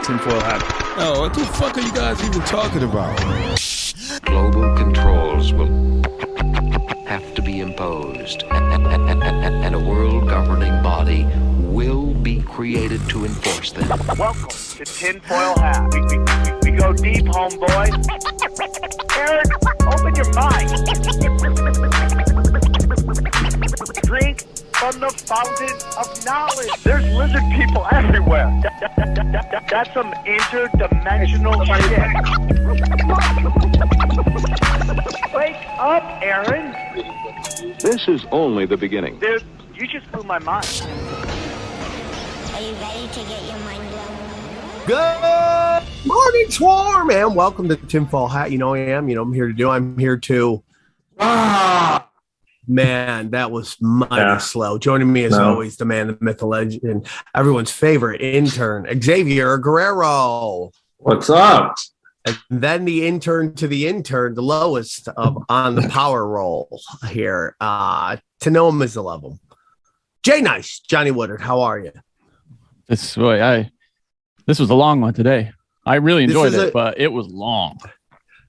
Tinfoil hat. Oh, what the fuck are you guys even talking about? Global controls will have to be imposed, and a world governing body will be created to enforce them. Welcome to Tinfoil Hat. We go deep, homeboy. Aaron, open your mind. Drink from the fountain of knowledge. There's lizard people everywhere. That's some interdimensional shit. Wake up, Aaron. This is only the beginning. Dude, you just blew my mind. Are you ready to get your mind blown? Good morning, Swarm, and welcome to Tinfoil Hat. You know I am. You know I'm here to do. I'm here to. Man, that was mighty slow. Joining me as always, the man, the myth, the legend, everyone's favorite intern, Xavier Guerrero. What's up? And then the intern to the intern, the lowest on the power roll here. To know him is to love him. Jay Nice, Johnny Woodard, how are you? This was a long one today. I really enjoyed it, but it was long.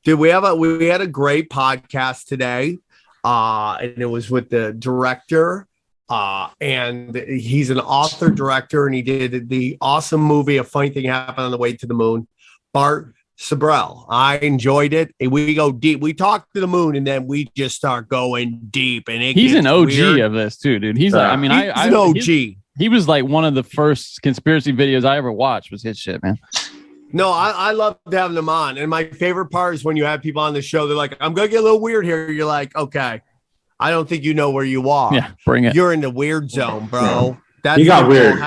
Dude, we had a great podcast today. And it was with the director, and he's an author director, and he did the awesome movie A Funny Thing Happened on the Way to the Moon. Bart, Sibrel. I enjoyed it. And we go deep. We talk to the moon, and then we just start going deep. And he's an OG weird. Of this too, dude. He's like, I mean, he's an OG. He was like one of the first conspiracy videos I ever watched. Was his shit, man. No, I love having them on. And my favorite part is when you have people on the show, they're like, I'm going to get a little weird here. You're like, okay, I don't think you know where you are. Yeah, bring it. You're in the weird zone, bro. That's he got weird.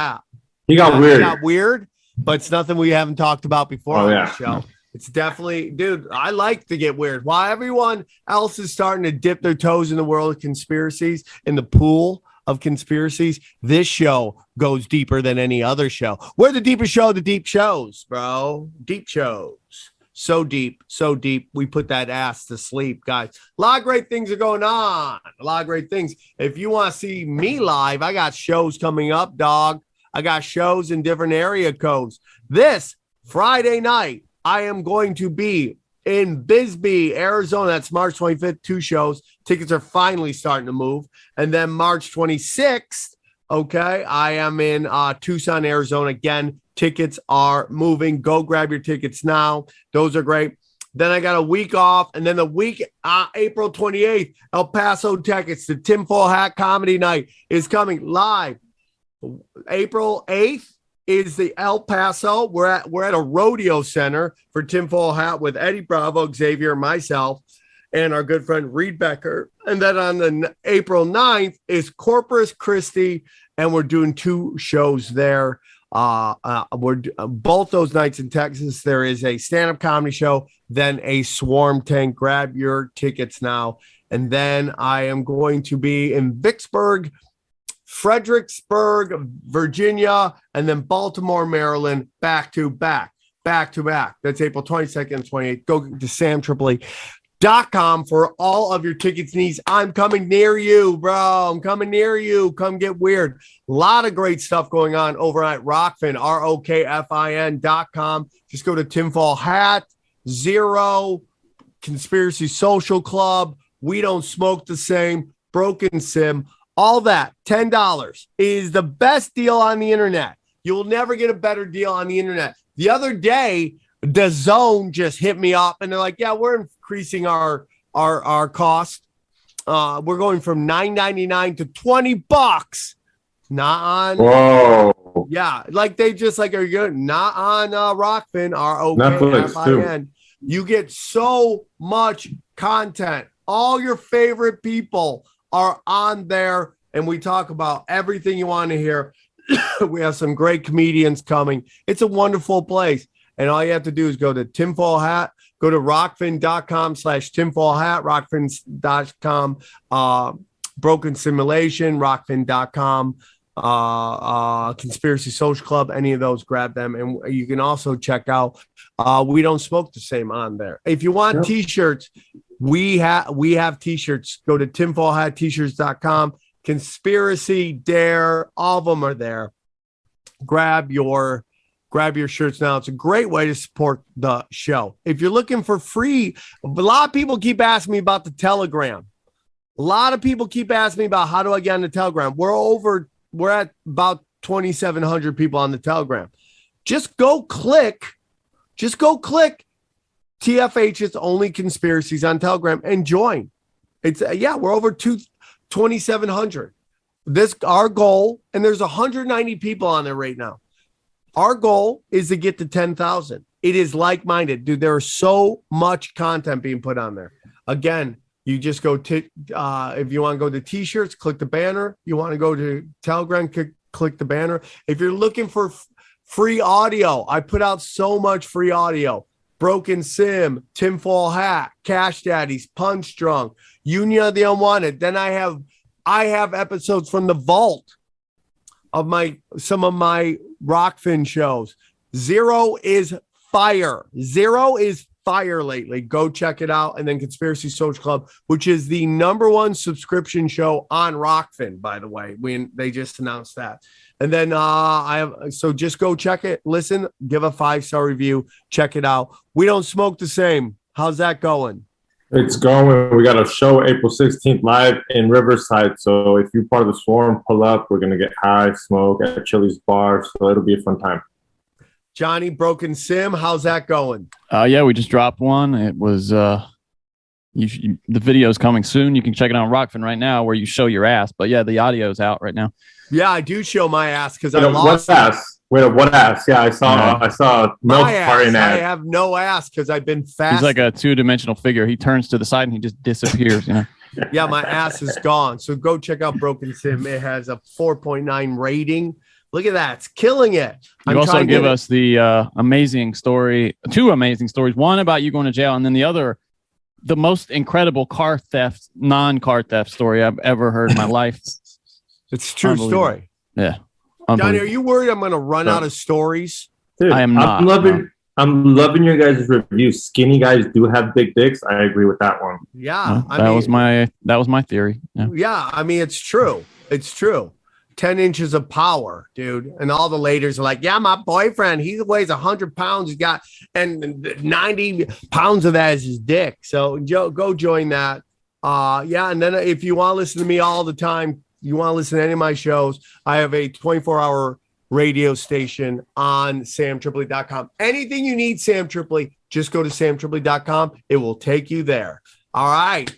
He got weird, but it's nothing we haven't talked about before on the show. It's definitely, dude, I like to get weird. While everyone else is starting to dip their toes in the world of conspiracies, in the pool of conspiracies, this show goes deeper than any other show. We're the deepest show of the deep shows, bro. Deep shows. So deep, we put that ass to sleep, guys. A lot of great things are going on. A lot of great things. If you want to see me live, I got shows coming up, dog. I got shows in different area codes. This Friday night, I am going to be in Bisbee, Arizona. That's March 25th, 2 shows. Tickets are finally starting to move. And then March 26th, okay, I am in Tucson, Arizona. Again, tickets are moving. Go grab your tickets now. Those are great. Then I got a week off. And then the week, April 28th, El Paso, Texas, the Tinfoil Hat Comedy Night is coming live. April 8th is the El Paso. We're at a rodeo center for Tinfoil Hat with Eddie Bravo, Xavier, myself, and our good friend Reed Becker. And then on the April 9th is Corpus Christi, and we're doing 2 shows there. We're both those nights in Texas. There is a stand-up comedy show, then a Swarm Tank. Grab your tickets now. And then I am going to be in Vicksburg, Fredericksburg, Virginia, and then Baltimore, Maryland, back to back. That's April 22nd and 28th. Go to samtripoli.com for all of your tickets needs. I'm coming near you, bro. I'm coming near you. Come get weird. A lot of great stuff going on over at Rockfin, ROKFIN.com. Just go to Tinfoil Hat, Zero, Conspiracy Social Club, We Don't Smoke the Same, Broken Sim. All that, $10 is the best deal on the internet. You will never get a better deal on the internet. The other day, DAZN just hit me up and they're like, yeah, we're increasing our cost. We're going from $9.99 to $20. Not on. Whoa. Yeah. Like they just like, are you good? Not on Rockfin, ROKFIN. You get so much content. All your favorite people are on there, and we talk about everything you want to hear. We have some great comedians coming. It's a wonderful place. And all you have to do is go to Tinfoil Hat, go to rockfin.com/tinfoil hat, rockfin.com, Broken Simulation, rockfin.com, Conspiracy Social Club, any of those, grab them. And you can also check out We Don't Smoke the Same on there. If you want t-shirts, we have t-shirts. Go to tinfoilhattshirts.com. Conspiracy, Dare, all of them are there. Grab your Grab your shirts now. It's a great way to support the show. If you're looking for free, a lot of people keep asking me about the Telegram. A lot of people keep asking me about how do I get on the Telegram. We're at about 2,700 people on the Telegram. Just go click TFH's Only Conspiracies on Telegram and join. It's we're over 2,700. This our goal, and there's 190 people on there right now. Our goal is to get to 10,000. It is like-minded, dude. There is so much content being put on there. Again, you just go if you want to go to T-shirts, click the banner. You want to go to Telegram, click the banner. If you're looking for free audio, I put out so much free audio. Broken Sim, Tinfoil Hat, Cash Daddies, Punch Drunk, Union of the Unwanted. Then I have episodes from the vault of some of my Rockfin shows. Zero is fire lately. Go check it out. And then Conspiracy Social Club, which is the #1 subscription show on Rockfin, by the way. They just announced that. And then so just go check it, listen, give a 5-star review, check it out. We Don't Smoke the Same. How's that going? It's going. We got a show April 16th live in Riverside. So if you're part of the swarm, pull up. We're going to get high, smoke at Chili's bar. So it'll be a fun time. Johnny, Broken Sim, how's that going? We just dropped one. It was the video's coming soon. You can check it on Rockfin right now where you show your ass. But yeah, the audio's out right now. Yeah, I do show my ass because I lost. What ass? Wait, what ass? Yeah, I saw milk party. I have no ass because I've been fast. He's like a 2-dimensional figure. He turns to the side and he just disappears. Yeah, my ass is gone. So go check out Broken Sim. It has a 4.9 rating. Look at that. It's killing it. You also give us the amazing story, 2 amazing stories. One about you going to jail, and then the other, the most incredible non-car theft story I've ever heard in my life. It's a true story. Yeah. Johnny, are you worried I'm going to run out of stories? Dude, I am not. I'm loving your guys' reviews. Skinny guys do have big dicks. I agree with that one. Yeah. That was my theory. Yeah. I mean, it's true. It's true. 10 inches of power, dude. And all the ladies are like, yeah, my boyfriend, he weighs 100 pounds. He's got, and 90 pounds of that is his dick. So go join that. And then if you want to listen to me all the time, you want to listen to any of my shows, I have a 24-hour radio station on samtripoli.com. Anything you need, Sam Tripoli, just go to samtripoli.com. It will take you there. All right.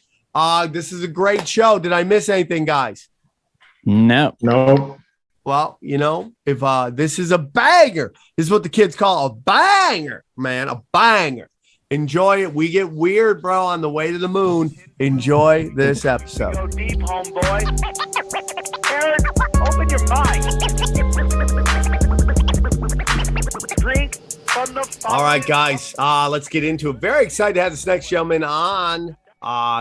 This is a great show. Did I miss anything, guys? No. Well, if this is a banger, this is what the kids call a banger, man, a banger. Enjoy it. We get weird, bro, on the way to the moon. Enjoy this episode. Go deep, homeboy. Aaron, open your mind. Drink from the fire. All right, guys. Let's get into it. Very excited to have this next gentleman on.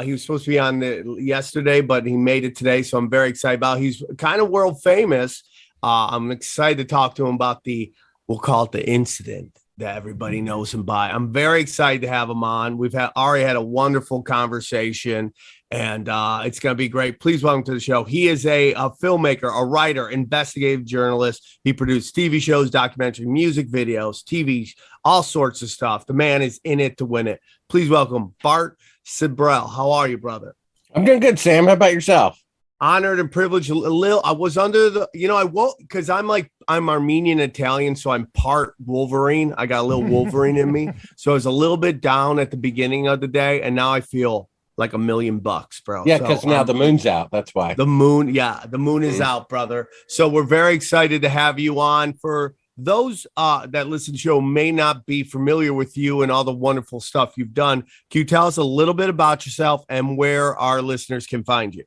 He was supposed to be on yesterday, but he made it today, so I'm very excited about it. He's kind of world famous. I'm excited to talk to him about we'll call it the incident that everybody knows him by. I'm very excited to have him on. We've already had a wonderful conversation, and it's going to be great. Please welcome to the show. He is a filmmaker, a writer, investigative journalist. He produced TV shows, documentary, music videos, TV, all sorts of stuff. The man is in it to win it. Please welcome Bart Sibrel. How are you, brother? I'm doing good, Sam. How about yourself? Honored and privileged. I was under the, I won't, because I'm Armenian Italian, so I'm part Wolverine. I got a little Wolverine in me. So I was a little bit down at the beginning of the day, and now I feel like $1 million, bro. Yeah, because now the moon's out. That's why. The moon is out, brother. So we're very excited to have you on. For those that listen to the show may not be familiar with you and all the wonderful stuff you've done, can you tell us a little bit about yourself and where our listeners can find you?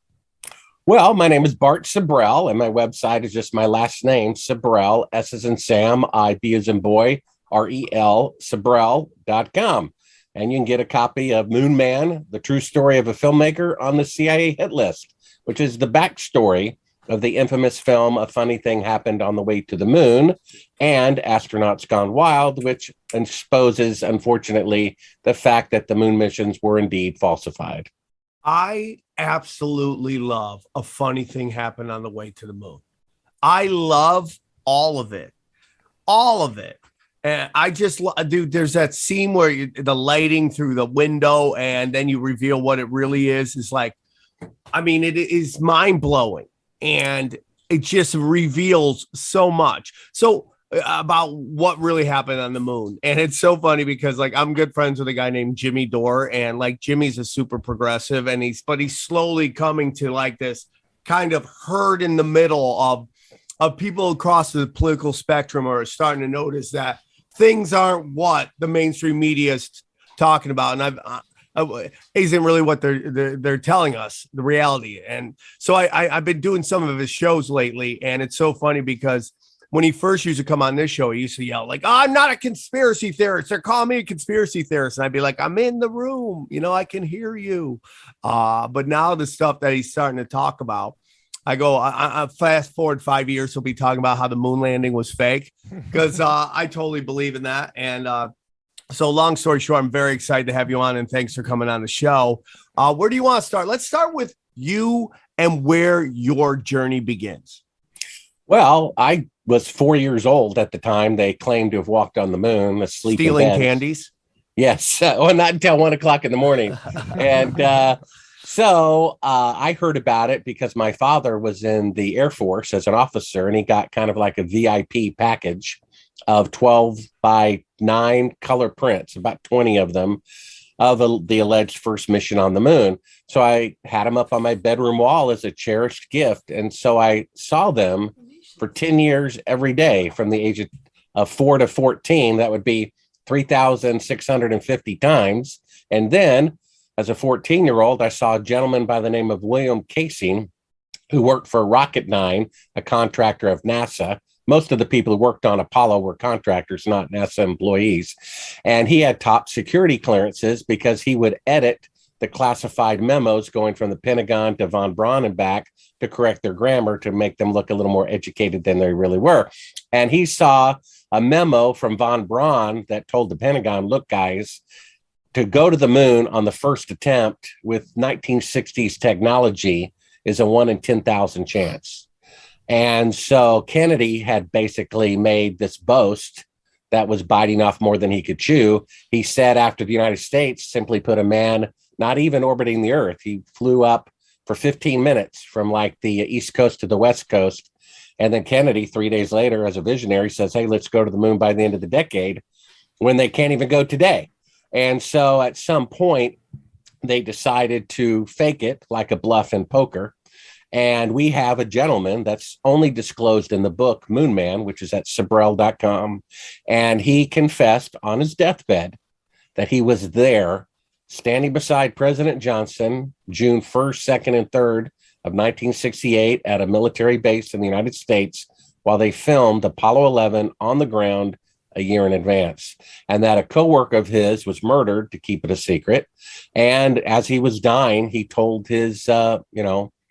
Well, my name is Bart Sibrel, and my website is just my last name, Sibrel, S as in Sam, I, B as in boy, R-E-L, Sibrel.com. And you can get a copy of Moon Man, the true story of a filmmaker on the CIA hit list, which is the backstory of the infamous film A Funny Thing Happened on the Way to the Moon, and Astronauts Gone Wild, which exposes, unfortunately, the fact that the moon missions were indeed falsified. I absolutely love A Funny Thing Happened on the Way to the Moon. I love all of it. All of it. And I just, dude, there's that scene where the lighting through the window and then you reveal what it really is. It's like, I mean, it is mind blowing and it just reveals so much. So about what really happened on the moon. And it's so funny because like I'm good friends with a guy named Jimmy Dore, and like Jimmy's a super progressive and he's slowly coming to like this kind of herd in the middle of people across the political spectrum are starting to notice that things aren't what the mainstream media is talking about. And isn't really what they're telling us the reality. And so I've been doing some of his shows lately, and it's so funny because when he first used to come on this show, he used to yell like, oh, I'm not a conspiracy theorist. They're calling me a conspiracy theorist. And I'd be like, I'm in the room, I can hear you. But now the stuff that he's starting to talk about, I fast forward 5 years, he'll be talking about how the moon landing was fake because I totally believe in that. And so long story short, I'm very excited to have you on, and thanks for coming on the show. Where do you want to start? Let's start with you and where your journey begins. Well, I was 4 years old at the time they claimed to have walked on the moon, asleep stealing in bed. Candies. Yes. Well, not until 1 o'clock in the morning. And so I heard about it because my father was in the Air Force as an officer, and he got kind of like a VIP package of 12 by 9 color prints, about 20 of them, of the alleged first mission on the moon. So I had them up on my bedroom wall as a cherished gift. And so I saw them for 10 years every day from the age of 4 to 14. That would be 3,650 times. And then as a 14-year-old, I saw a gentleman by the name of William Casey, who worked for Rocket 9, a contractor of NASA. Most of the people who worked on Apollo were contractors, not NASA employees. And he had top security clearances because he would edit the classified memos going from the Pentagon to von Braun and back to correct their grammar to make them look a little more educated than they really were. And he saw a memo from von Braun that told the Pentagon, look, guys, to go to the moon on the first attempt with 1960s technology is a 1 in 10,000 chance. And so Kennedy had basically made this boast that was biting off more than he could chew. He said after the United States simply put a man not even orbiting the Earth, he flew up for 15 minutes from like the East Coast to the West Coast. And then Kennedy, 3 days later, as a visionary, says, hey, let's go to the moon by the end of the decade, when they can't even go today. And so at some point, they decided to fake it like a bluff in poker. And we have a gentleman that's only disclosed in the book Moon Man, which is at Sibrel.com. And he confessed on his deathbed that he was there standing beside President Johnson, June 1st, 2nd, and 3rd of 1968 at a military base in the United States while they filmed Apollo 11 on the ground a year in advance, and that a coworker of his was murdered to keep it a secret. And as he was dying, he told his,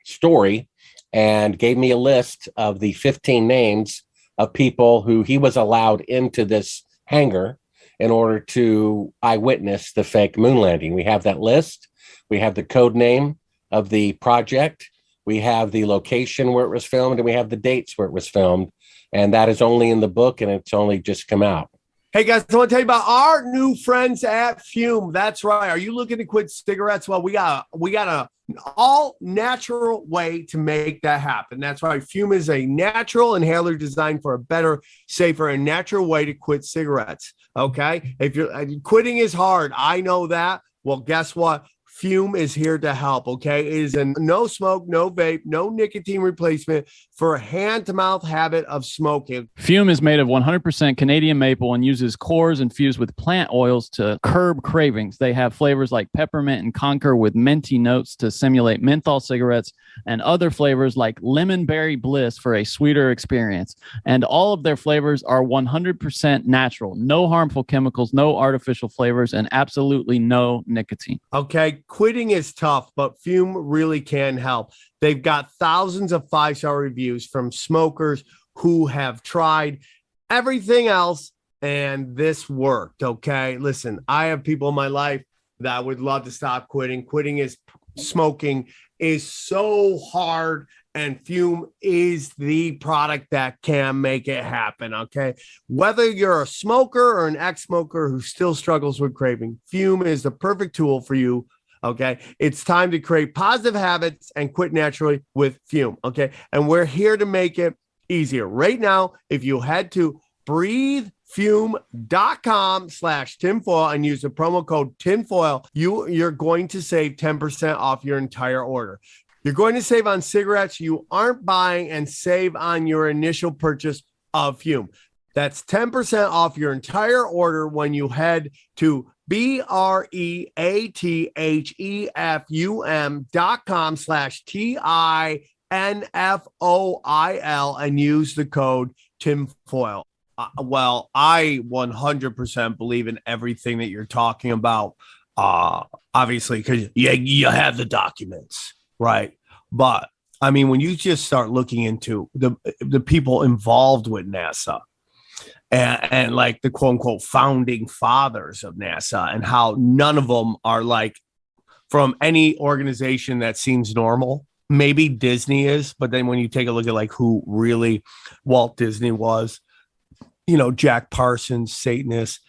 story and gave me a list of the 15 names of people who he was allowed into this hangar in order to eyewitness the fake moon landing. We have that list. We have the code name of the project. We have the location where it was filmed, and we have the dates where it was filmed. And that is only in the book, and it's only just come out. Hey, guys, I want to tell you about our new friends at Fume. That's right. Are you looking to quit cigarettes? Well, we got an all natural way to make that happen. That's right. Fume is a natural inhaler designed for a better, safer, and natural way to quit cigarettes. Okay. If you're quitting is hard, I know that. Well, guess what? Fume is here to help, okay? It is a no smoke, no vape, no nicotine replacement for a hand-to-mouth habit of smoking. Fume is made of 100% Canadian maple and uses cores infused with plant oils to curb cravings. They have flavors like peppermint and conker with minty notes to simulate menthol cigarettes, and other flavors like lemon berry bliss for a sweeter experience. And all of their flavors are 100% natural, no harmful chemicals, no artificial flavors, and absolutely no nicotine. Okay, quitting is tough, but Fume really can help. They've got thousands of 5-star reviews from smokers who have tried everything else, and this worked. Okay, listen, I have people in my life that would love to stop quitting. Smoking is so hard And Fume is the product that can make it happen, okay? Whether you're a smoker or an ex-smoker who still struggles with craving, Fume is the perfect tool for you, okay? It's time to create positive habits and quit naturally with Fume, okay? And we're here to make it easier. Right now, if you head to breathefume.com/tinfoil and use the promo code tinfoil, you're going to save 10% off your entire order. You're going to save on cigarettes you aren't buying and save on your initial purchase of Fume. That's 10% off your entire order when you head to breathefum.com/tinfoil and use the code tinfoil. Well, I 100% believe in everything that you're talking about. Obviously, because you have the documents. Right. But I mean, when you just start looking into the people involved with NASA and like the quote unquote founding fathers of NASA and how none of them are like from any organization that seems normal, maybe Disney is. But then when you take a look at like who really Walt Disney was, Jack Parsons, Satanist,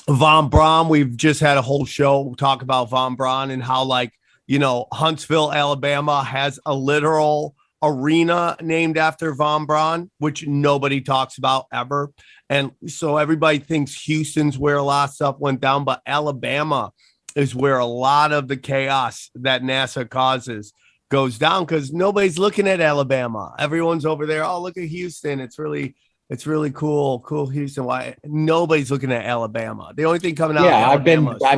Von Braun, we've just had a whole show talk about Von Braun and how like, Huntsville, Alabama has a literal arena named after Von Braun, which nobody talks about ever. And so everybody thinks Houston's where a lot of stuff went down, but Alabama is where a lot of the chaos that NASA causes goes down because nobody's looking at Alabama. Everyone's over there. Oh, look at Houston. It's really cool Houston. Why nobody's looking at Alabama? The only thing coming out. Yeah, I've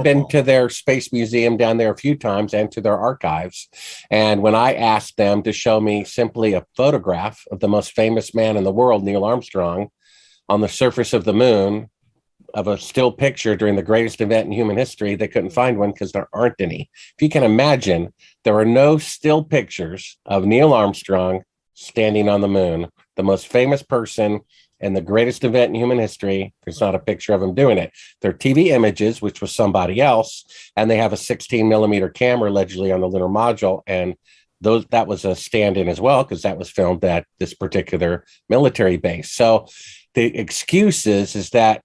been to their space museum down there a few times and to their archives. And when I asked them to show me simply a photograph of the most famous man in the world, Neil Armstrong, on the surface of the moon, of a still picture during the greatest event in human history, they couldn't find one because there aren't any. If you can imagine, there are no still pictures of Neil Armstrong standing on the moon, the most famous person and the greatest event in human history. There's not a picture of him doing it. They're TV images, which was somebody else, and they have a 16 millimeter camera allegedly on the lunar module, and that was a stand-in as well because that was filmed at this particular military base. So the excuse is that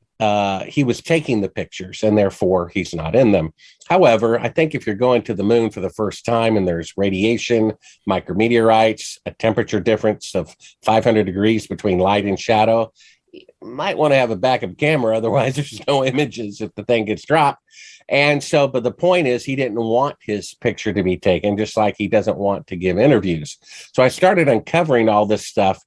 he was taking the pictures and therefore he's not in them. However, I think if you're going to the moon for the first time and there's radiation, micrometeorites, a temperature difference of 500 degrees between light and shadow, you might want to have a backup camera. Otherwise, there's no images if the thing gets dropped. And so, but the point is he didn't want his picture to be taken, just like he doesn't want to give interviews. So I started uncovering all this stuff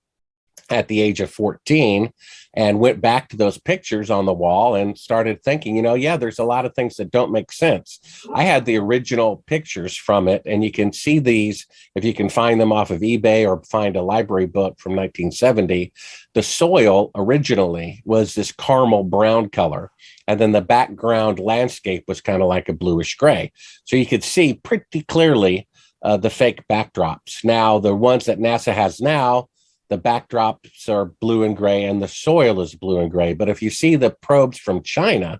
at the age of 14 and went back to those pictures on the wall and started thinking, there's a lot of things that don't make sense. I had the original pictures from it, and you can see these if you can find them off of eBay or find a library book from 1970. The soil originally was this caramel brown color, and then the background landscape was kind of like a bluish gray. So you could see pretty clearly the fake backdrops. Now, the ones that NASA has now, the backdrops are blue and gray and the soil is blue and gray. But if you see the probes from China,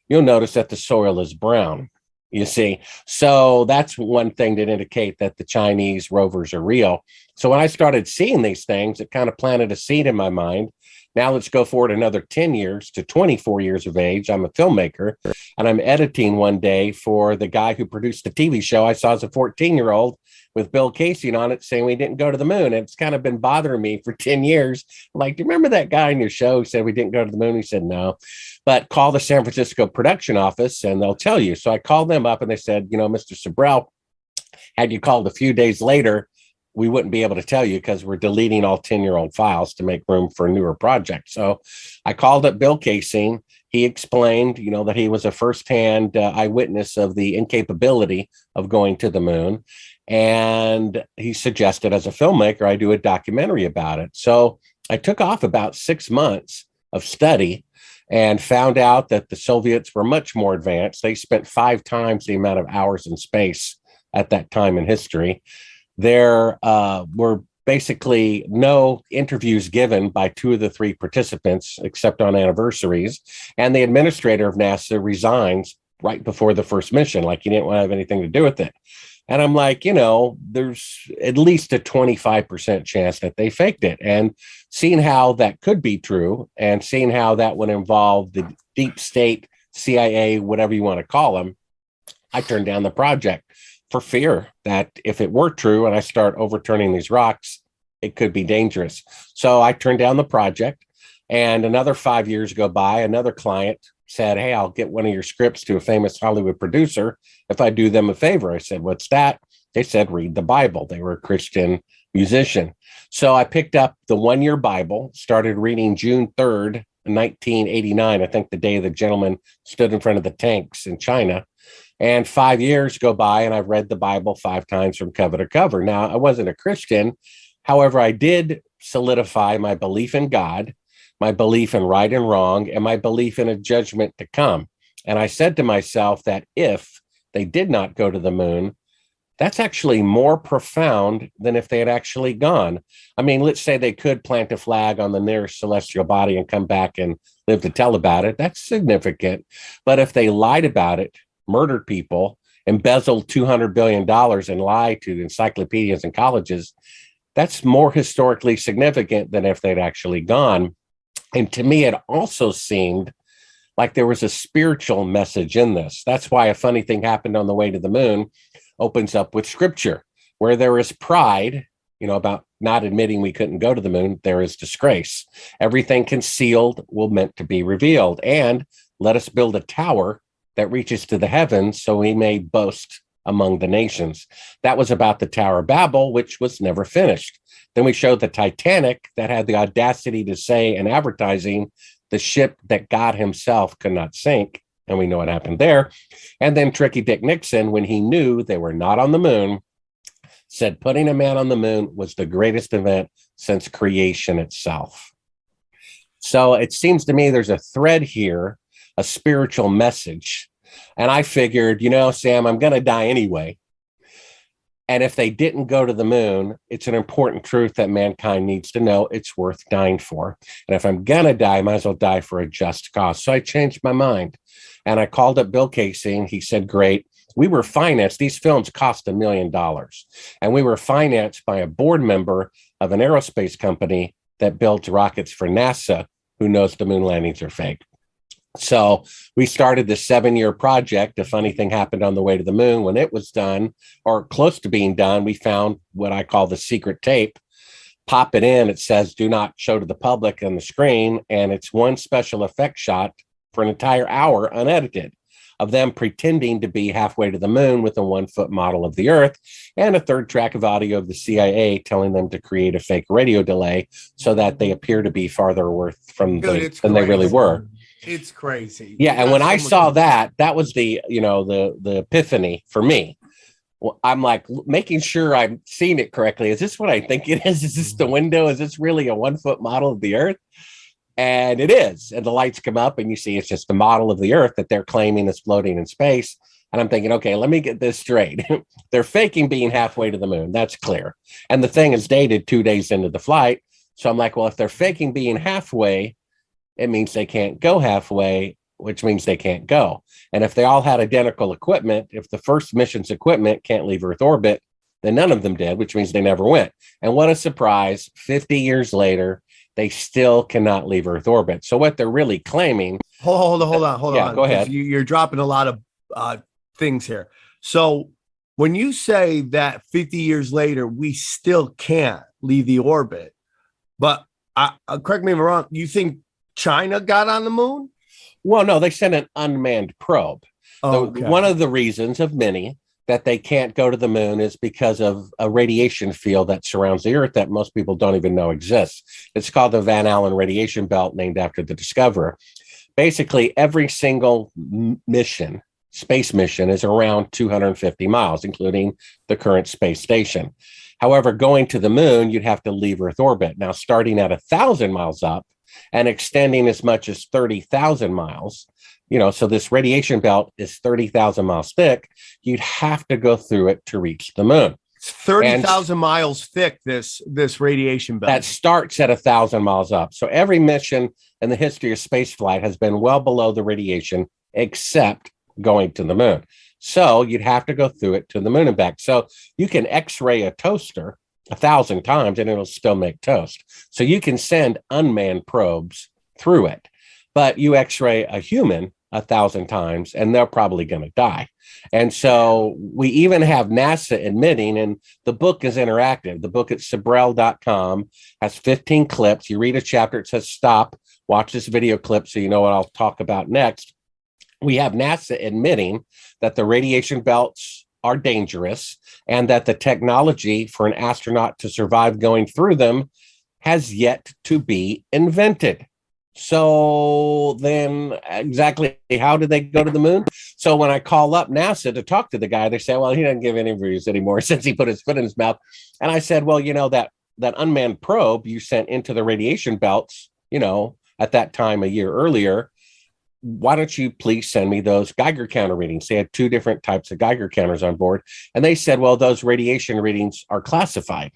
you'll notice that the soil is brown, you see. So that's one thing to indicate that the Chinese rovers are real. So when I started seeing these things, it kind of planted a seed in my mind. Now let's go forward another 10 years to 24 years of age. I'm a filmmaker and I'm editing one day for the guy who produced the TV show I saw as a 14-year-old with Bill Casey on it saying we didn't go to the moon. And it's kind of been bothering me for 10 years. Like, do you remember that guy in your show who said we didn't go to the moon? He said, no, but call the San Francisco production office and they'll tell you. So I called them up and they said, Mr. Sibrel, had you called a few days later, we wouldn't be able to tell you because we're deleting all 10-year-old files to make room for a newer project. So I called up Bill Casey. He explained, that he was a firsthand eyewitness of the incapability of going to the moon. And he suggested as a filmmaker, I do a documentary about it. So I took off about 6 months of study and found out that the Soviets were much more advanced. They spent 5 times the amount of hours in space at that time in history. There were basically no interviews given by 2 of the 3 participants, except on anniversaries. And the administrator of NASA resigns right before the first mission, like he didn't want to have anything to do with it. And I'm like, there's at least a 25% chance that they faked it. And seeing how that could be true and seeing how that would involve the deep state, CIA, whatever you want to call them, I turned down the project for fear that if it were true and I start overturning these rocks, it could be dangerous. So I turned down the project, and another 5 years go by. Another client said, hey, I'll get one of your scripts to a famous Hollywood producer if I do them a favor. I said, what's that? They said, read the Bible. They were a Christian musician. So I picked up the 1 year Bible, started reading June 3rd, 1989, I think the day the gentleman stood in front of the tanks in China. And 5 years go by, and I've read the Bible 5 times from cover to cover. Now, I wasn't a Christian. However, I did solidify my belief in God, my belief in right and wrong, and my belief in a judgment to come. And I said to myself that if they did not go to the moon, that's actually more profound than if they had actually gone. I mean, let's say they could plant a flag on the nearest celestial body and come back and live to tell about it. That's significant. But if they lied about it, murdered people, embezzled $200 billion and lied to encyclopedias and colleges, that's more historically significant than if they'd actually gone. And to me, it also seemed like there was a spiritual message in this. That's why A Funny Thing Happened on the Way to the Moon opens up with scripture. Where there is pride, about not admitting we couldn't go to the moon, there is disgrace. Everything concealed will meant to be revealed. And let us build a tower that reaches to the heavens so we may boast among the nations. That was about the Tower of Babel, which was never finished. Then we showed the Titanic that had the audacity to say in advertising, the ship that God himself could not sink. And we know what happened there. And then Tricky Dick Nixon, when he knew they were not on the moon, said putting a man on the moon was the greatest event since creation itself. So it seems to me there's a thread here, a spiritual message. And I figured, Sam, I'm going to die anyway. And if they didn't go to the moon, it's an important truth that mankind needs to know. It's worth dying for. And if I'm going to die, I might as well die for a just cause. So I changed my mind. And I called up Bill Casey, and he said, great. We were financed. These films cost $1 million. And we were financed by a board member of an aerospace company that builds rockets for NASA, who knows the moon landings are fake. So we started this 7-year project. A Funny Thing Happened on the Way to the Moon. When it was done, or close to being done, we found what I call the secret tape. Pop it in. It says, do not show to the public on the screen. And it's one special effect shot for an entire hour unedited of them pretending to be halfway to the moon with a 1-foot model of the Earth, and a 3rd track of audio of the CIA telling them to create a fake radio delay so that they appear to be farther from than they really were. It's crazy. Yeah, and when I saw that was the the epiphany for me. Well, I'm like making sure I'm seeing it correctly. Is this what I think it is? Is this the window? Is this really a 1-foot model of the Earth? And it is. And the lights come up and you see it's just the model of the Earth that they're claiming is floating in space. And I'm thinking, okay, let me get this straight. They're faking being halfway to the moon. That's clear. And the thing is dated 2 days into the flight. So I'm like, well, if they're faking being halfway, it means they can't go halfway, which means they can't go. And if they all had identical equipment, if the first mission's equipment can't leave Earth orbit, then none of them did, which means they never went. And what a surprise, 50 years later, they still cannot leave Earth orbit. So what they're really claiming... Hold on. Yeah, go ahead. You're dropping a lot of things here. So when you say that 50 years later, we still can't leave the orbit, but correct me if I'm wrong, you think China got on the moon? Well, no, they sent an unmanned probe. Okay. One of the reasons of many that they can't go to the moon is because of a radiation field that surrounds the Earth that most people don't even know exists. It's called the Van Allen radiation belt, named after the discoverer. Basically, every single mission, space mission, is around 250 miles, including the current space station. However, going to the moon, you'd have to leave Earth orbit. Now, starting at 1,000 miles up and extending as much as 30,000 miles, so this radiation belt is 30,000 miles thick. You'd have to go through it to reach the moon. It's 30,000 miles thick, this radiation belt. That starts at 1,000 miles up. So every mission in the history of spaceflight has been well below the radiation, except going to the moon. So you'd have to go through it to the moon and back. So you can X-ray a toaster 1,000 times and it'll still make toast. So you can send unmanned probes through it, but you X-ray a human 1,000 times and they're probably going to die. And so we even have NASA admitting, and the book is interactive. The book at Sibrel.com has 15 clips. You read a chapter, it says stop, watch this video clip so you know what I'll talk about next. We have NASA admitting that the radiation belts are dangerous and that the technology for an astronaut to survive going through them has yet to be invented. So then exactly how did they go to the moon? So when I call up NASA to talk to the guy, they say, well, he doesn't give any interviews anymore since he put his foot in his mouth. And I said, well, you know, that unmanned probe you sent into the radiation belts, you know, at that time a year earlier, why don't you please send me those Geiger counter readings? They had 2 different types of Geiger counters on board. And they said, well, those radiation readings are classified.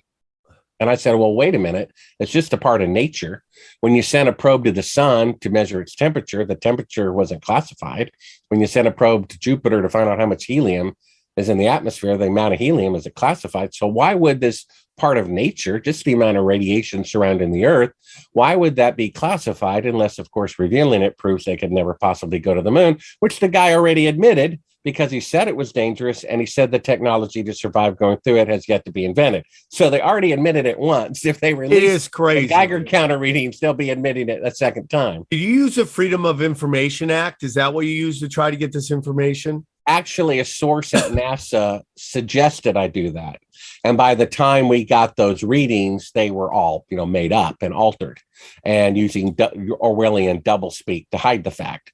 And I said, well, wait a minute. It's just a part of nature. When you sent a probe to the sun to measure its temperature, the temperature wasn't classified. When you sent a probe to Jupiter to find out how much helium is in the atmosphere, the amount of helium isn't classified. So why would this part of nature, just the amount of radiation surrounding the Earth, why would that be classified unless, of course, revealing it proves they could never possibly go to the moon, which the guy already admitted because he said it was dangerous and he said the technology to survive going through it has yet to be invented. So they already admitted it once. If they release the Geiger counter readings, they'll be admitting it a second time. Did you use the Freedom of Information Act? Is that what you used to try to get this information? Actually, a source at NASA suggested I do that. And by the time we got those readings, they were all, you know, made up and altered and using Orwellian doublespeak to hide the fact.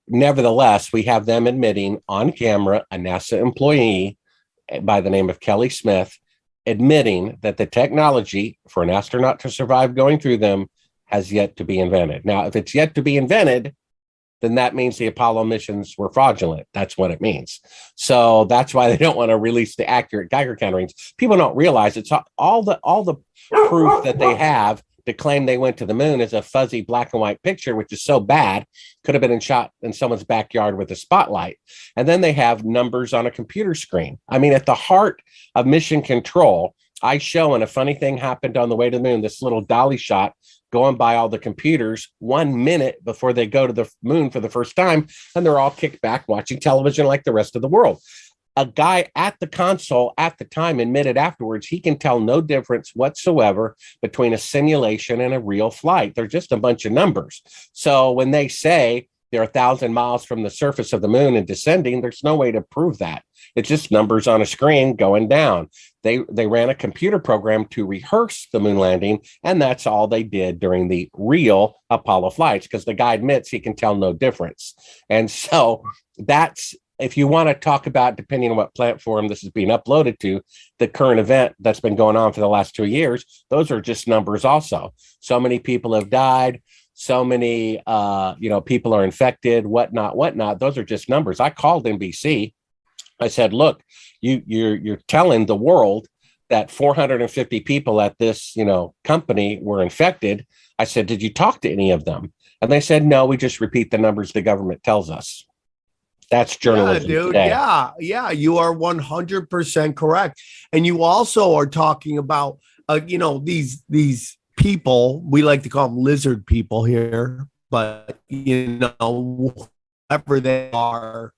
Nevertheless, we have them admitting on camera, a NASA employee by the name of Kelly Smith, admitting that the technology for an astronaut to survive going through them has yet to be invented. Now, if it's yet to be invented, then that means the Apollo missions were fraudulent. That's what it means. So that's why they don't want to release the accurate Geiger counterings. People don't realize it's all the proof that they have to claim they went to the moon is a fuzzy black and white picture, which is so bad, could have been shot in someone's backyard with a spotlight. And then they have numbers on a computer screen. I mean, at the heart of mission control, I show, and a funny thing happened on the way to the moon, this little dolly shot going by all the computers 1 minute before they go to the moon for the first time, and they're all kicked back watching television like the rest of the world. A guy at the console at the time admitted afterwards he can tell no difference whatsoever between a simulation and a real flight. They're just a bunch of numbers. So when they say they're 1,000 miles from the surface of the moon and descending, there's no way to prove that. It's just numbers on a screen going down. They ran a computer program to rehearse the moon landing, and that's all they did during the real Apollo flights, because the guy admits he can tell no difference. And so that's, if you want to talk about, depending on what platform this is being uploaded to, the current event that's been going on for the last 2 years, those are just numbers also. So many people have died. So many, people are infected, whatnot. Those are just numbers. I called NBC. I said, look, you're telling the world that 450 people at this, company were infected. I said, did you talk to any of them? And they said, no, we just repeat the numbers the government tells us. That's journalism. Yeah, dude. Today. Yeah. You are 100% correct. And you also are talking about, these people, we like to call them lizard people here, but whoever they are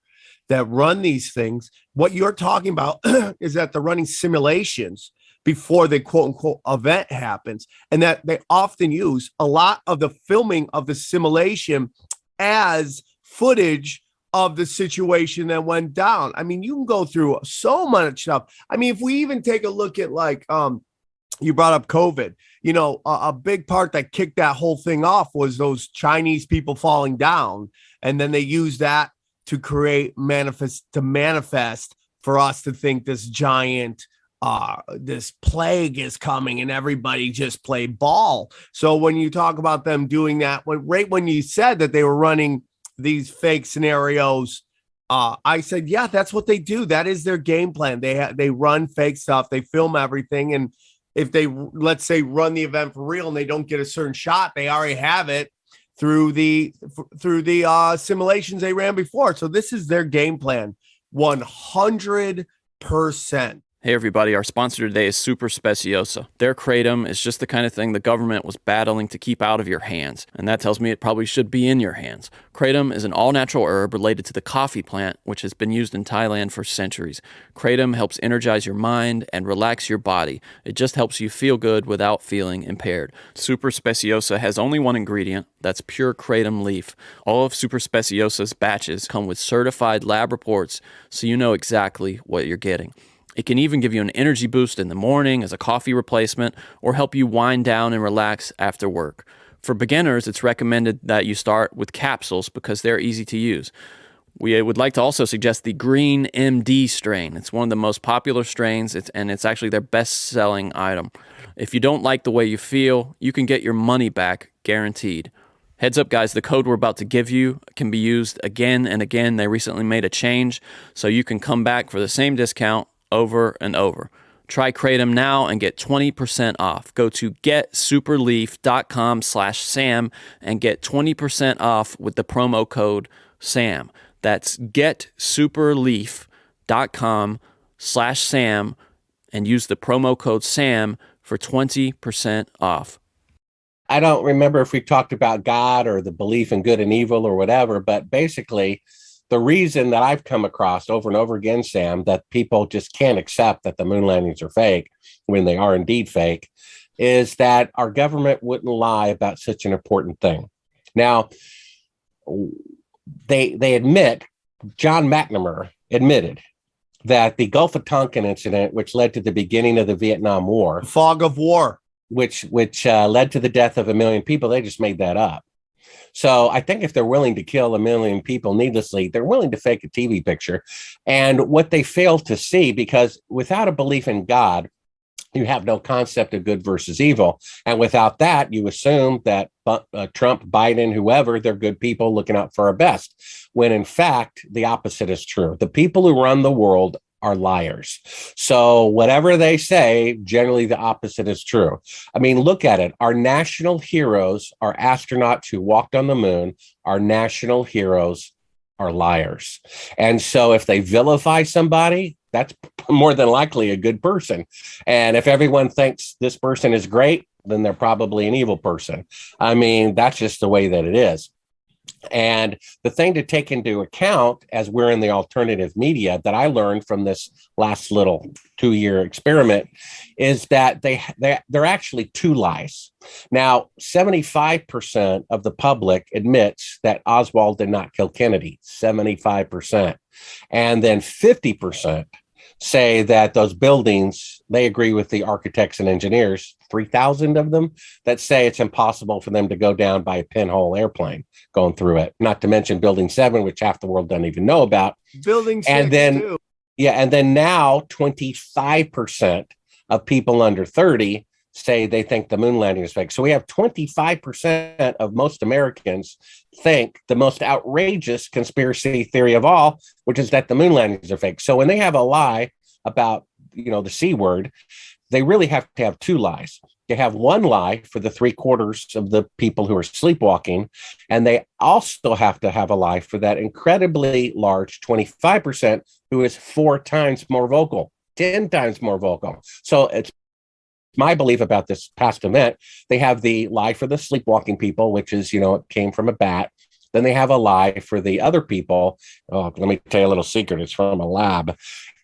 that run these things, what you're talking about is that they're running simulations before the quote unquote event happens, and that they often use a lot of the filming of the simulation as footage of the situation that went down. I mean, you can go through so much stuff. I mean, if we even take a look at you brought up COVID, a big part that kicked that whole thing off was those Chinese people falling down. And then they used that to create manifest for us to think this giant, this plague is coming and everybody just played ball. So when you talk about them doing that, when you said that they were running these fake scenarios, I said, yeah, that's what they do. That is their game plan. They run fake stuff. They film everything. And if they, let's say, run the event for real and they don't get a certain shot, they already have it through the simulations they ran before. So this is their game plan 100%. Hey everybody, our sponsor today is Super Speciosa. Their kratom is just the kind of thing the government was battling to keep out of your hands, and that tells me it probably should be in your hands. Kratom is an all-natural herb related to the coffee plant, which has been used in Thailand for centuries. Kratom helps energize your mind and relax your body. It just helps you feel good without feeling impaired. Super Speciosa has only one ingredient, that's pure kratom leaf. All of Super Speciosa's batches come with certified lab reports, so you know exactly what you're getting. It can even give you an energy boost in the morning as a coffee replacement or help you wind down and relax after work. For beginners, it's recommended that you start with capsules because they're easy to use. We would like to also suggest the Green MD strain. It's one of the most popular strains, and it's actually their best-selling item. If you don't like the way you feel, you can get your money back, guaranteed. Heads up, guys, the code we're about to give you can be used again and again. They recently made a change, so you can come back for the same discount over and over. Try Kratom now and get 20% off. Go to getsuperleaf.com/Sam and get 20% off with the promo code SAM. That's getsuperleaf.com/Sam and use the promo code SAM for 20% off. I don't remember if we talked about God or the belief in good and evil or whatever, but basically the reason that I've come across over and over again, Sam, that people just can't accept that the moon landings are fake when they are indeed fake, is that our government wouldn't lie about such an important thing. Now, they admit, John McNamara admitted that the Gulf of Tonkin incident, which led to the beginning of the Vietnam War, fog of war, which led to the death of 1 million people, they just made that up. So I think if they're willing to kill 1 million people needlessly, they're willing to fake a TV picture. And what they fail to see, because without a belief in God, you have no concept of good versus evil. And without that, you assume that Trump, Biden, whoever, they're good people looking out for our best, when in fact, the opposite is true. The people who run the world are liars. So whatever they say, generally the opposite is true. I mean, look at it. Our national heroes are astronauts who walked on the moon. Our national heroes are liars. And so if they vilify somebody, that's more than likely a good person. And if everyone thinks this person is great, then they're probably an evil person. I mean, that's just the way that it is. And the thing to take into account as we're in the alternative media that I learned from this last little 2-year experiment is that they're actually two lies. Now, 75% of the public admits that Oswald did not kill Kennedy, 75%. And then 50% say that those buildings, they agree with the architects and engineers, 3,000 of them, that say it's impossible for them to go down by a pinhole airplane going through it. Not to mention Building 7, which half the world doesn't even know about. Building 6, and then, too. Yeah, and then now 25% of people under 30 say they think the moon landing is fake. So we have 25% of most Americans think the most outrageous conspiracy theory of all, which is that the moon landings are fake. So when they have a lie about, the C word, they really have to have two lies. They have one lie for the 3/4 of the people who are sleepwalking, and they also have to have a lie for that incredibly large 25% who is 4 times more vocal, 10 times more vocal. So it's my belief about this past event. They have the lie for the sleepwalking people, which is, it came from a bat. Then they have a lie for the other people. Oh, let me tell you a little secret. It's from a lab.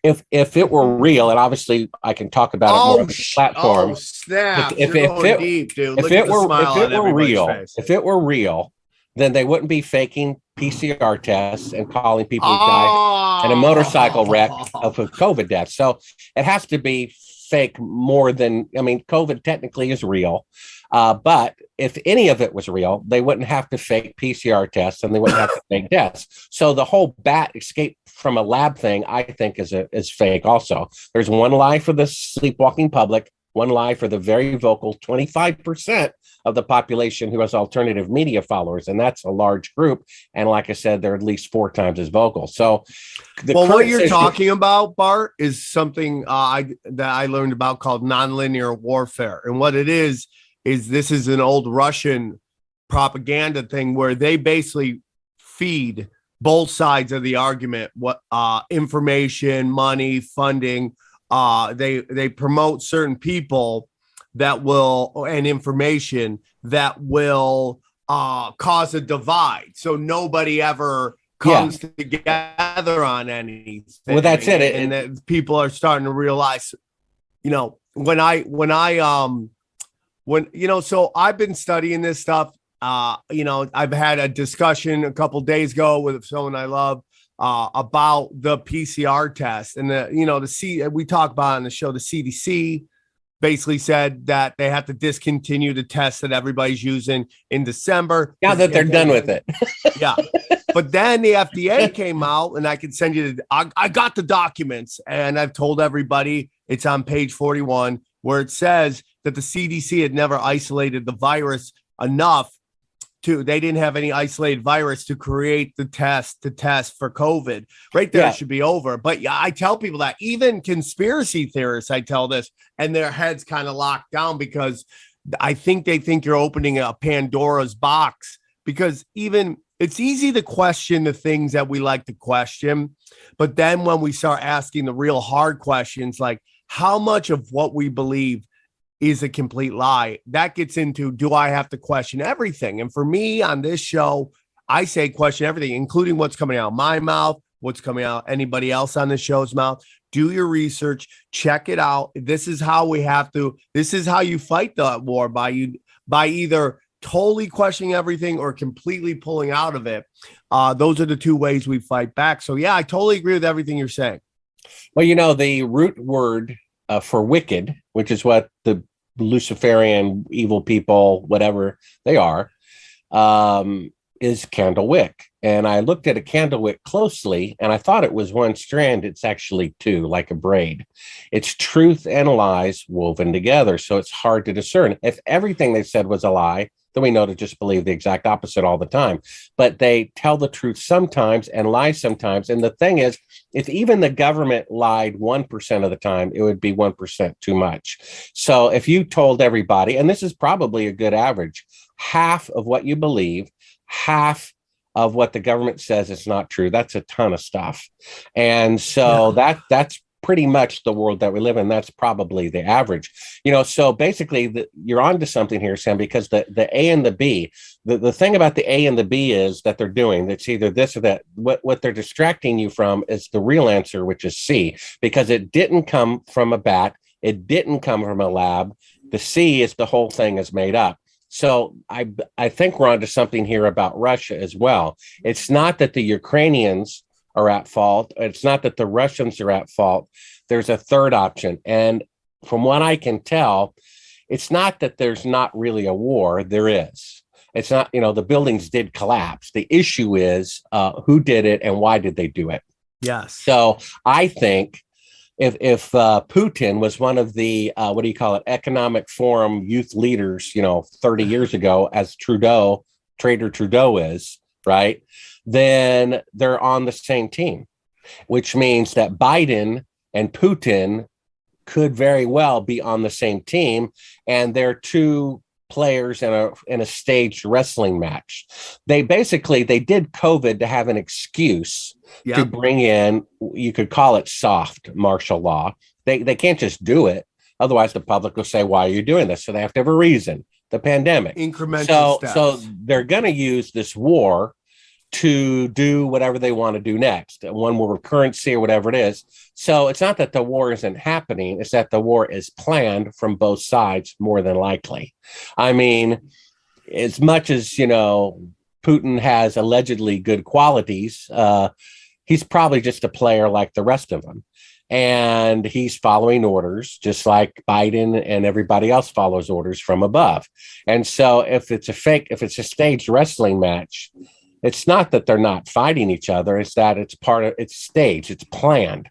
If it were real, and obviously I can talk about it more on the platform. Oh, snap. If it were real, then they wouldn't be faking PCR tests and calling people who died in a motorcycle wreck of COVID deaths. So it has to be fake more than, COVID technically is real. But if any of it was real, they wouldn't have to fake PCR tests and they wouldn't have to fake deaths. So the whole bat escape from a lab thing, I think, is fake also. There's one lie for the sleepwalking public, one lie for the very vocal 25% of the population who has alternative media followers. And that's a large group. And like I said, they're at least 4 times as vocal. So what you're talking about, Bart, is something that I learned about called nonlinear warfare. And what it is this is an old Russian propaganda thing where they basically feed both sides of the argument. What information, money, funding. They promote certain people that will and information that will cause a divide. So nobody ever comes together on anything. Well, that's it. And that people are starting to realize, so I've been studying this stuff. I've had a discussion a couple days ago with someone I love about the PCR test and we talk about on the show, the CDC basically said that they have to discontinue the test that everybody's using in December. Now that they're done with it. Yeah. But then the FDA came out, and I can send you, I got the documents, and I've told everybody it's on page 41 where it says that the CDC had never isolated the virus enough they didn't have any isolated virus to create the test for COVID. Right there, it should be over. But yeah, I tell people that even conspiracy theorists, I tell this, and their heads kind of locked down because I think they think you're opening a Pandora's box, because even it's easy to question the things that we like to question. But then when we start asking the real hard questions, like how much of what we believe is a complete lie, that gets into, do I have to question everything? And for me on this show, I say question everything, including what's coming out of my mouth, what's coming out anybody else on the show's mouth. Do your research, check it out. This is how you fight the war, by either totally questioning everything or completely pulling out of it. Those are the two ways we fight back. So yeah, I totally agree with everything you're saying. Well, the root word for wicked, which is what the Luciferian evil people, whatever they are, is candle wick. And I looked at a candle wick closely, and I thought it was one strand. It's actually two, like a braid. It's truth and lies woven together, so it's hard to discern. If everything they said was a lie, then we know to just believe the exact opposite all the time. But they tell the truth sometimes and lie sometimes. And the thing is, if even the government lied 1% of the time, it would be 1% too much. So if you told everybody, and this is probably a good average, half of what you believe, half of what the government says is not true, that's a ton of stuff. And so that's pretty much the world that we live in. That's probably the average, so basically you're onto something here, Sam, because the A and the B, the thing about the A and the B is that they're doing, it's either this or that. What they're distracting you from is the real answer, which is C, because it didn't come from a bat. It didn't come from a lab. The C is the whole thing is made up. So I think we're onto something here about Russia as well. It's not that the Ukrainians are at fault. It's not that the Russians are at fault. There's a third option. And from what I can tell, it's not that there's not really a war. There is. It's not, the buildings did collapse. The issue is who did it and why did they do it? Yes. So I think if Putin was one of the, Economic Forum youth leaders, 30 years ago, as Trader Trudeau is, right? Then they're on the same team, which means that Biden and Putin could very well be on the same team, and they're two players in a staged wrestling match. They did COVID to have an excuse to bring in, you could call it soft martial law. They can't just do it. Otherwise, the public will say, why are you doing this? So they have to have a reason, the pandemic. Incremental steps. So they're going to use this war to do whatever they want to do next, one world currency or whatever it is. So it's not that the war isn't happening, it's that the war is planned from both sides, more than likely. I mean, as much as, Putin has allegedly good qualities, he's probably just a player like the rest of them. And he's following orders, just like Biden and everybody else follows orders from above. And so if it's a staged wrestling match, it's not that they're not fighting each other. It's that it's staged. It's planned.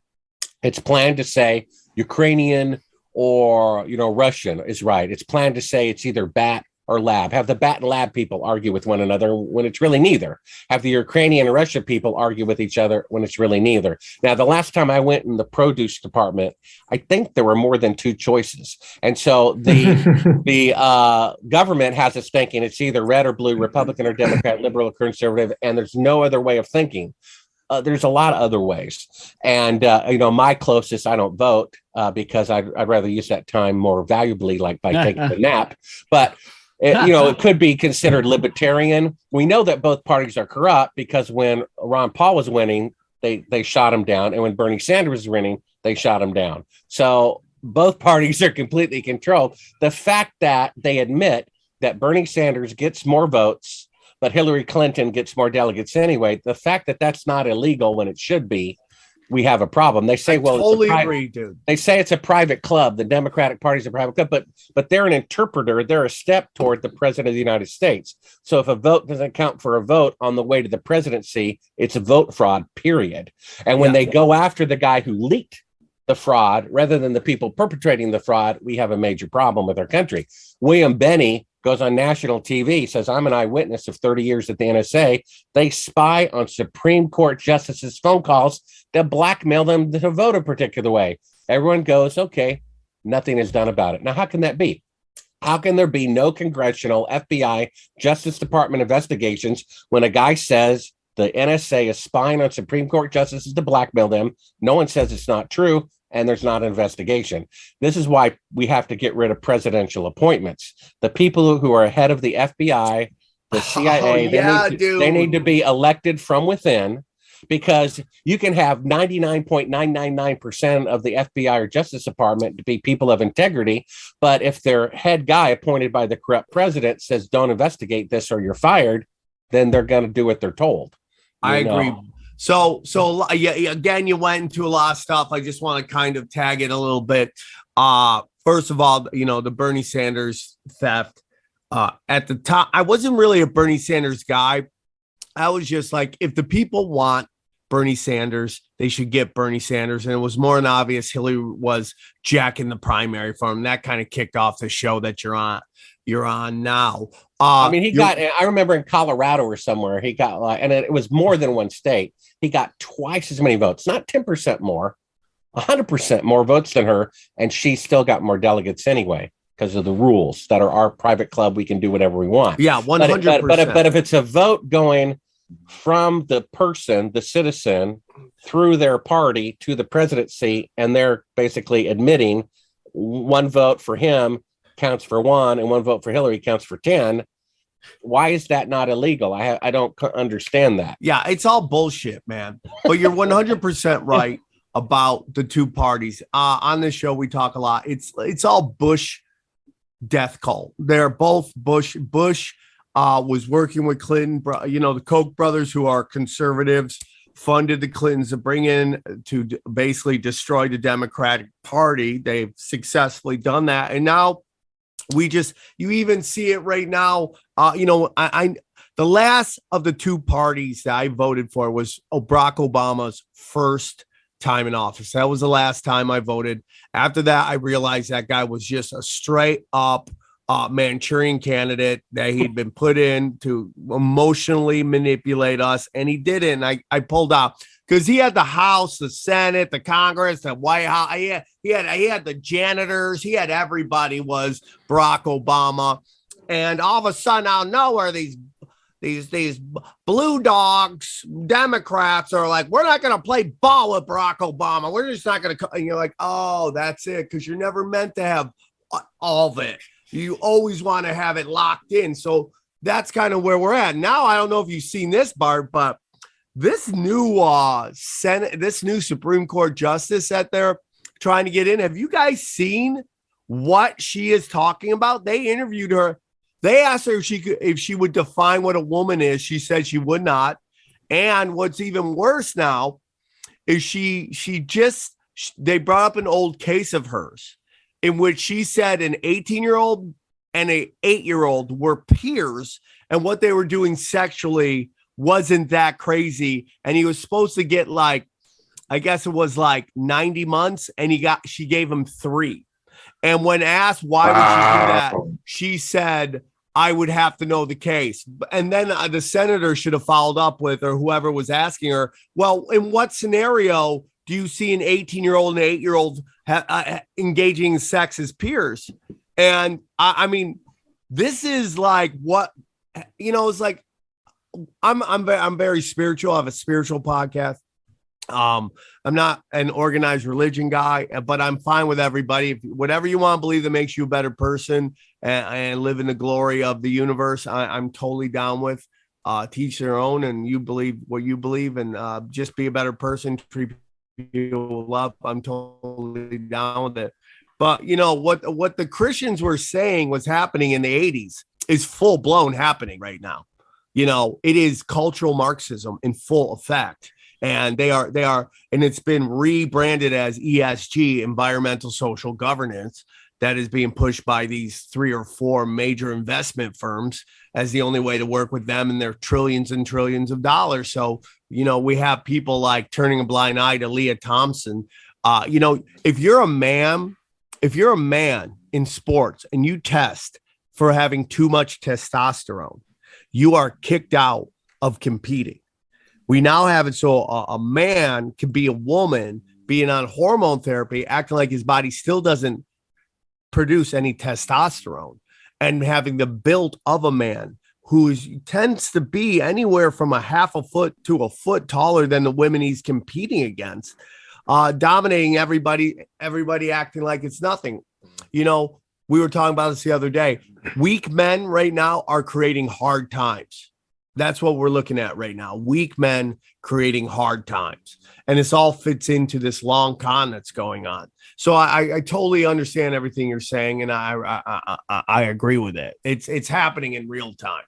It's planned to say Ukrainian or, Russian is right. It's planned to say it's either bat or lab? Have the bat and lab people argue with one another when it's really neither? Have the Ukrainian and Russia people argue with each other when it's really neither? Now, the last time I went in the produce department, I think there were more than two choices. And so the government has us thinking it's either red or blue, Republican or Democrat, liberal or conservative, and there's no other way of thinking. There's a lot of other ways. And, my closest, I don't vote because I'd rather use that time more valuably, like by taking a nap. But it could be considered libertarian. We know that both parties are corrupt because when Ron Paul was winning, they shot him down. And when Bernie Sanders was winning, they shot him down. So both parties are completely controlled. The fact that they admit that Bernie Sanders gets more votes, but Hillary Clinton gets more delegates anyway, the fact that that's not illegal when it should be, we have a problem. They say, agree, dude. They say it's a private club. The Democratic Party is a private club, but they're an interpreter. They're a step toward the president of the United States. So if a vote doesn't count for a vote on the way to the presidency, it's a vote fraud, period. And when they go after the guy who leaked the fraud rather than the people perpetrating the fraud, we have a major problem with our country. William Benny goes on national TV, says, I'm an eyewitness of 30 years at the NSA. They spy on Supreme Court justices' phone calls to blackmail them to vote a particular way. Everyone goes, okay, nothing is done about it. Now, how can that be? How can there be no congressional, FBI, Justice Department investigations when a guy says the NSA is spying on Supreme Court justices to blackmail them? No one says it's not true, and there's not an investigation. This is why we have to get rid of presidential appointments. The people who are head of the FBI, the CIA, they need to be elected from within, because you can have 99.999% of the FBI or Justice Department to be people of integrity. But if their head guy appointed by the corrupt president says, don't investigate this or you're fired, then they're going to do what they're told. I agree. So again, you went into a lot of stuff. I just want to kind of tag it a little bit. First of all, the Bernie Sanders theft. At the time, I wasn't really a Bernie Sanders guy. I was just like, if the people want Bernie Sanders, they should get Bernie Sanders. And it was more than obvious Hillary was jacking the primary for him. That kind of kicked off the show that you're on now. I remember in Colorado or somewhere, he got and it was more than one state. He got twice as many votes, not 10% more, 100% more votes than her. And she still got more delegates anyway, because of the rules that are our private club. We can do whatever we want. Yeah, 100%. But if it's a vote going from the person, the citizen, through their party to the presidency, and they're basically admitting one vote for him counts for one and one vote for Hillary counts for 10, why is that not illegal? I don't understand that. Yeah, it's all bullshit, man. But you're 100% right about the two parties. On this show, we talk a lot. It's all Bush death cult. They're both Bush. Bush was working with Clinton. The Koch brothers, who are conservatives, funded the Clintons to bring in to basically destroy the Democratic Party. They've successfully done that. And now you even see it right now. The last of the two parties that I voted for was Barack Obama's first time in office. That was the last time I voted. After that, I realized that guy was just a straight up Manchurian candidate that he'd been put in to emotionally manipulate us, and he didn't. I pulled out because he had the House, the Senate, the Congress, the White House. He had the janitors. He had everybody. Was Barack Obama, and all of a sudden, out of nowhere, these blue dogs, Democrats are like, we're not going to play ball with Barack Obama. We're just not going to. And you're like, oh, that's it, because you're never meant to have all of it. You always want to have it locked in. So that's kind of where we're at now. I don't know if you've seen this, Bart, but this new Supreme Court justice that they're trying to get in, have you guys seen what she is talking about? They interviewed her. They asked her if she would define what a woman is. She said she would not. And what's even worse now is they brought up an old case of hers in which she said an 18-year-old and an 8-year-old were peers, and what they were doing sexually wasn't that crazy. And he was supposed to get I guess it was 90 months, and she gave him 3. And when asked why would she do that, she said, I would have to know the case. And then the senator should have followed up with, or whoever was asking her, well, in what scenario do you see an 18-year-old and an 8-year-old engaging in sex as peers? And I mean, this is like what, it's like, I'm very spiritual. I have a spiritual podcast. I'm not an organized religion guy, but I'm fine with everybody. If whatever you want to believe that makes you a better person and live in the glory of the universe, I'm totally down with. Teach their own, and you believe what you believe, and just be a better person. Treat people with love. I'm totally down with it. But what the Christians were saying was happening in the 80s is full blown happening right now. It is cultural Marxism in full effect. And they are, and it's been rebranded as ESG, environmental social governance, that is being pushed by these 3 or 4 major investment firms as the only way to work with them and their trillions and trillions of dollars. So, we have people like turning a blind eye to Leah Thompson. If you're a man in sports and you test for having too much testosterone, you are kicked out of competing. We now have it so a man can be a woman being on hormone therapy, acting like his body still doesn't produce any testosterone, and having the build of a man who tends to be anywhere from a half a foot to a foot taller than the women he's competing against, dominating everybody acting like it's nothing. We were talking about this the other day. Weak men right now are creating hard times. That's what we're looking at right now. Weak men creating hard times. And this all fits into this long con that's going on. So I totally understand everything you're saying, and I agree with it. It's happening in real time.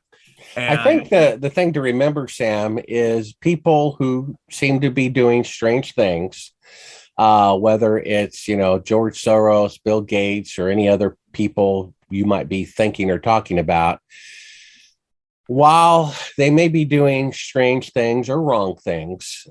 And I think the thing to remember, Sam, is people who seem to be doing strange things, whether it's, George Soros, Bill Gates, or any other people you might be thinking or talking about, while they may be doing strange things or wrong things,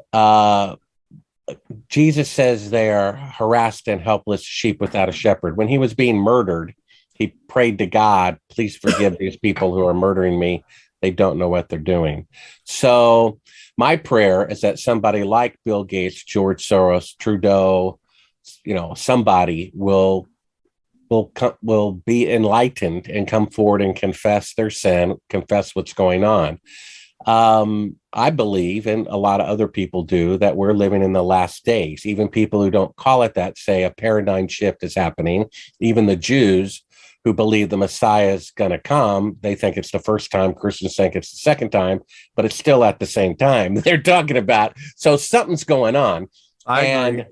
Jesus says they are harassed and helpless sheep without a shepherd. When he was being murdered, he prayed to God, please forgive these people who are murdering me. They don't know what they're doing. So my prayer is that somebody like Bill Gates, George Soros, Trudeau, somebody will be enlightened and come forward and confess their sin, confess what's going on. I believe, and a lot of other people do, that we're living in the last days. Even people who don't call it that say a paradigm shift is happening. Even the Jews who believe the Messiah is going to come, they think it's the first time. Christians think it's the second time, but it's still at the same time they're talking about. So something's going on. I agree.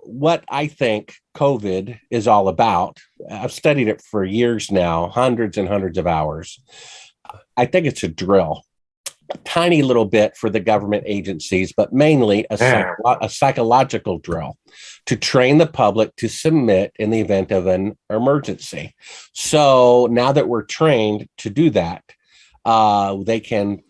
What I think COVID is all about, I've studied it for years now, hundreds and hundreds of hours. I think it's a drill, a tiny little bit for the government agencies, but mainly a psychological drill to train the public to submit in the event of an emergency. So now that we're trained to do that, they can,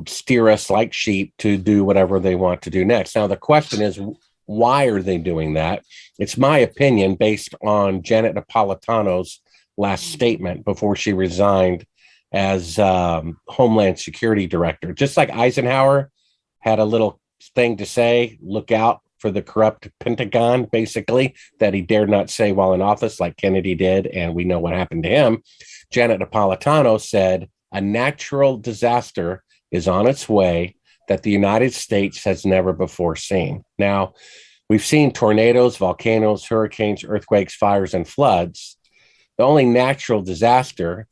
steer us like sheep to do whatever they want to do next. Now, the question is, why are they doing that? It's my opinion based on Janet Napolitano's last statement before she resigned as Homeland Security Director. Just like Eisenhower had a little thing to say, look out for the corrupt Pentagon, basically, that he dared not say while in office, like Kennedy did, and we know what happened to him. Janet Napolitano said, a natural disaster is on its way that the United States has never before seen. Now, we've seen tornadoes, volcanoes, hurricanes, earthquakes, fires, and floods. The only natural disaster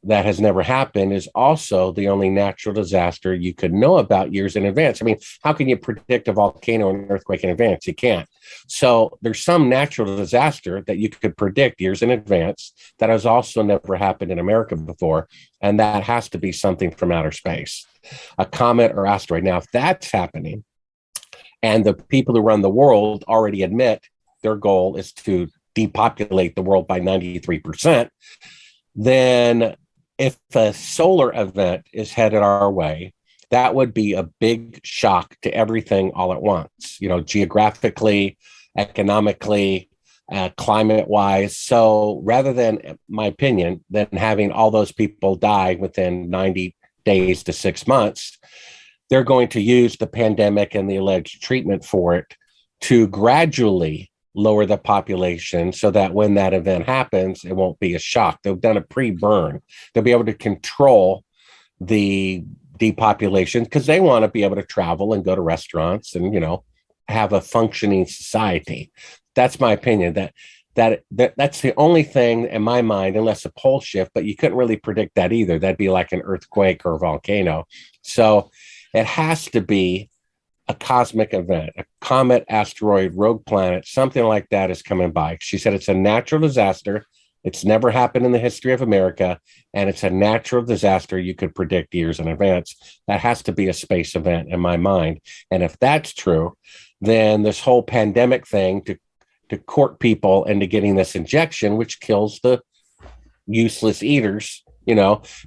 that has never happened is also the only natural disaster you could know about years in advance. I mean, how can you predict a volcano and earthquake in advance? You can't. So there's some natural disaster that you could predict years in advance that has also never happened in America before. And that has to be something from outer space, a comet or asteroid. Now, if that's happening, and the people who run the world already admit their goal is to depopulate the world by 93%, then if a solar event is headed our way, that would be a big shock to everything all at once, geographically, economically, climate wise. So rather than, my opinion, than having all those people die within 90 days to 6 months, they're going to use the pandemic and the alleged treatment for it to gradually lower the population so that when that event happens, it won't be a shock. They've done a pre-burn. They'll be able to control the depopulation because they want to be able to travel and go to restaurants and, have a functioning society. That's my opinion. That's the only thing in my mind, unless a pole shift, but you couldn't really predict that either. That'd be like an earthquake or a volcano. So it has to be a cosmic event, a comet, asteroid, rogue planet, something like that is coming by. She said it's a natural disaster. It's never happened in the history of America, and it's a natural disaster you could predict years in advance. That has to be a space event in my mind. And if that's true, then this whole pandemic thing to court people into getting this injection, which kills the useless eaters,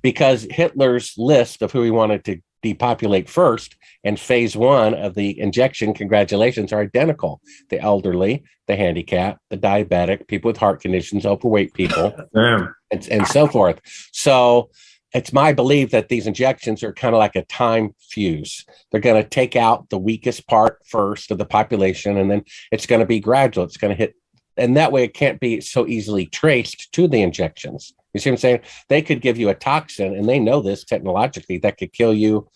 because Hitler's list of who he wanted to depopulate first and phase 1 of the injection, congratulations, are identical. The elderly, the handicapped, the diabetic, people with heart conditions, overweight people, and so forth. So it's my belief that these injections are kind of like a time fuse. They're going to take out the weakest part first of the population, and then it's going to be gradual. It's going to hit, and that way it can't be so easily traced to the injections. You see what I'm saying? They could give you a toxin, and they know this technologically, that could kill you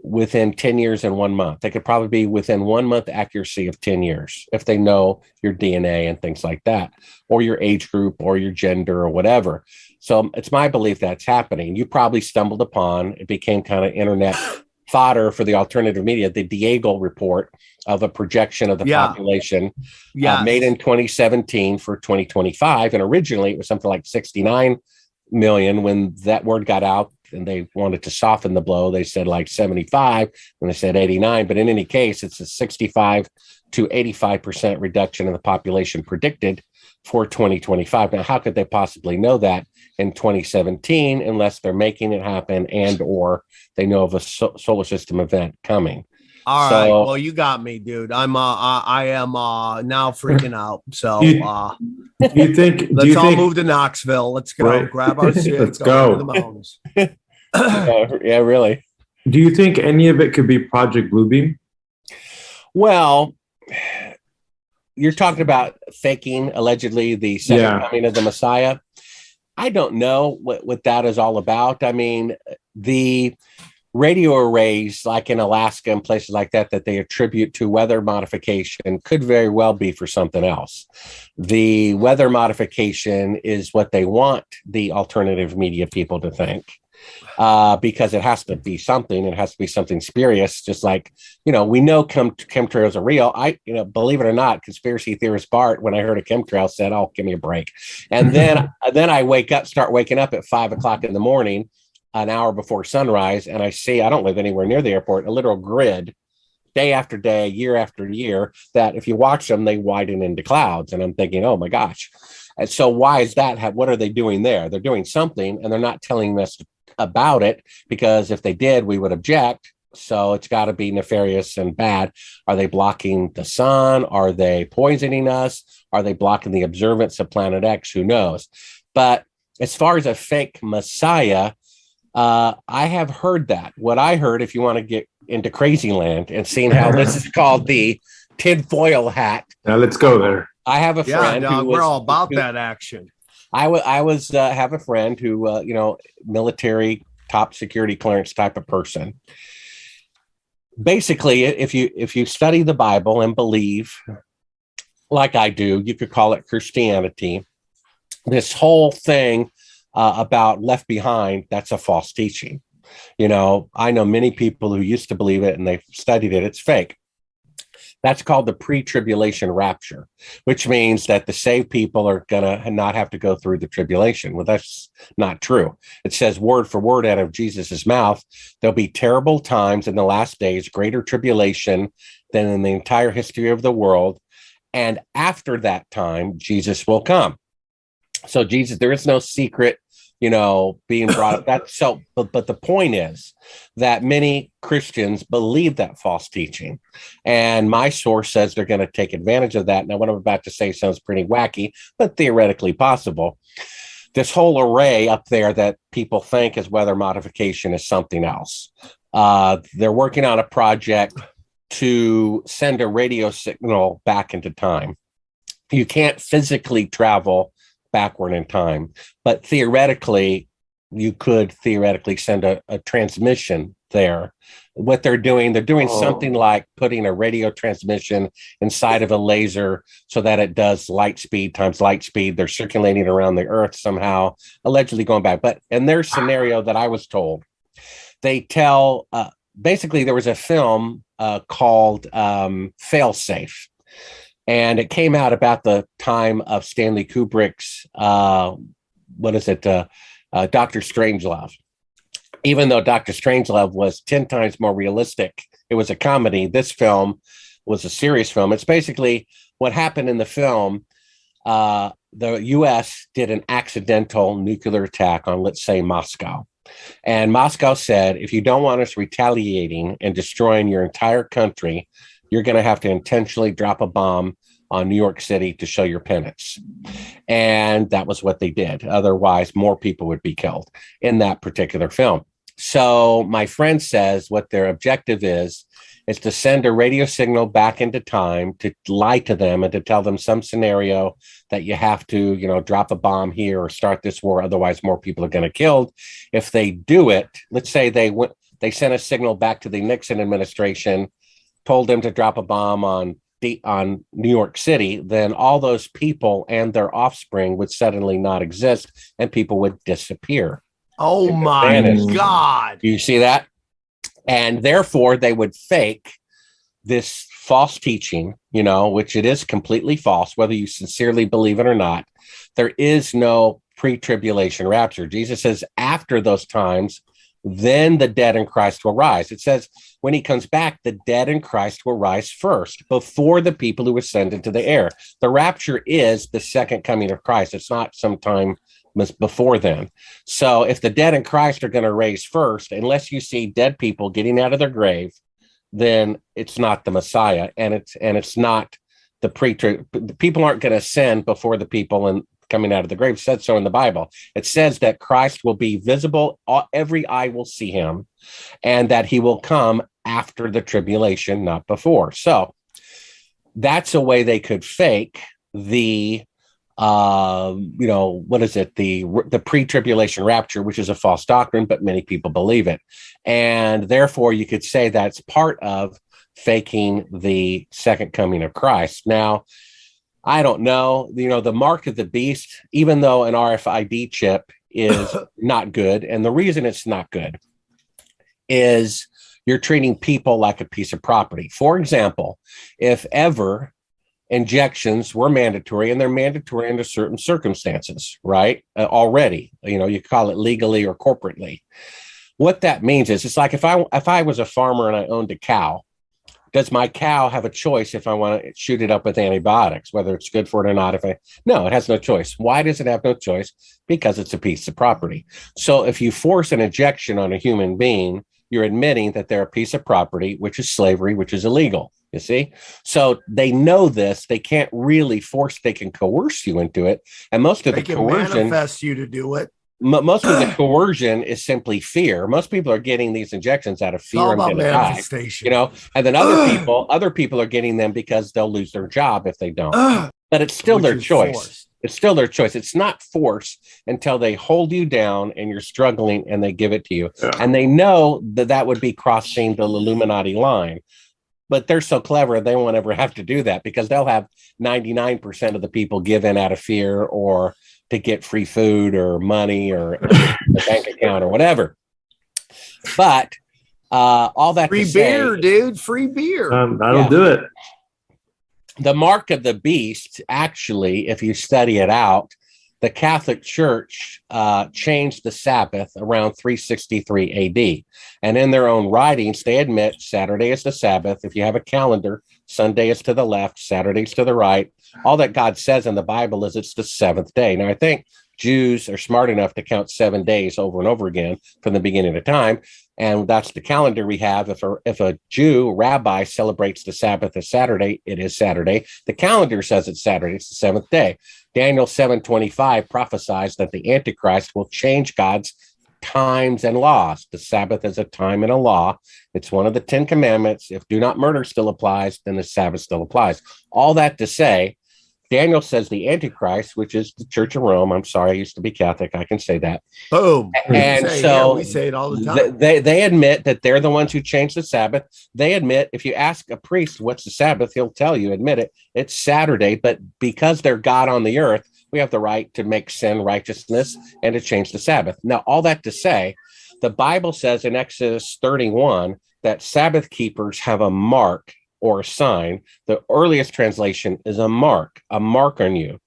within 10 years and 1 month. They could probably be within 1 month accuracy of 10 years if they know your DNA and things like that, or your age group or your gender or whatever. So it's my belief that's happening. You probably stumbled upon, it became kind of internet fodder for the alternative media, the Diego report of a projection of the population made in 2017 for 2025. And originally it was something like 69 million. When that word got out and they wanted to soften the blow, they said like 75, and they said 89. But in any case, it's a 65 to 85% reduction in the population predicted for 2025. Now, how could they possibly know that in 2017 unless they're making it happen and or they know of a solar system event coming? All right. Well, you got me, dude. I am now freaking out. So do you think let's all move to Knoxville. Let's go. Right. Grab our shit. Let's go to the mountains. Yeah, really. Do you think any of it could be Project Bluebeam? Well, you're talking about faking allegedly the second coming of the Messiah. I don't know what that is all about. I mean, the radio arrays like in Alaska and places like that they attribute to weather modification could very well be for something else. The weather modification is what they want the alternative media people to think, because it has to be something. It has to be something spurious, just like, we know chemtrails are real. Believe it or not, conspiracy theorist Bart, when I heard a chemtrail, said, "Oh, give me a break." And then I start waking up at 5 o'clock in the morning, an hour before sunrise, and I don't live anywhere near the airport, a literal grid, day after day, year after year, that if you watch them, they widen into clouds. And I'm thinking, oh my gosh. And so why is that? What are they doing there? They're doing something, and they're not telling us about it, because if they did, we would object. So it's got to be nefarious and bad. Are they blocking the sun? Are they poisoning us? Are they blocking the observance of Planet X? Who knows? But as far as a fake Messiah, I have heard that. What I heard, if you want to get into crazy land and seeing how this is called the tinfoil hat. Now let's go there. I have a friend. We're all about that action. I have a friend who, military top security clearance type of person. Basically, if you study the Bible and believe, like I do, you could call it Christianity. This whole thing about left behind, that's a false teaching. I know many people who used to believe it and they've studied it. It's fake. That's called the pre-tribulation rapture, which means that the saved people are going to not have to go through the tribulation. Well, that's not true. It says word for word out of Jesus's mouth, there'll be terrible times in the last days, greater tribulation than in the entire history of the world. And after that time, Jesus will come. So there is no secret being brought up. That's so, but the point is that many Christians believe that false teaching. And my source says they're going to take advantage of that. Now, what I'm about to say sounds pretty wacky, but theoretically possible. This whole array up there that people think is weather modification is something else. They're working on a project to send a radio signal back into time. You can't physically travel backward in time, but theoretically, you could theoretically send a transmission there. What they're doing something like putting a radio transmission inside of a laser so that it does light speed times light speed. They're circulating around the earth somehow, allegedly going back. But in their scenario that I was told, they tell, basically there was a film called Failsafe. And it came out about the time of Stanley Kubrick's, Dr. Strangelove. Even though Dr. Strangelove was 10 times more realistic, it was a comedy. This film was a serious film. It's basically what happened in the film. The U.S. did an accidental nuclear attack on, let's say, Moscow. And Moscow said, if you don't want us retaliating and destroying your entire country, you're going to have to intentionally drop a bomb on New York City to show your penance. And that was what they did. Otherwise, more people would be killed in that particular film. So my friend says what their objective is to send a radio signal back into time to lie to them and to tell them some scenario that you have to, drop a bomb here or start this war. Otherwise, more people are going to get killed. If they do it, let's say they sent a signal back to the Nixon administration, told them to drop a bomb on New York City, then all those people and their offspring would suddenly not exist and people would disappear. Oh my God. Do you see that? And therefore they would fake this false teaching, which it is completely false, whether you sincerely believe it or not. There is no pre-tribulation rapture. Jesus says after those times, then the dead in Christ will rise. It says when he comes back, the dead in Christ will rise first before the people who ascend into the air. The rapture is the second coming of Christ. It's not sometime before then. So if the dead in Christ are going to raise first, unless you see dead people getting out of their grave, then it's not the Messiah, and it's not the people aren't going to ascend before the people and coming out of the grave. It said so in the Bible. It says that Christ will be visible, every eye will see him, and that he will come after the tribulation, not before. So that's a way they could fake the the pre-tribulation rapture, which is a false doctrine, but many people believe it. And therefore you could say that's part of faking the second coming of Christ. Now, I don't know, the mark of the beast, even though an RFID chip is not good. And the reason it's not good is you're treating people like a piece of property. For example, if ever injections were mandatory, and they're mandatory under certain circumstances, right? Already, you call it legally or corporately. What that means is it's like if I was a farmer and I owned a cow, does my cow have a choice if I want to shoot it up with antibiotics, whether it's good for it or not? No, it has no choice. Why does it have no choice? Because it's a piece of property. So if you force an injection on a human being, you're admitting that they're a piece of property, which is slavery, which is illegal. You see? So they know this. They can't really they can coerce you into it. And most of the coercion manifest you to do it. Most of the coercion is simply fear. Most people are getting these injections out of fear. It's all about manifestation. And then other people are getting them because they'll lose their job if they don't. But it's still their choice. Forced. It's still their choice. It's not force until they hold you down and you're struggling and they give it to you. Yeah. And they know that would be crossing the Illuminati line. But they're so clever, they won't ever have to do that because they'll have 99% of the people give in out of fear or to get free food or money or a bank account or whatever. But all that free beer, dude, free beer. That'll do it. The mark of the beast, actually, if you study it out, the Catholic Church changed the Sabbath around 363 AD. And in their own writings, they admit Saturday is the Sabbath. If you have a calendar, Sunday is to the left, Saturday is to the right. All that God says in the Bible is it's the seventh day. Now, I think Jews are smart enough to count 7 days over and over again from the beginning of time. And that's the calendar we have. If a Jew rabbi celebrates the Sabbath as Saturday, it is Saturday. The calendar says it's Saturday. It's the seventh day. Daniel 7:25 prophesies that the Antichrist will change God's times and laws. The Sabbath is a time and a law. It's one of the 10 commandments. If do not murder still applies, then the Sabbath still applies. All that to say, Daniel says the Antichrist, which is the Church of Rome. I'm sorry, I used to be Catholic. I can say that. Boom. And we say it all the time. They admit that they're the ones who changed the Sabbath. They admit, if you ask a priest what's the Sabbath, he'll tell you, admit it, it's Saturday. But because they're God on the earth, we have the right to make sin righteousness and to change the Sabbath. Now, all that to say, the Bible says in Exodus 31 that Sabbath keepers have a mark or a sign. The earliest translation is a mark on you,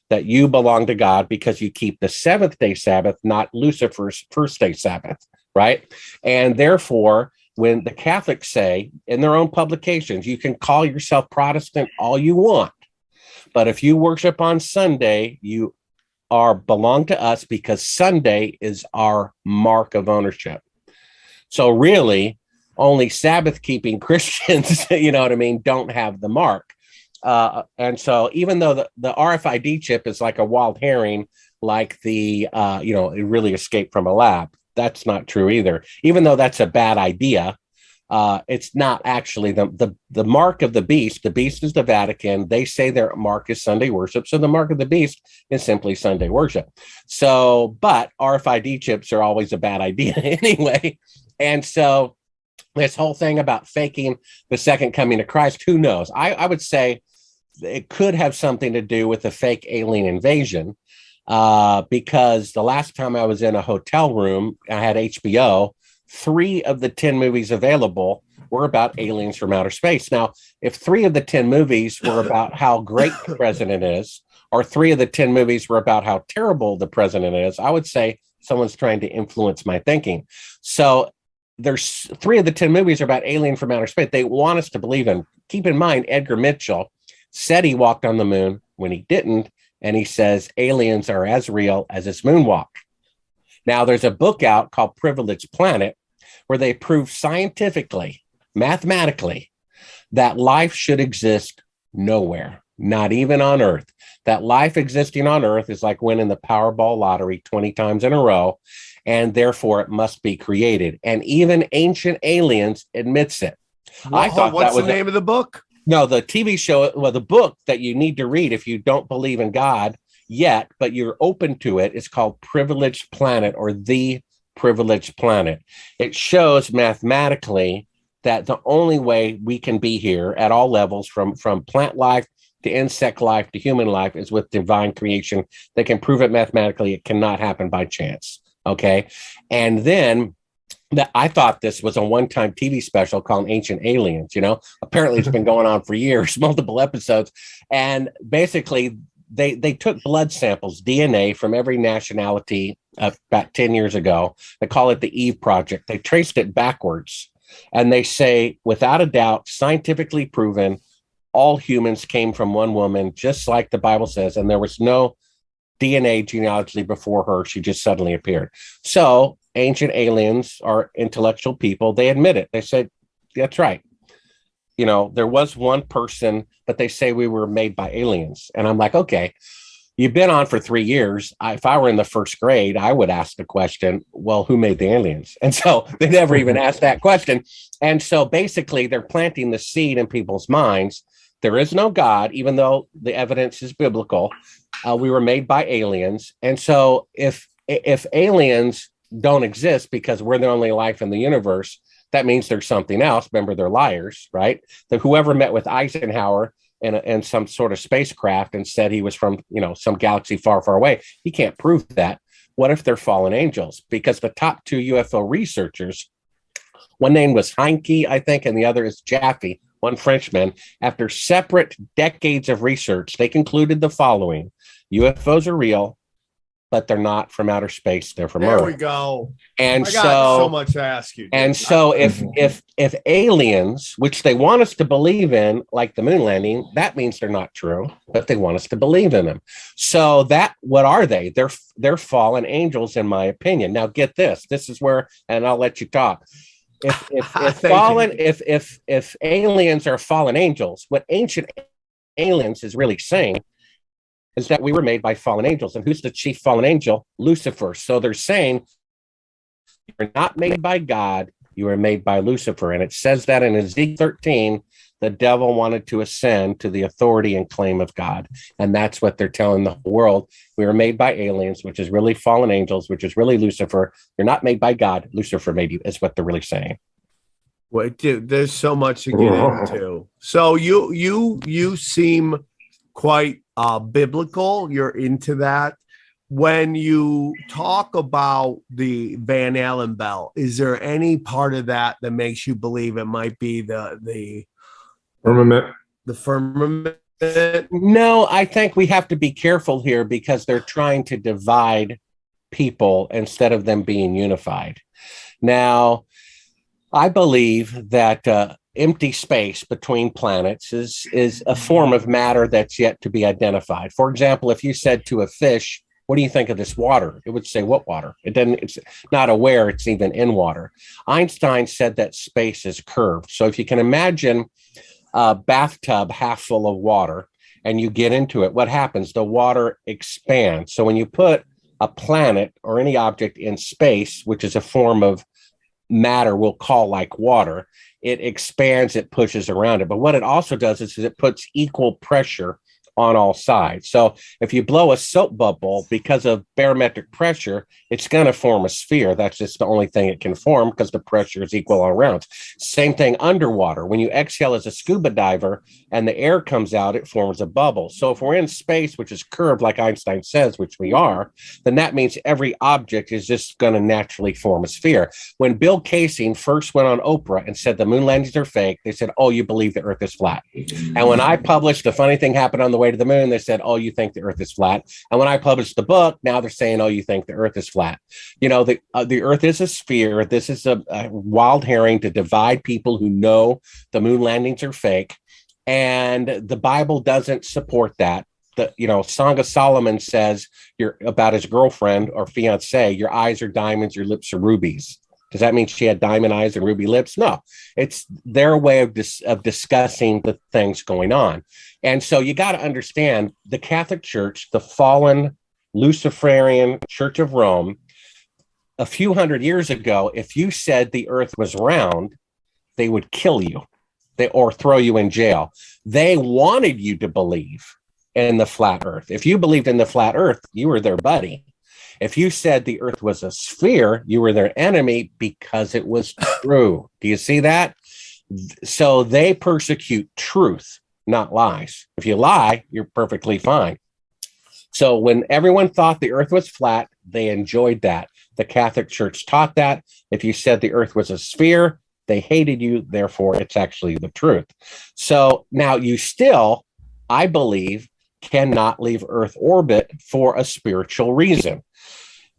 that you belong to God because you keep the seventh day Sabbath, not Lucifer's first day Sabbath, right? And therefore, when the Catholics say in their own publications, you can call yourself Protestant all you want, but if you worship on Sunday, you belong to us because Sunday is our mark of ownership. So really, only Sabbath-keeping Christians, you know what I mean, don't have the mark. And so even though the RFID chip is like a wild herring, like it really escaped from a lab, that's not true either. Even though that's a bad idea, it's not actually the mark of the beast. The beast is the Vatican. They say their mark is Sunday worship. So the mark of the beast is simply Sunday worship. So, but RFID chips are always a bad idea anyway. And so this whole thing about faking the second coming of Christ, who knows? I would say it could have something to do with the fake alien invasion, because the last time I was in a hotel room, I had HBO. 3 of the 10 movies available were about aliens from outer space. Now, if 3 of the 10 movies were about how great the president is, or 3 of the 10 movies were about how terrible the president is, I would say someone's trying to influence my thinking. So there's 3 of the 10 movies are about alien from outer space. They want us to believe in. Keep in mind, Edgar Mitchell said he walked on the moon when he didn't, and he says aliens are as real as his moonwalk. Now, there's a book out called Privileged Planet where they prove scientifically, mathematically, that life should exist nowhere, not even on Earth. That life existing on Earth is like winning the Powerball lottery 20 times in a row, and therefore it must be created. And even Ancient Aliens admits it. I thought what's the name of the book? No, the TV show, well, the book that you need to read if you don't believe in God yet, but you're open to it, is called Privileged Planet, or The Privileged Planet. It shows mathematically that the only way we can be here at all levels, from plant life to insect life to human life, is with divine creation. They can prove it mathematically. It cannot happen by chance. Okay. And then I thought this was a one-time TV special called Ancient Aliens. Apparently it's been going on for years, multiple episodes. And basically they took blood samples, DNA, from every nationality about 10 years ago. They call it the Eve Project. They traced it backwards. And they say, without a doubt, scientifically proven, all humans came from one woman, just like the Bible says. And there was no DNA genealogy before her. She just suddenly appeared. So Ancient Aliens are intellectual people. They admit it. They said, that's right. There was one person, but they say we were made by aliens. And I'm like, okay, you've been on for 3 years. If I were in the first grade, I would ask the question, well, who made the aliens? And so they never even asked that question. And so basically they're planting the seed in people's minds. There is no God, even though the evidence is biblical. We were made by aliens. And so if aliens don't exist because we're the only life in the universe, that means there's something else. Remember, they're liars, right? That whoever met with Eisenhower in some sort of spacecraft and said he was from, some galaxy far, far away, he can't prove that. What if they're fallen angels? Because the top 2 UFO researchers, one name was Heinke, I think, and the other is Jaffe, one Frenchman. After separate decades of research, they concluded the following: UFOs are real, but they're not from outer space. They're from There Earth. we go. And I got so so much to ask you. Dude. and so if aliens, which they want us to believe in, like the moon landing, that means they're not true, but they want us to believe in them. So that, what are they? They're fallen angels, in my opinion. Now get this. This is where, and I'll let you talk. If aliens are fallen angels, what ancient aliens is really saying is that we were made by fallen angels. And who's the chief fallen angel? Lucifer. So they're saying you're not made by God, you are made by Lucifer. And it says that in Ezekiel 13, the devil wanted to ascend to the authority and claim of God. And that's what they're telling the world. We were made by aliens, which is really fallen angels, which is really Lucifer. You're not made by God. Lucifer made you, is what they're really saying. Wait, dude, there's so much to get into. So you seem quite biblical. You're into that. When you talk about the Van Allen belt, is there any part of that that makes you believe it might be the Firmament? The firmament? No, I think we have to be careful here because they're trying to divide people instead of them being unified. Now, I believe that empty space between planets is a form of matter that's yet to be identified. For example, if you said to a fish, what do you think of this water? It would say, what water? It's not aware it's even in water. Einstein said that space is curved. So if you can imagine a bathtub half full of water and you get into it, what happens? The water expands. So when you put a planet or any object in space, which is a form of matter we'll call like water, it expands, it pushes around it. But what it also does is it puts equal pressure on all sides. So if you blow a soap bubble, because of barometric pressure, it's going to form a sphere. That's just the only thing it can form because the pressure is equal all around. Same thing underwater. When you exhale as a scuba diver and the air comes out, it forms a bubble. So if we're in space, which is curved, like Einstein says, which we are, then that means every object is just going to naturally form a sphere. When Bill Casey first went on Oprah and said the moon landings are fake, they said, oh, you believe the earth is flat. And when I published The Funny Thing Happened on the Way to the Moon, they said, oh, you think the earth is flat. And when I published the book, now they're saying, oh, you think the earth is flat. You know, the earth is a sphere. This is a wild herring to divide people who know the moon landings are fake. And the Bible doesn't support that. Song of Solomon says you're about his girlfriend or fiance, your eyes are diamonds, your lips are rubies. Does that mean she had diamond eyes and ruby lips? No, it's their way of discussing the things going on. And so you got to understand the Catholic Church, the fallen Luciferian Church of Rome, a few hundred years ago, if you said the earth was round, they would kill you or throw you in jail. They wanted you to believe in the flat earth. If you believed in the flat earth, you were their buddy. If you said the earth was a sphere, you were their enemy because it was true. Do you see that? So they persecute truth, not lies. If you lie, you're perfectly fine. So when everyone thought the earth was flat, they enjoyed that. The Catholic Church taught that. If you said the earth was a sphere, they hated you. Therefore, it's actually the truth. So now you still, I believe, cannot leave Earth orbit for a spiritual reason.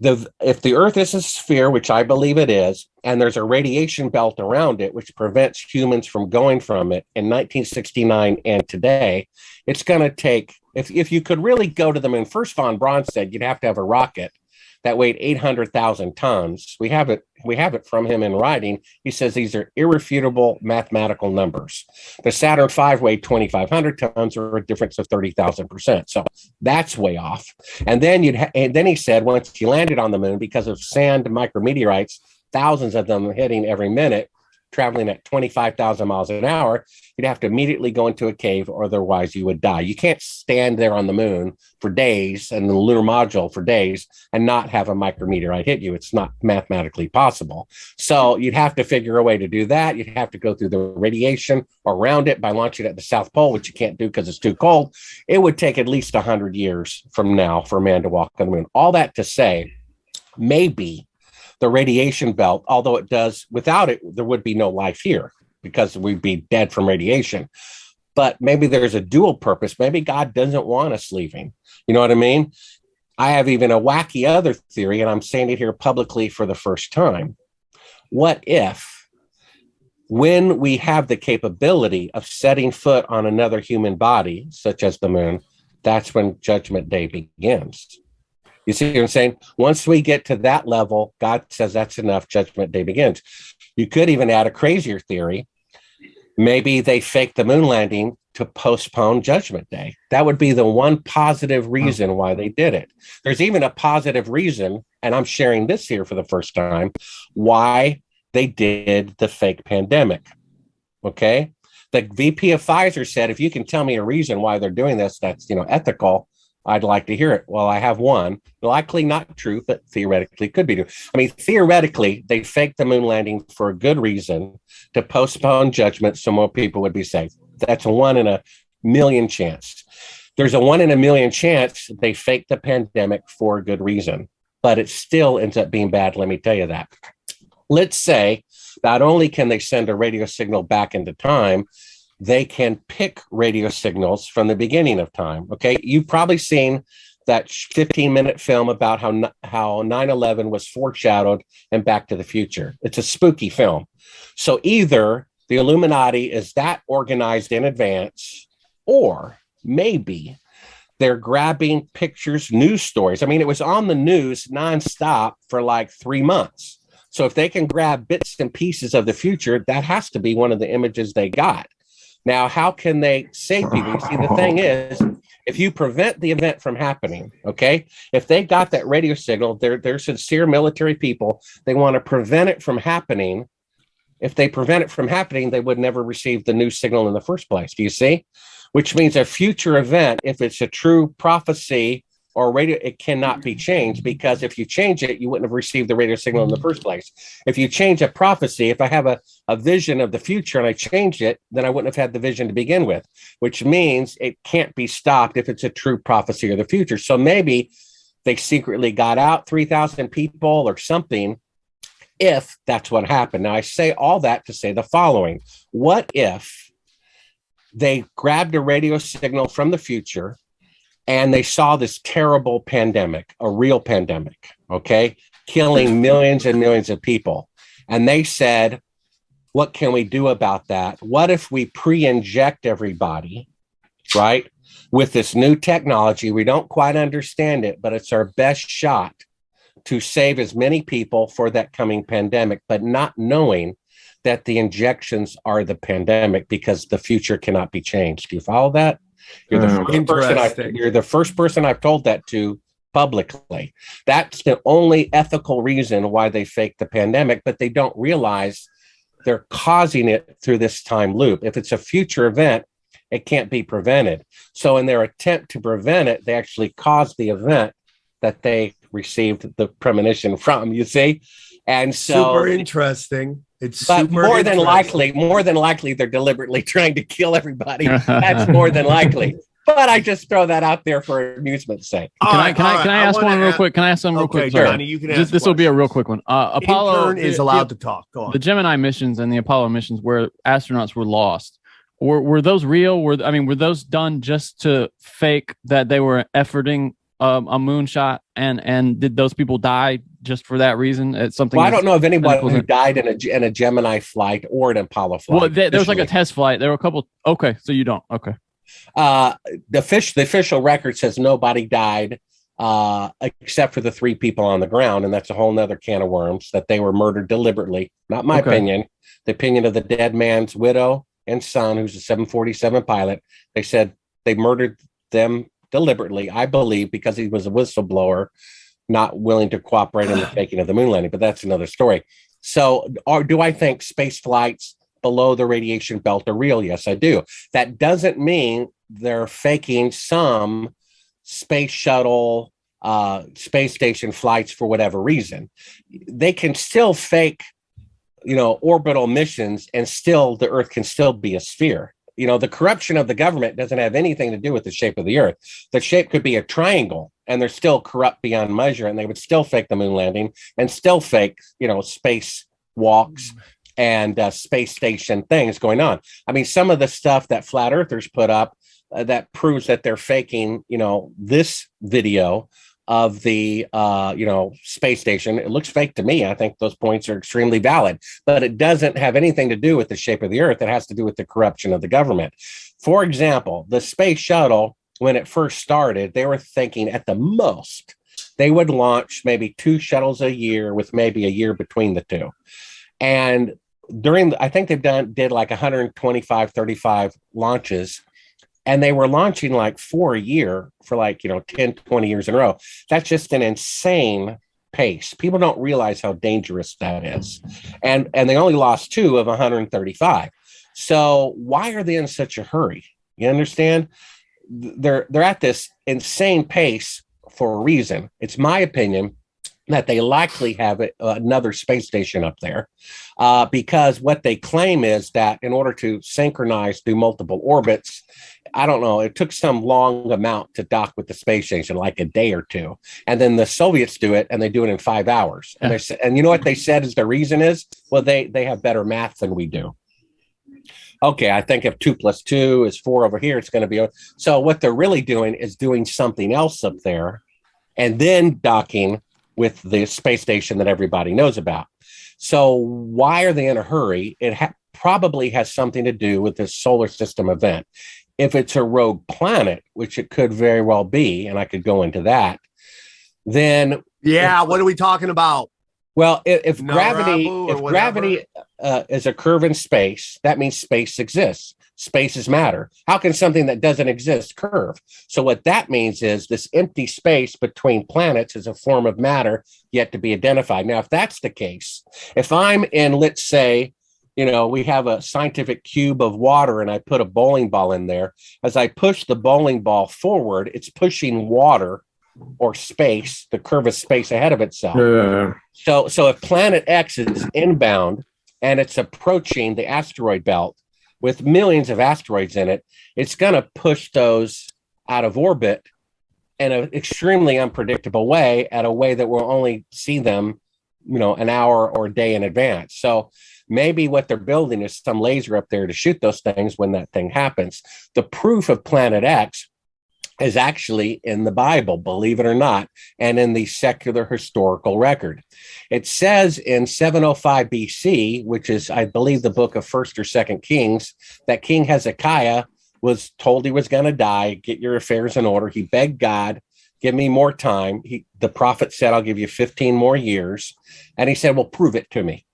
If the Earth is a sphere, which I believe it is, and there's a radiation belt around it, which prevents humans from going from it in 1969 and today, it's going to take, if you could really go to the moon, first von Braun said you'd have to have a rocket that weighed 800,000 tons. We have it from him in writing. He says these are irrefutable mathematical numbers. The Saturn V weighed 2,500 tons, or a difference of 30,000%. So that's way off. And then he said once you landed on the moon, because of sand micrometeorites, thousands of them hitting every minute, traveling at 25,000 miles an hour, you'd have to immediately go into a cave, or otherwise you would die. You can't stand there on the moon for days and the lunar module for days and not have a micrometeorite hit you. It's not mathematically possible. So you'd have to figure a way to do that. You'd have to go through the radiation around it by launching it at the South Pole, which you can't do because it's too cold. It would take at least 100 years from now for a man to walk on the moon. All that to say, maybe the radiation belt, although it does, without it, there would be no life here because we'd be dead from radiation. But maybe there's a dual purpose. Maybe God doesn't want us leaving. You know what I mean? I have even a wacky other theory, and I'm saying it here publicly for the first time. What if, when we have the capability of setting foot on another human body, such as the moon, that's when Judgment Day begins? You see what I'm saying? Once we get to that level, God says that's enough, Judgment Day begins. You could even add a crazier theory. Maybe they faked the moon landing to postpone Judgment Day. That would be the one positive reason why they did it. There's even a positive reason, and I'm sharing this here for the first time, why they did the fake pandemic. Okay? The VP of Pfizer said, if you can tell me a reason why they're doing this that's, ethical, I'd like to hear it. Well, I have one. Likely not true, but theoretically could be true. I mean, theoretically, they faked the moon landing for a good reason, to postpone judgment so more people would be safe. That's a 1 in a million chance. There's a 1 in a million chance they faked the pandemic for a good reason, but it still ends up being bad. Let me tell you that. Let's say not only can they send a radio signal back into time, they can pick radio signals from the beginning of time. Okay. You've probably seen that 15-minute film about how 9/11 was foreshadowed in Back to the Future. It's a spooky film. So either the Illuminati is that organized in advance, or maybe they're grabbing pictures, news stories. I mean, it was on the news nonstop for like 3 months. So if they can grab bits and pieces of the future, that has to be one of the images they got. Now, how can they save people? You see, the thing is, if you prevent the event from happening, okay, if they got that radio signal, they're sincere military people. They want to prevent it from happening. If they prevent it from happening, they would never receive the news signal in the first place. Do you see? Which means a future event, if it's a true prophecy or radio, it cannot be changed, because if you change it, you wouldn't have received the radio signal in the first place. If you change a prophecy, if I have a vision of the future and I change it, then I wouldn't have had the vision to begin with, which means it can't be stopped if it's a true prophecy of the future. So maybe they secretly got out 3,000 people or something, if that's what happened. Now, I say all that to say the following. What if they grabbed a radio signal from the future and they saw this terrible pandemic, a real pandemic, okay, killing millions and millions of people. And they said, what can we do about that? What if we pre-inject everybody, right, with this new technology? We don't quite understand it, but it's our best shot to save as many people for that coming pandemic, but not knowing that the injections are the pandemic, because the future cannot be changed. Do you follow that? You're the first person I've told that to publicly. That's the only ethical reason why they fake the pandemic, but they don't realize they're causing it through this time loop. If it's a future event, it can't be prevented. So in their attempt to prevent it, they actually caused the event that they received the premonition from, you see? And so super interesting. It's but super more than likely, they're deliberately trying to kill everybody. That's more than likely. But I just throw that out there for amusement's sake. Can I ask one real quick? Can I ask something real quick? Sorry. Johnny, you can ask this will be a real quick one. Apollo is allowed to talk. Go on. The Gemini missions and the Apollo missions where astronauts were lost. Were those real? Were those done just to fake that they were efforting a moonshot? And did those people die just for that reason? It's something. Well, I don't know of anyone who died in a Gemini flight or an Apollo flight. Well, there was like a test flight. There were a couple. Okay, so you don't. Okay. The official record says nobody died except for the 3 people on the ground, and that's a whole nother can of worms, that they were murdered deliberately. Not my opinion. The opinion of the dead man's widow and son, who's a 747 pilot. They said they murdered them deliberately, I believe, because he was a whistleblower, not willing to cooperate in the faking of the moon landing. But that's another story. So do I think space flights below the radiation belt are real? Yes, I do. That doesn't mean they're faking some space shuttle, space station flights for whatever reason. They can still fake, orbital missions, and still the Earth can still be a sphere. The corruption of the government doesn't have anything to do with the shape of the Earth. The shape could be a triangle, and they're still corrupt beyond measure, and they would still fake the moon landing and still fake, space walks and space station things going on. I mean, some of the stuff that flat earthers put up that proves that they're faking, this video of the space station. It looks fake to me. I think those points are extremely valid, but it doesn't have anything to do with the shape of the Earth. It has to do with the corruption of the government. For example, the space shuttle, when it first started, they were thinking at the most they would launch maybe 2 shuttles a year with maybe a year between the two. And I think did like 125, 35 launches, and they were launching like 4 a year for 10, 20 years in a row. That's just an insane pace. People don't realize how dangerous that is. And they only lost 2 of 135. So why are they in such a hurry? You understand? They're at this insane pace for a reason. It's my opinion that they likely have another space station up there, because what they claim is that in order to synchronize through multiple orbits, I don't know, it took some long amount to dock with the space station, like a day or 2. And then the Soviets do it, and they do it in 5 hours. And and you know what they said is the reason is? Well, they have better math than we do. Okay, I think if 2 + 2 is 4 over here, it's going to be. So what they're really doing is doing something else up there and then docking with the space station that everybody knows about. So why are they in a hurry? It probably has something to do with this solar system event. If it's a rogue planet, which it could very well be, and I could go into that, then... Yeah, what are we talking about? Well, if gravity is a curve in space, that means space exists. Space is matter. How can something that doesn't exist curve? So what that means is this empty space between planets is a form of matter yet to be identified. Now, if that's the case, if I'm in, let's say, we have a scientific cube of water and I put a bowling ball in there, as I push the bowling ball forward, it's pushing water or space, the curve of space ahead of itself. Yeah. So if planet X is inbound and it's approaching the asteroid belt with millions of asteroids in it, it's going to push those out of orbit in an extremely unpredictable way, at a way that we'll only see them, an hour or a day in advance. So maybe what they're building is some laser up there to shoot those things when that thing happens. The proof of Planet X is actually in the Bible, believe it or not, and in the secular historical record. It says in 705 BC, which is, I believe, the book of 1st or 2nd Kings, that King Hezekiah was told he was going to die. Get your affairs in order. He begged God, give me more time. The prophet said, I'll give you 15 more years. And he said, well, prove it to me.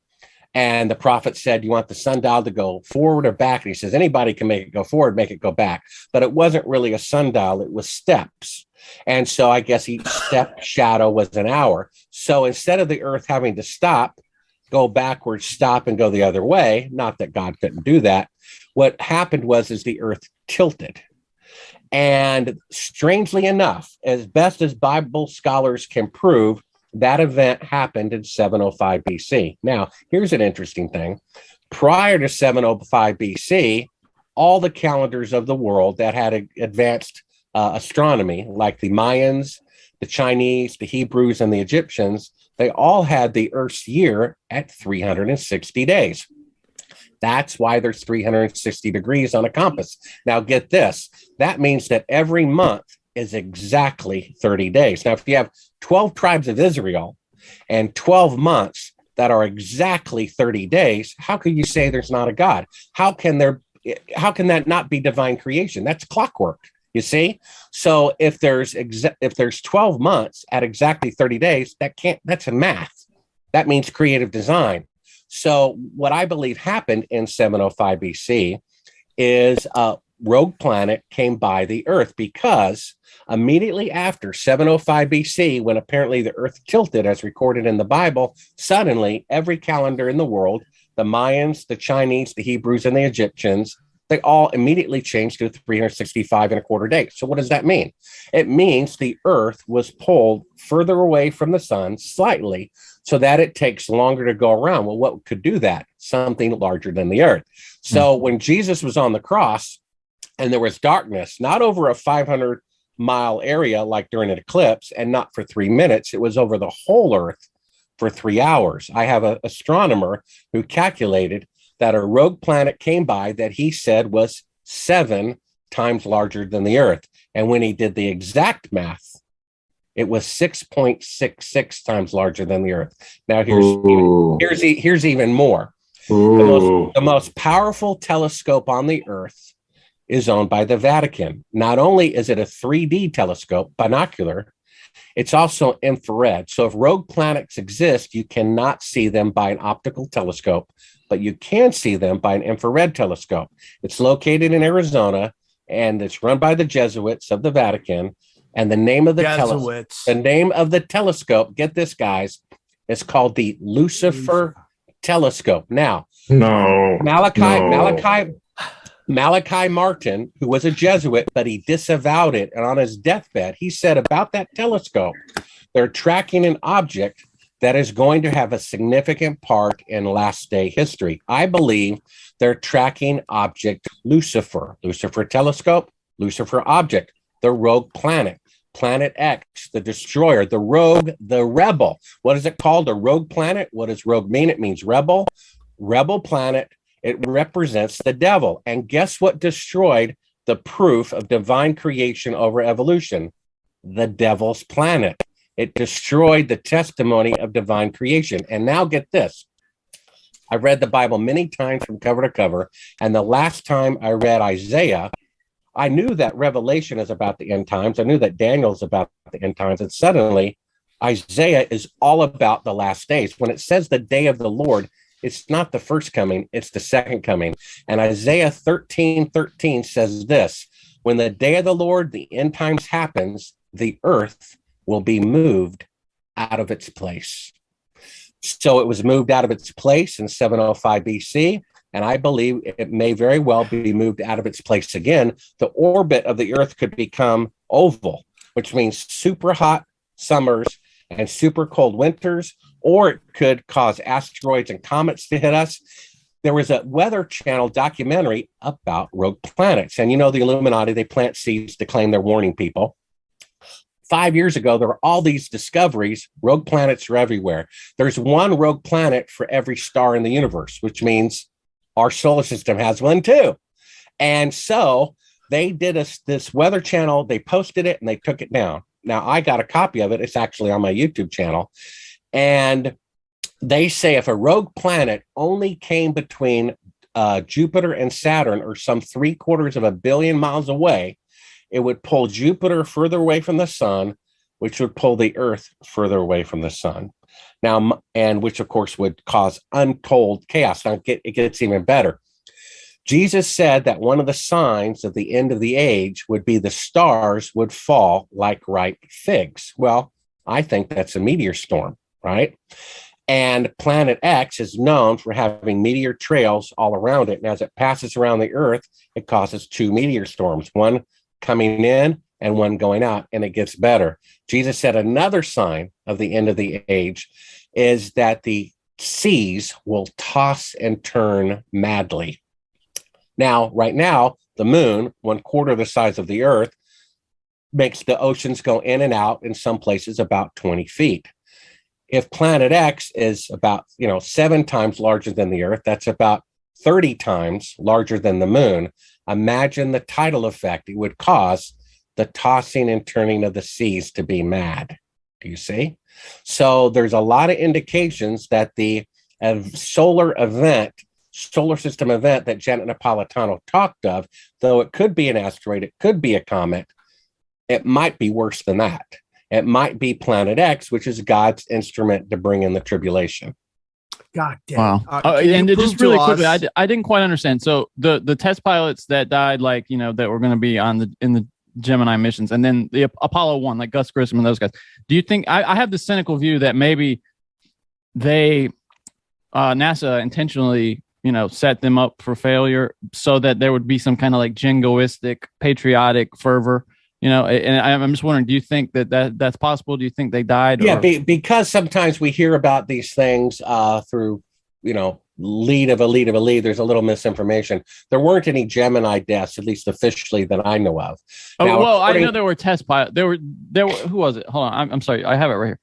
And the prophet said, you want the sundial to go forward or back? And he says, anybody can make it go forward, make it go back. But it wasn't really a sundial, it was steps. And so I guess each step shadow was an hour. So instead of the earth having to stop, go backwards, stop, and go the other way, not that God couldn't do that, what happened was the earth tilted. And strangely enough, as best as Bible scholars can prove, that event happened in 705 BC. Now, here's an interesting thing. Prior to 705 BC, all the calendars of the world that had advanced astronomy, like the Mayans, the Chinese, the Hebrews, and the Egyptians, they all had the Earth's year at 360 days. That's why there's 360 degrees on a compass. Now, get this. That means that every month is exactly 30 days. Now, if you have 12 tribes of Israel and 12 months that are exactly 30 days, how could you say there's not a God? How can that not be divine creation? That's clockwork, you see? So if there's 12 months at exactly 30 days, that's a math. That means creative design. So what I believe happened in 705 BC is a rogue planet came by the Earth, because immediately after 705 BC, when apparently the Earth tilted as recorded in the Bible, suddenly every calendar in the world, the Mayans, the Chinese, the Hebrews, and the Egyptians, they all immediately changed to 365 and a quarter days. So what does that mean? It means the Earth was pulled further away from the sun slightly so that it takes longer to go around. Well, what could do that? Something larger than the Earth. So when Jesus was on the cross and there was darkness, not over a 500-mile area like during an eclipse, and not for 3 minutes, it was over the whole Earth for 3 hours. I have an astronomer who calculated that a rogue planet came by that he said was 7 times larger than the Earth. And when he did the exact math, It was 6.66 times larger than the Earth. Now here's even more. The most powerful telescope on the Earth is owned by the Vatican. Not only is it a 3D telescope, binocular, it's also infrared. So if rogue planets exist, you cannot see them by an optical telescope, but you can see them by an infrared telescope. It's located in Arizona, and it's run by the Jesuits of the Vatican. And the name of the telescope, get this, guys, it's called the Lucifer telescope. Now, Malachi Martin, who was a Jesuit, but he disavowed it. And on his deathbed, he said about that telescope, they're tracking an object that is going to have a significant part in last day history. I believe they're tracking object Lucifer telescope, Lucifer object, the rogue planet, Planet X, the destroyer, the rogue, the rebel. What is it called? A rogue planet? What does rogue mean? It means rebel planet. It represents the devil. And guess what destroyed the proof of divine creation over evolution? The devil's planet. It destroyed the testimony of divine creation. And now get this. I've read the Bible many times from cover to cover. And the last time I read Isaiah, I knew that Revelation is about the end times. I knew that Daniel is about the end times. And suddenly Isaiah is all about the last days. When it says the day of the Lord, it's not the first coming, it's the second coming. And Isaiah 13:13 says this: when the day of the Lord, the end times happens, the earth will be moved out of its place. So it was moved out of its place in 705 BC. And I believe it may very well be moved out of its place again. The orbit of the earth could become oval, which means super hot summers and super cold winters, or it could cause asteroids and comets to hit us. There was a Weather Channel documentary about rogue planets. And you know, the Illuminati, they plant seeds to claim they're warning people. 5 years ago, there were all these discoveries. Rogue planets are everywhere. There's one rogue planet for every star in the universe, which means our solar system has one too. And so they did this Weather Channel. They posted it and they took it down. Now, I got a copy of it. It's actually on my YouTube channel. And they say if a rogue planet only came between Jupiter and Saturn, or some 750 million miles away, it would pull Jupiter further away from the sun, which would pull the Earth further away from the sun. Now, and which of course would cause untold chaos. Now, it gets even better. Jesus said that one of the signs of the end of the age would be the stars would fall like ripe figs. Well, I think that's a meteor storm, right? And Planet X is known for having meteor trails all around it. And as it passes around the Earth, it causes two meteor storms, one coming in and one going out, and it gets better. Jesus said another sign of the end of the age is that the seas will toss and turn madly. Now, right now, the moon, 1/4 the size of the Earth, makes the oceans go in and out in some places about 20 feet. If Planet X is about 7 times larger than the Earth, that's about 30 times larger than the moon. Imagine the tidal effect it would cause the tossing and turning of the seas to be mad. Do you see? So there's a lot of indications that the solar system event that Janet Napolitano talked of, though it could be an asteroid, it could be a comet, it might be worse than that. It might be Planet X, which is God's instrument to bring in the tribulation. God damn. Wow. And just really quickly, I didn't quite understand. So the test pilots that died, that were going to be in the Gemini missions, and then the Apollo 1, like Gus Grissom and those guys. Do you think I have the cynical view that maybe they NASA intentionally set them up for failure so that there would be some kind of like jingoistic patriotic fervor? And I'm just wondering, do you think that's possible? Do you think they died? Yeah, because sometimes we hear about these things through, lead of a lead. There's a little misinformation. There weren't any Gemini deaths, at least officially, that I know of. Now, I know there were test pilots. There were. Who was it? Hold on. I'm sorry. I have it right here.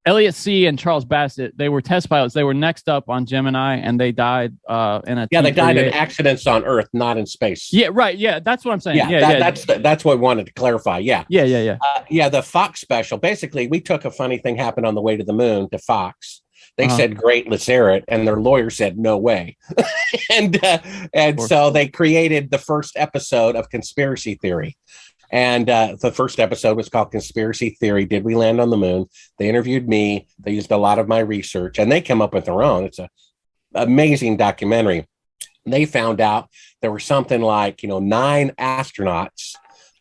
Elliot C. and Charles Bassett, they were test pilots. They were next up on Gemini, and they died in a they died in accidents on Earth, not in space. Yeah, right. Yeah, that's what I'm saying. That's what I wanted to clarify. Yeah. The Fox special. Basically, we took a funny thing happened on the way to the moon to Fox. They said, "Great, let's air it," and their lawyer said, "No way." and so they created the first episode of Conspiracy Theory. And the first episode was called Conspiracy Theory. Did we land on the moon? They interviewed me. They used a lot of my research, and they came up with their own. It's an amazing documentary. They found out there were something like 9 astronauts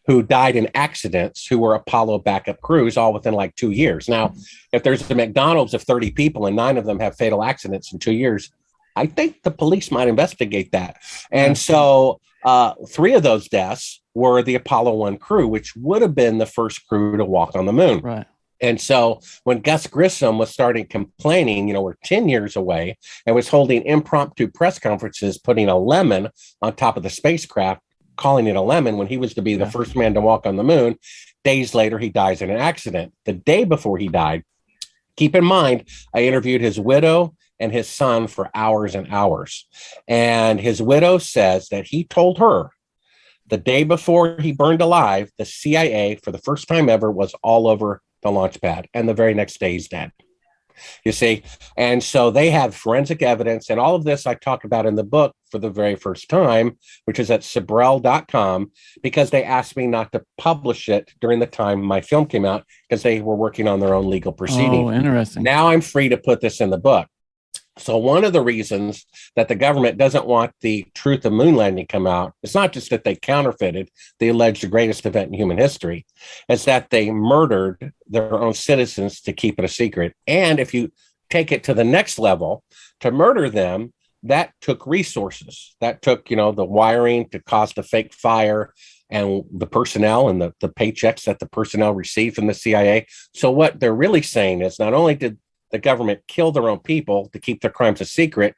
who died in accidents who were Apollo backup crews, all within like 2 years. Now, if there's a McDonald's of 30 people and 9 of them have fatal accidents in 2 years, I think the police might investigate that. And so 3 of those deaths were the Apollo 1 crew, which would have been the first crew to walk on the moon. Right. And so when Gus Grissom was starting complaining, we're 10 years away, and was holding impromptu press conferences, putting a lemon on top of the spacecraft, calling it a lemon when he was to be the first man to walk on the moon. Days later, he dies in an accident. The day before he died, keep in mind, I interviewed his widow and his son for hours and hours. And his widow says that he told her the day before he burned alive, the CIA, for the first time ever, was all over the launch pad. And the very next day, he's dead. You see? And so they have forensic evidence. And all of this I talk about in the book for the very first time, which is at Sibrel.com, because they asked me not to publish it during the time my film came out, because they were working on their own legal proceeding. Oh, interesting. Now I'm free to put this in the book. So one of the reasons that the government doesn't want the truth of moon landing come out, it's not just that they counterfeited the alleged greatest event in human history, it's that they murdered their own citizens to keep it a secret. And if you take it to the next level, to murder them, that took resources. That took, the wiring to cause the fake fire and the personnel and the paychecks that the personnel received from the CIA. So what they're really saying is not only did the government kill their own people to keep their crimes a secret,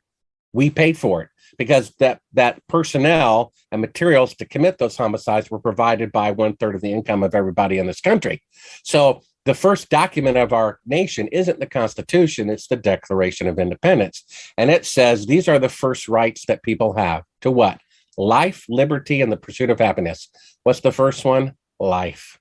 we paid for it, because that personnel and materials to commit those homicides were provided by 1/3 of the income of everybody in this country. So the first document of our nation isn't the Constitution, it's the Declaration of Independence. And it says these are the first rights that people have to what? Life, liberty, and the pursuit of happiness. What's the first one? Life.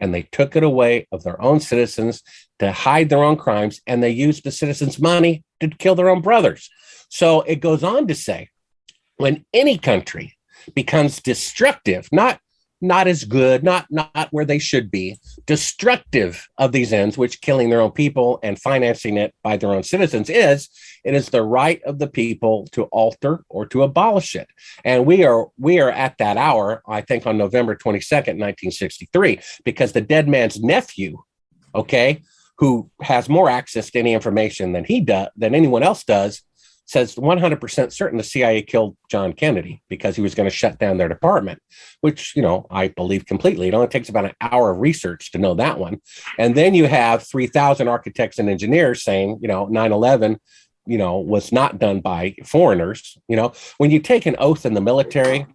And they took it away of their own citizens to hide their own crimes, and they used the citizens' money to kill their own brothers. So it goes on to say, when any country becomes destructive, not as good, not where they should be, destructive of these ends, which killing their own people and financing it by their own citizens is, it is the right of the people to alter or to abolish it. And we are at that hour, I think, on November 22nd, 1963, because the dead man's nephew, who has more access to any information than than anyone else does, says 100% certain the CIA killed John Kennedy because he was going to shut down their department, which, I believe completely. It only takes about an hour of research to know that one. And then you have 3,000 architects and engineers saying, 9/11, was not done by foreigners. When you take an oath in the military,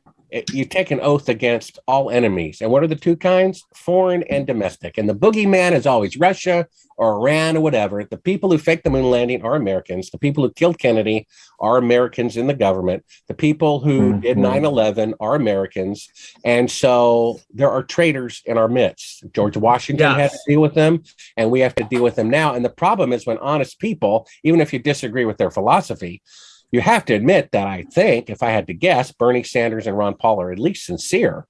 you take an oath against all enemies. And what are the two kinds? Foreign and domestic. And the boogeyman is always Russia or Iran or whatever. The people who faked the moon landing are Americans. The people who killed Kennedy are Americans in the government. The people who did 9/11 are Americans. And so there are traitors in our midst. George Washington had to deal with them, and we have to deal with them now. And the problem is when honest people, even if you disagree with their philosophy, you have to admit that I think, if I had to guess, Bernie Sanders and Ron Paul are at least sincere.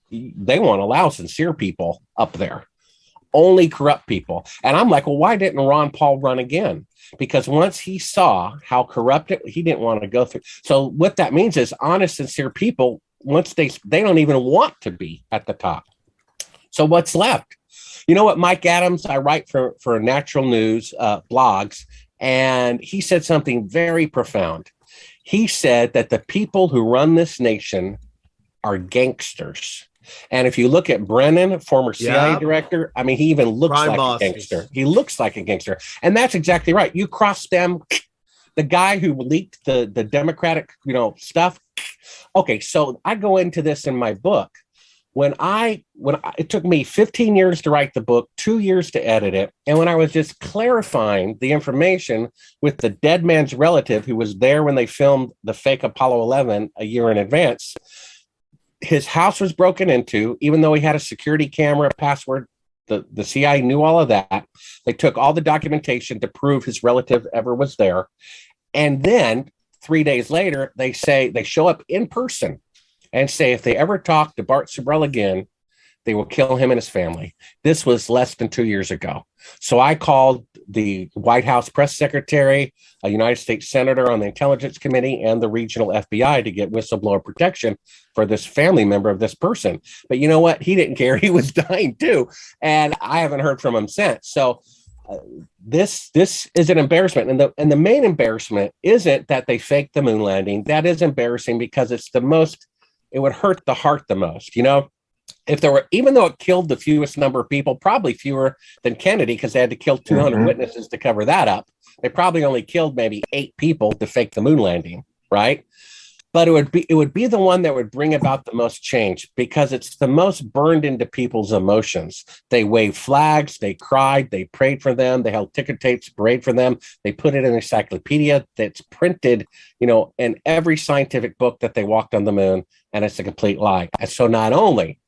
They won't allow sincere people up there, only corrupt people. And I'm like, well, why didn't Ron Paul run again? Because once he saw how corrupt he didn't want to go through. So what that means is honest, sincere people, once they don't even want to be at the top. So what's left? You know what, Mike Adams, I write for Natural News blogs, and he said something very profound. He said that the people who run this nation are gangsters. And if you look at Brennan, former CIA director, I mean, he even looks like a gangster. He looks like a gangster. And that's exactly right. You cross them, the guy who leaked the Democratic, stuff. Okay, so I go into this in my book. it took me 15 years to write the book, 2 years to edit it. And when I was just clarifying the information with the dead man's relative who was there when they filmed the fake Apollo 11 a year in advance, his house was broken into, even though he had a security camera password. The CIA knew all of that. They took all the documentation to prove his relative ever was there. And then 3 days later, they show up in person and say if they ever talk to Bart Sibrel again, they will kill him and his family. This was less than 2 years ago. So I called the White House press secretary, a United States senator on the Intelligence Committee, and the regional FBI to get whistleblower protection for this family member of this person. But you know what? He didn't care. He was dying too. And I haven't heard from him since. So this is an embarrassment. And the main embarrassment isn't that they faked the moon landing. That is embarrassing because it would hurt the heart the most, you know? If there were, even though it killed the fewest number of people, probably fewer than Kennedy, because they had to kill 200 witnesses to cover that up. They probably only killed maybe 8 people to fake the moon landing, right? But it would be the one that would bring about the most change because it's the most burned into people's emotions. They waved flags, they cried, they prayed for them, they held ticker tapes, prayed for them. They put it in an encyclopedia that's printed, you know, in every scientific book that they walked on the moon, and it's a complete lie. And so not only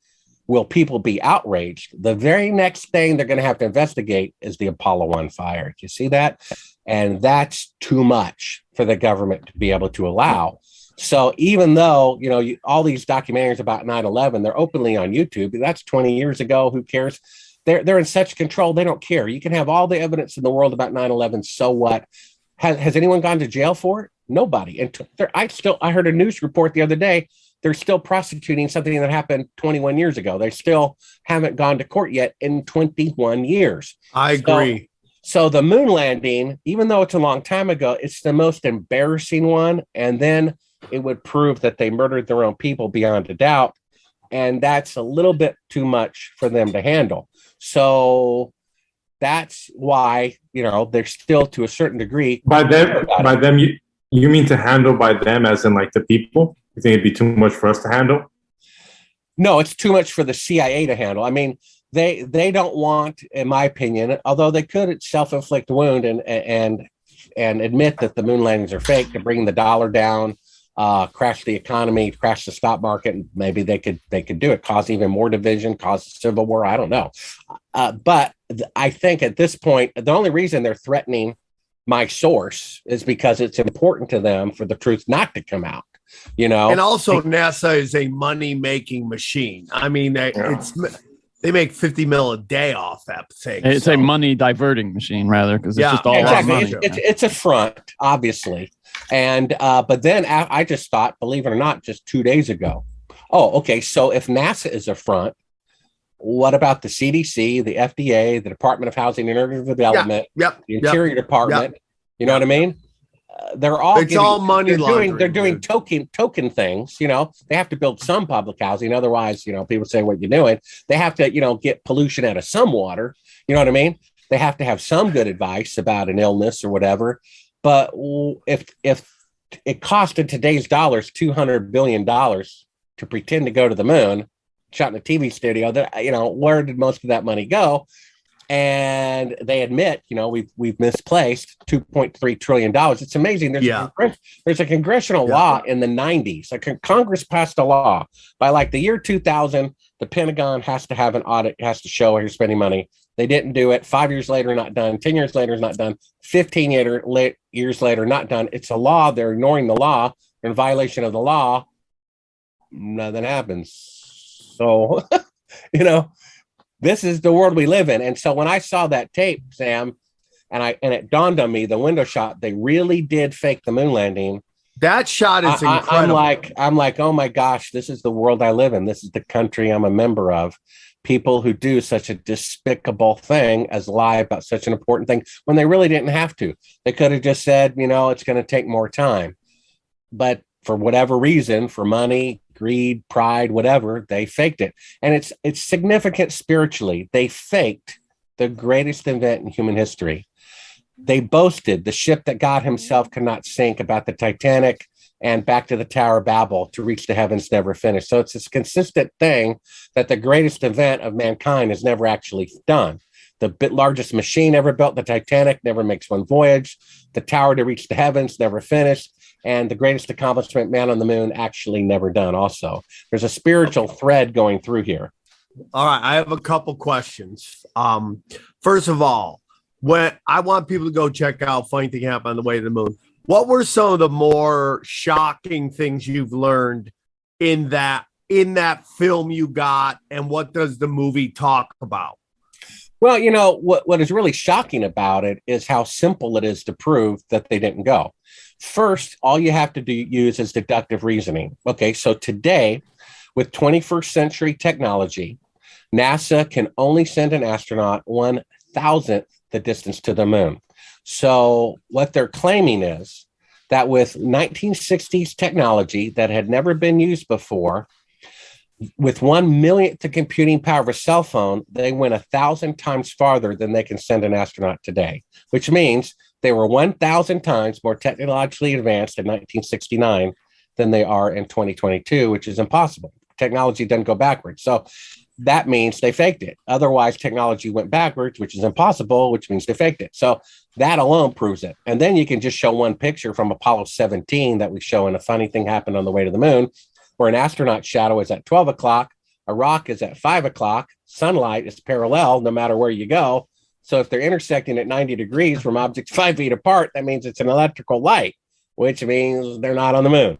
will people be outraged, the very next thing they're going to have to investigate is the Apollo 1 fire. Do you see that? And that's too much for the government to be able to allow. So even though, you know, all these documentaries about 9/11, they're openly on YouTube. That's 20 years ago. Who cares? They're in such control. They don't care. You can have all the evidence in the world about 9/11. So what? Has anyone gone to jail for it? Nobody. And I heard a news report the other day. They're still prosecuting something that happened 21 years ago. They still haven't gone to court yet in 21 years. I agree. So the moon landing, even though it's a long time ago, it's the most embarrassing one. And then it would prove that they murdered their own people beyond a doubt. And that's a little bit too much for them to handle. So that's why, you know, they're still to a certain degree. By them, you mean to handle by them as in like the people? You think it'd be too much for us to handle? No, it's too much for the CIA to handle. I mean, they don't want, in my opinion, although they could self-inflict wound and admit that the moon landings are fake to bring the dollar down, crash the economy, crash the stock market. And maybe they could do it, cause even more division, cause a civil war. I don't know. But I think at this point, the only reason they're threatening my source is because it's important to them for the truth not to come out. You know, and also NASA is a money-making machine. I mean, they make 50 mil a day off that thing. It's a money diverting machine, rather, because it's just all exactly. money. It's a front, obviously, and but then I just thought, believe it or not, just 2 days ago. Oh, okay. So if NASA is a front, what about the CDC, the FDA, the Department of Housing and Urban Development, the Interior Department? You know what I mean? They're all money laundering. They're doing token things. You know, they have to build some public housing. Otherwise, you know, people say, what you're doing. They have to, you know, get pollution out of some water. You know what I mean? They have to have some good advice about an illness or whatever. But if it cost in today's dollars $200 billion to pretend to go to the moon, shot in a TV studio, that, you know, where did most of that money go? And they admit, you know, we've misplaced $2.3 trillion. It's amazing. There's a congressional law in the 90s. Like Congress passed a law by like the year 2000. The Pentagon has to have an audit, has to show where you're spending money. They didn't do it. 5 years later, not done. 10 years later, not done. 15 years later, not done. It's a law. They're ignoring the law. They're in violation of the law. Nothing happens. So, you know, this is the world we live in. And so when I saw that tape, Sam, and it dawned on me, the window shot, they really did fake the moon landing. That shot is incredible. I'm like, oh my gosh, this is the world I live in. This is the country I'm a member of. People who do such a despicable thing as lie about such an important thing when they really didn't have to. They could have just said, you know, it's going to take more time. But for whatever reason, for money, greed, pride, whatever, they faked it. And it's significant spiritually. They faked the greatest event in human history. They boasted the ship that God himself could not sink about the Titanic. and back to the Tower of Babel, to reach the heavens, never finish. So it's this consistent thing that the greatest event of mankind has never actually done. The largest machine ever built, the Titanic, never makes one voyage. The tower to reach the heavens, never finished. And the greatest accomplishment, man on the moon, actually never done also. There's a spiritual thread going through here. All right, I have a couple questions. First of all, when I want people to go check out Funny Thing Happened on the Way to the Moon, what were some of the more shocking things you've learned in that film you got, and what does the movie talk about? Well, you know, what is really shocking about it is how simple it is to prove that they didn't go. First, all you have to use is deductive reasoning. Okay, so today, with 21st century technology, NASA can only send an astronaut 1,000th the distance to the moon. So what they're claiming is that with 1960s technology that had never been used before, with 1 millionth the computing power of a cell phone, they went 1,000 times farther than they can send an astronaut today, which means they were 1,000 times more technologically advanced in 1969 than they are in 2022, which is impossible. Technology doesn't go backwards. So that means they faked it. Otherwise, technology went backwards, which is impossible, which means they faked it. So that alone proves it. And then you can just show one picture from Apollo 17 that we show in A Funny Thing Happened on the Way to the Moon, where an astronaut shadow is at 12 o'clock, a rock is at 5 o'clock, sunlight is parallel no matter where you go. So if they're intersecting at 90 degrees from objects 5 feet apart, that means it's an electrical light, which means they're not on the moon.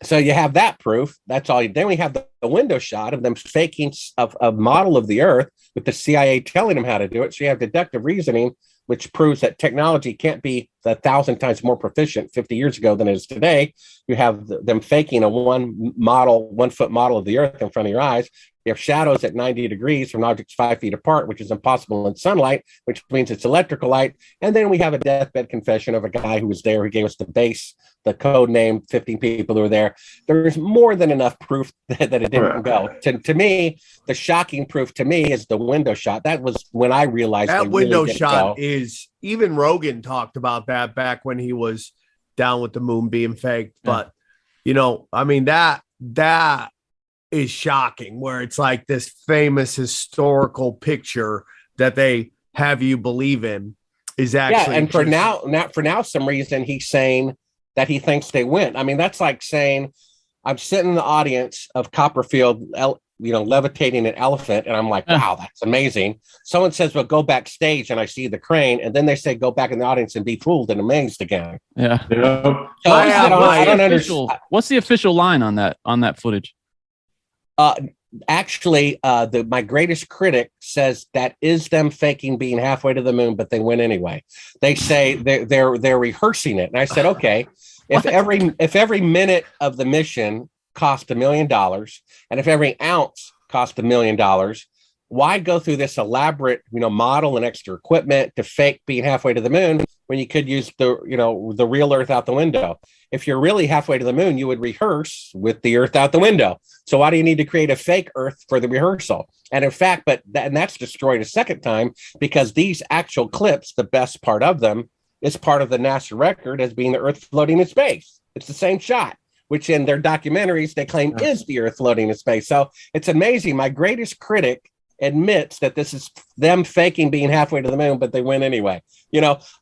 So you have that proof. That's all. Then we have the window shot of them faking a model of the Earth with the CIA telling them how to do it. So you have deductive reasoning, which proves that technology can't be 1,000 times more proficient 50 years ago than it is today. You have them faking a 1 foot model of the Earth in front of your eyes. You have shadows at 90 degrees from objects 5 feet apart, which is impossible in sunlight, which means it's electrical light. And then we have a deathbed confession of a guy who was there, who gave us the base, the code name, 15 people who were there. There's more than enough proof that it didn't go. To me, the shocking proof to me is the window shot. That was when I realized that window really shot go. is, even Rogan talked about that back when he was down with the moon being faked. But, you know, I mean, that is shocking, where it's like this famous historical picture that they have you believe in is actually. Yeah, and for now, some reason he's saying that he thinks they went. I mean, that's like saying I'm sitting in the audience of Copperfield, levitating an elephant, and I'm like, wow, that's amazing. Someone says, well, go backstage, and I see the crane, and then they say, go back in the audience and be fooled and amazed again. Yeah. So I don't understand. What's the official line on that footage? Actually, my greatest critic says that is them faking being halfway to the moon, but they went anyway. They say they're rehearsing it, and I said, okay, if every minute of the mission cost $1 million, and if every ounce cost $1 million, why go through this elaborate, model and extra equipment to fake being halfway to the moon when you could use the real Earth out the window? If you're really halfway to the moon, you would rehearse with the Earth out the window. So why do you need to create a fake Earth for the rehearsal? And in fact, that's destroyed a second time, because these actual clips, the best part of them, is part of the NASA record as being the Earth floating in space. It's the same shot, which in their documentaries they claim is the Earth floating in space. So it's amazing. My greatest critic admits that this is them faking being halfway to the moon, but they went anyway.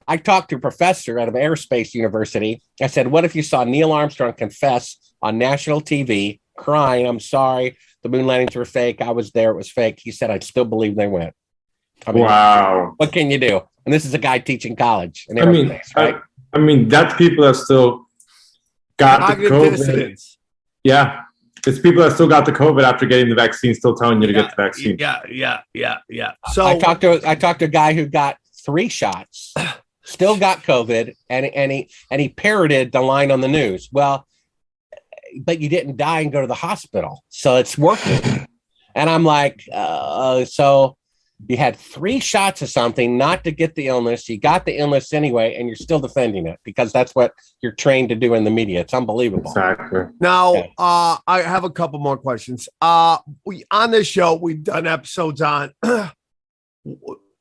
I talked to a professor out of Aerospace University. I said, what if you saw Neil Armstrong confess on national TV, crying, I'm sorry, the moon landings were fake, I was there, it was fake? He said, I'd still believe they went. I mean, wow. What can you do? And this is a guy teaching college in aerospace, right? I mean, that's people that still got the COVID. Dissonance. Yeah. It's people that still got the COVID after getting the vaccine, still telling you to get the vaccine. Yeah. So I talked to a guy who got 3 shots, still got COVID, and he parroted the line on the news. Well, but you didn't die and go to the hospital, so it's working. And I'm like, so you had 3 shots of something not to get the illness. You got the illness anyway, and you're still defending it because that's what you're trained to do in the media. It's unbelievable. Exactly. Now, I have a couple more questions. On this show, we've done episodes on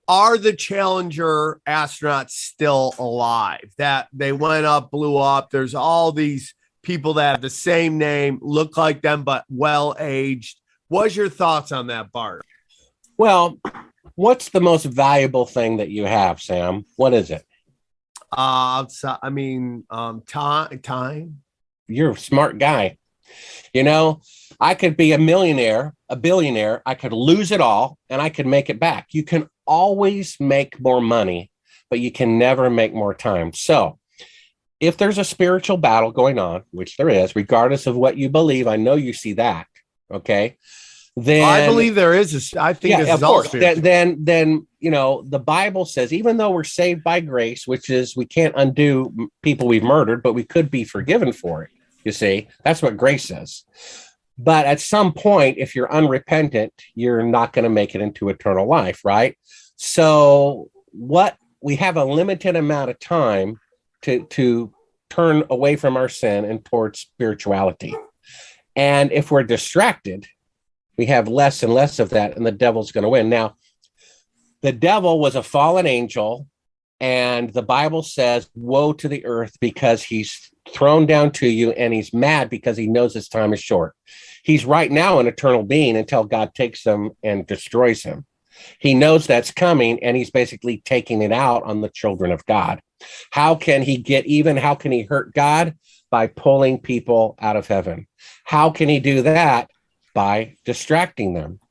are the Challenger astronauts still alive? That they went up, blew up. There's all these people that have the same name, look like them, but well-aged. What's your thoughts on that, Bart? Well, what's the most valuable thing that you have, Sam? What is it? Time. You're a smart guy. You know, I could be a millionaire, a billionaire. I could lose it all and I could make it back. You can always make more money, but you can never make more time. So if there's a spiritual battle going on, which there is, regardless of what you believe, I know you see that. Okay. Then I believe there is. I think this is all spiritual. Then, you know, the Bible says, even though we're saved by grace, which is we can't undo people we've murdered, but we could be forgiven for it. You see, that's what grace says. But at some point, if you're unrepentant, you're not going to make it into eternal life, right? So we have a limited amount of time to turn away from our sin and towards spirituality. And if we're distracted, we have less and less of that, and the devil's going to win. Now, the devil was a fallen angel, and the Bible says, woe to the earth because he's thrown down to you, and he's mad because he knows his time is short. He's right now an eternal being until God takes him and destroys him. He knows that's coming, and he's basically taking it out on the children of God. How can he get even? How can he hurt God? By pulling people out of heaven. How can he do that? By distracting them.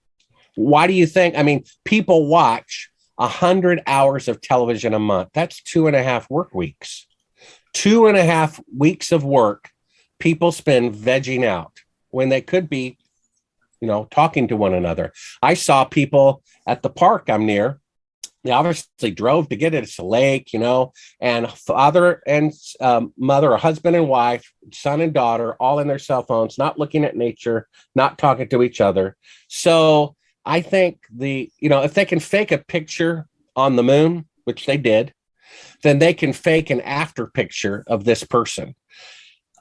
Why do you think? I mean, people watch 100 hours of television a month. That's 2.5 work weeks. 2.5 weeks of work people spend vegging out when they could be, you know, talking to one another. I saw people at the park I'm near. They obviously drove to get it. It's a lake, you know, and father and mother, or husband and wife, son and daughter, all in their cell phones, not looking at nature, not talking to each other. So I think if they can fake a picture on the moon, which they did, then they can fake an after picture of this person.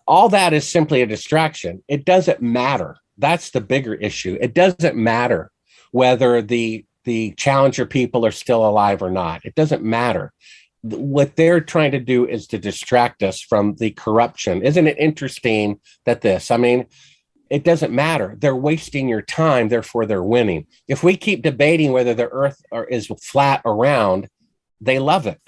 All that is simply a distraction. It doesn't matter. That's the bigger issue. It doesn't matter whether the Challenger people are still alive or not. It doesn't matter. What they're trying to do is to distract us from the corruption. Isn't it interesting that it doesn't matter. They're wasting your time, therefore they're winning. If we keep debating whether the earth is flat or round, they love it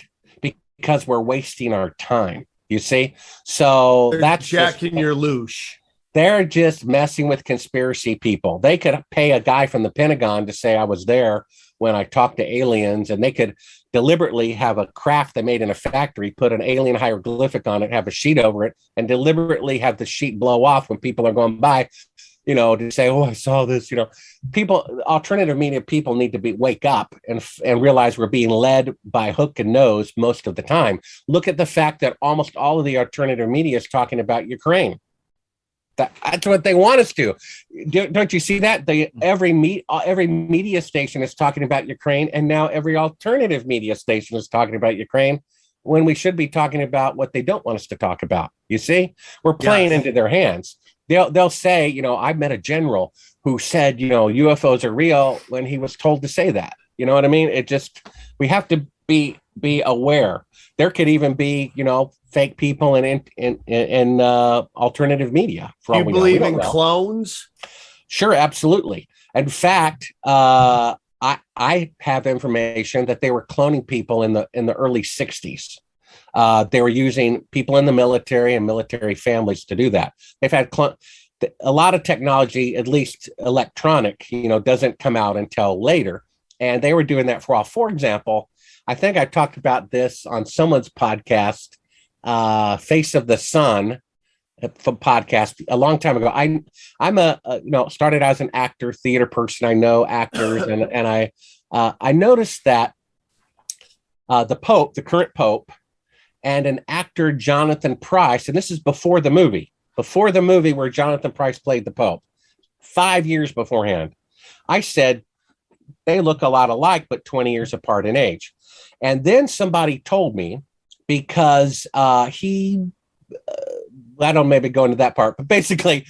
because we're wasting our time. You see? So that's jacking your loosh. They're just messing with conspiracy people. They could pay a guy from the Pentagon to say I was there when I talked to aliens, and they could deliberately have a craft they made in a factory, put an alien hieroglyphic on it, have a sheet over it, and deliberately have the sheet blow off when people are going by, you know, to say, oh, I saw this, you know. People, alternative media people need to wake up and realize we're being led by hook and nose most of the time. Look at the fact that almost all of the alternative media is talking about Ukraine. That's what they want us to. Don't you see that? Every media station is talking about Ukraine, and now every alternative media station is talking about Ukraine, when we should be talking about what they don't want us to talk about. You see, we're playing into their hands. They'll say, you know, I met a general who said, you know, UFOs are real when he was told to say that. You know what I mean? We have to be aware. There could even be, you know, fake people in alternative media. Do you believe in clones? Sure, absolutely. In fact, I have information that they were cloning people in the early 60s. They were using people in the military and military families to do that. They've had a lot of technology, at least electronic, you know, doesn't come out until later. And they were doing that for all. For example, I think I talked about this on someone's podcast, Face of the Sun podcast a long time ago. I'm started as an actor, theater person. I know actors, and I noticed that the current Pope, and an actor, Jonathan Pryce, and this is before the movie where Jonathan Pryce played the Pope, 5 years beforehand. I said they look a lot alike, but 20 years apart in age. And then somebody told me, because I don't maybe go into that part, but basically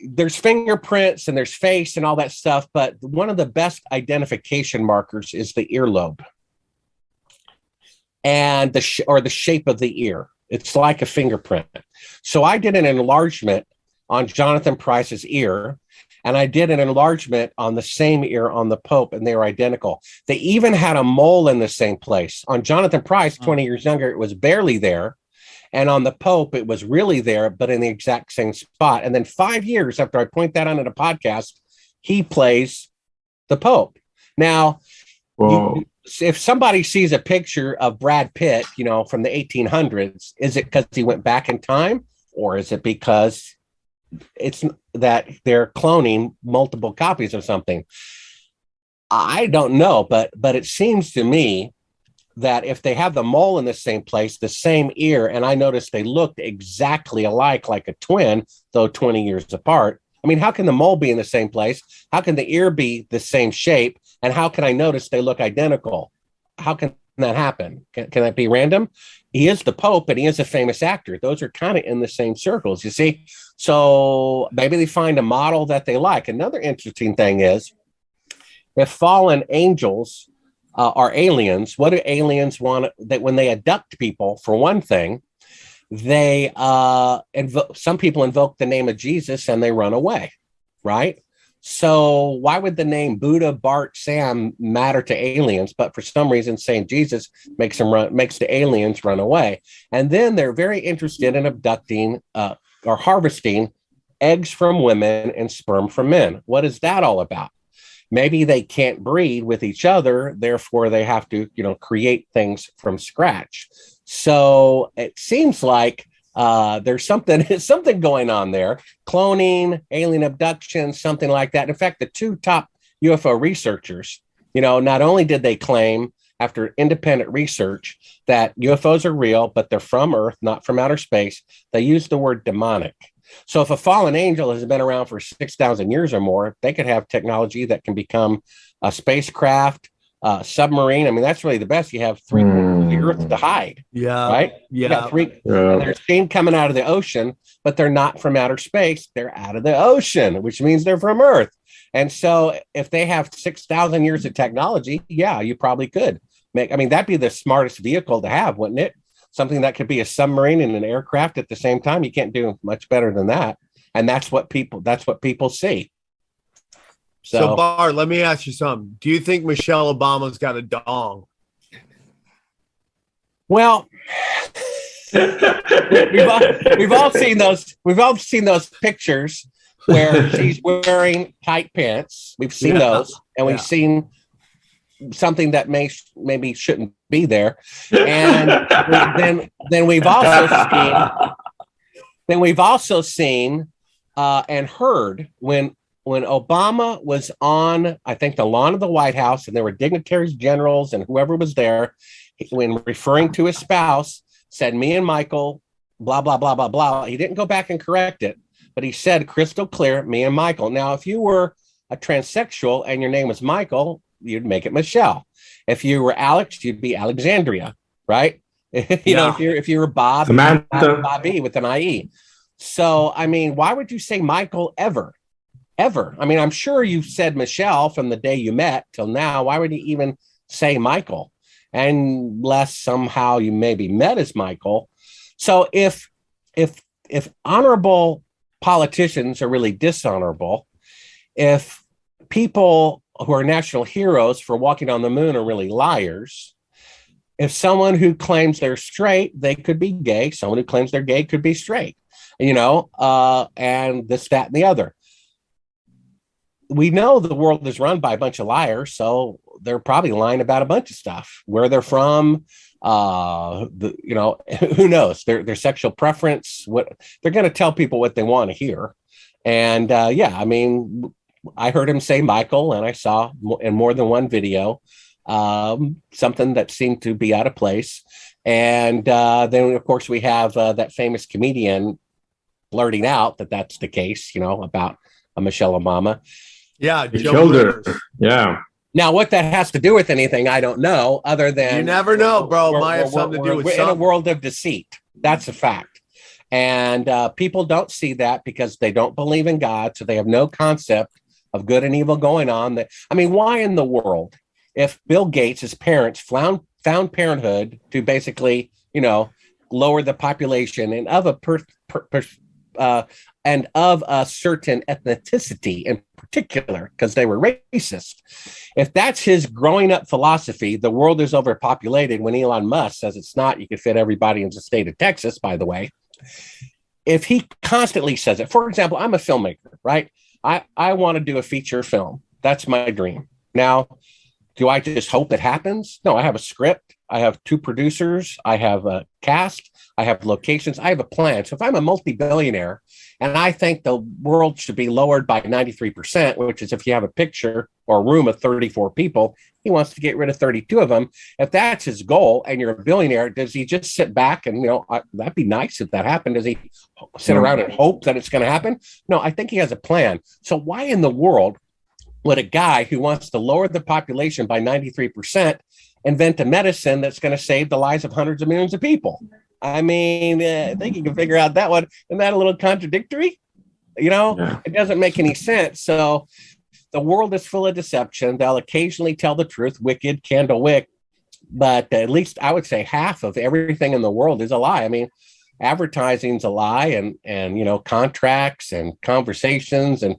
there's fingerprints and there's face and all that stuff. But one of the best identification markers is the earlobe and the shape of the ear. It's like a fingerprint. So I did an enlargement on Jonathan Price's ear, and I did an enlargement on the same ear on the Pope, and they were identical. They even had a mole in the same place. On Jonathan Price, 20 years younger, it was barely there. And on the Pope, it was really there, but in the exact same spot. And then 5 years after I point that out in a podcast, he plays the Pope. Now, if somebody sees a picture of Brad Pitt, from the 1800s, is it because he went back in time, or is it because it's that they're cloning multiple copies of something? I don't know, but it seems to me that if they have the mole in the same place, the same ear, and I noticed they looked exactly alike, like a twin, though 20 years apart. I mean, how can the mole be in the same place? How can the ear be the same shape? And how can I notice they look identical? How can that happen? Can that be random? He is the Pope and he is a famous actor. Those are kind of in the same circles, you see? So maybe they find a model that they like. Another interesting thing is, if fallen angels are aliens, what do aliens want? That when they abduct people, for one thing, they some people invoke the name of Jesus and they run away, right? So why would the name Buddha, Bart, Sam matter to aliens? But for some reason, saying Jesus makes the aliens run away. And then they're very interested in abducting or harvesting eggs from women and sperm from men. What is that all about? Maybe they can't breed with each other, therefore they have to, create things from scratch. So it seems like there's something going on there. Cloning, alien abduction, something like that. In fact, the two top UFO researchers, not only did they claim after independent research that UFOs are real, but they're from Earth, not from outer space, they used the word demonic. So if a fallen angel has been around for 6,000 years or more, they could have technology that can become a spacecraft, submarine. I mean, that's really the best. You have 3/4 of the Earth to hide. Yeah. Right? Yeah. And they're seen coming out of the ocean, but they're not from outer space. They're out of the ocean, which means they're from Earth. And so if they have 6,000 years of technology, yeah, you probably could that'd be the smartest vehicle to have, wouldn't it? Something that could be a submarine and an aircraft at the same time. You can't do much better than that. And that's what people see. So Bart, let me ask you something. Do you think Michelle Obama's got a dong? Well, we've all seen those pictures where she's wearing tight pants. We've seen those, and we've seen something that maybe shouldn't be there. And then we've also seen and heard when Obama was on, I think, the lawn of the White House, and there were dignitaries, generals, and whoever was there, when referring to his spouse, said, "Me and Michael, blah, blah, blah, blah, blah." He didn't go back and correct it, but he said crystal clear, "Me and Michael." Now, if you were a transsexual and your name was Michael, you'd make it Michelle. If you were Alex, you'd be Alexandria, right? If you were Bob, Bobby with an IE. So, I mean, why would you say Michael ever? I mean, I'm sure you've said Michelle from the day you met till now. Why would you even say Michael? Unless somehow you maybe met as Michael. So if honorable politicians are really dishonorable, if people who are national heroes for walking on the moon are really liars, if someone who claims they're straight, they could be gay. Someone who claims they're gay could be straight, and this, that, and the other. We know the world is run by a bunch of liars, so they're probably lying about a bunch of stuff, where they're from, who knows, their sexual preference, what they're going to tell people what they want to hear. And I mean, I heard him say Michael, and I saw in more than one video something that seemed to be out of place. And then, of course, we have that famous comedian blurting out that that's the case, about Michelle Obama. Yeah, he killed her. Yeah. Now, what that has to do with anything, I don't know, other than... You never know, bro. Might have something to do with something. We're in a world of deceit. That's a fact. And people don't see that because they don't believe in God, so they have no concept of good and evil going on. I mean, why in the world, if Bill Gates' parents found Parenthood to basically, lower the population and of a certain ethnicity in particular, because they were racist. If that's his growing up philosophy, the world is overpopulated, when Elon Musk says it's not, you could fit everybody in the state of Texas, by the way. If he constantly says it, for example, I'm a filmmaker, right? I want to do a feature film. That's my dream. Now, do I just hope it happens? No, I have a script. I have 2 producers. I have a cast. I have locations. I have a plan. So if I'm a multi-billionaire and I think the world should be lowered by 93%, which is if you have a picture or a room of 34 people, he wants to get rid of 32 of them. If that's his goal and you're a billionaire, does he just sit back and, that'd be nice if that happened? Does he sit around and hope that it's going to happen? No, I think he has a plan. So why in the world would a guy who wants to lower the population by 93% invent a medicine that's going to save the lives of hundreds of millions of people? I mean, I think you can figure out that one. Isn't that a little contradictory? It doesn't make any sense. So the world is full of deception. They'll occasionally tell the truth, wicked, candle wick, but at least I would say half of everything in the world is a lie. I mean, advertising's a lie, and contracts and conversations and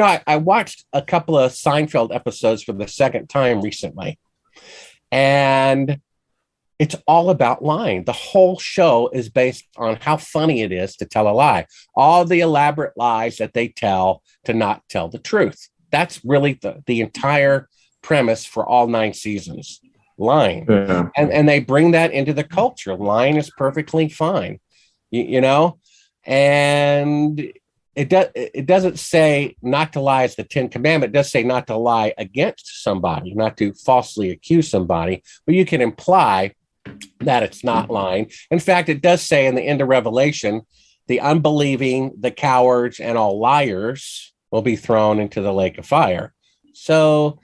I watched a couple of Seinfeld episodes for the second time recently, and it's all about lying. The whole show is based on how funny it is to tell a lie. All the elaborate lies that they tell to not tell the truth. That's really the entire premise for all 9 seasons. Lying. Yeah. And they bring that into the culture. Lying is perfectly fine. And it doesn't say not to lie as the 10 Commandments. It does say not to lie against somebody, not to falsely accuse somebody, but you can imply that it's not lying. In fact, it does say in the end of Revelation, the unbelieving, the cowards, and all liars will be thrown into the lake of fire. So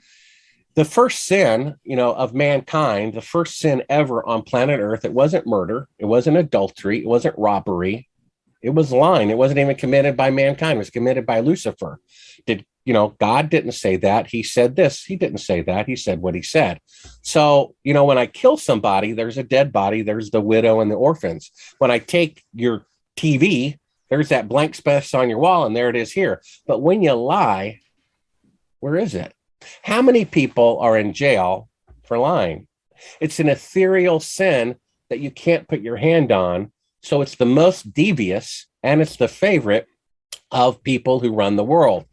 the first sin, of mankind, the first sin ever on planet Earth, it wasn't murder, it wasn't adultery, it wasn't robbery, it was lying. It wasn't even committed by mankind, it was committed by Lucifer. God didn't say that. He said this. He didn't say that. He said what he said. So, when I kill somebody, there's a dead body, there's the widow and the orphans. When I take your TV, there's that blank space on your wall, and there it is here. But when you lie, where is it? How many people are in jail for lying? It's an ethereal sin that you can't put your hand on. So it's the most devious, and it's the favorite of people who run the world.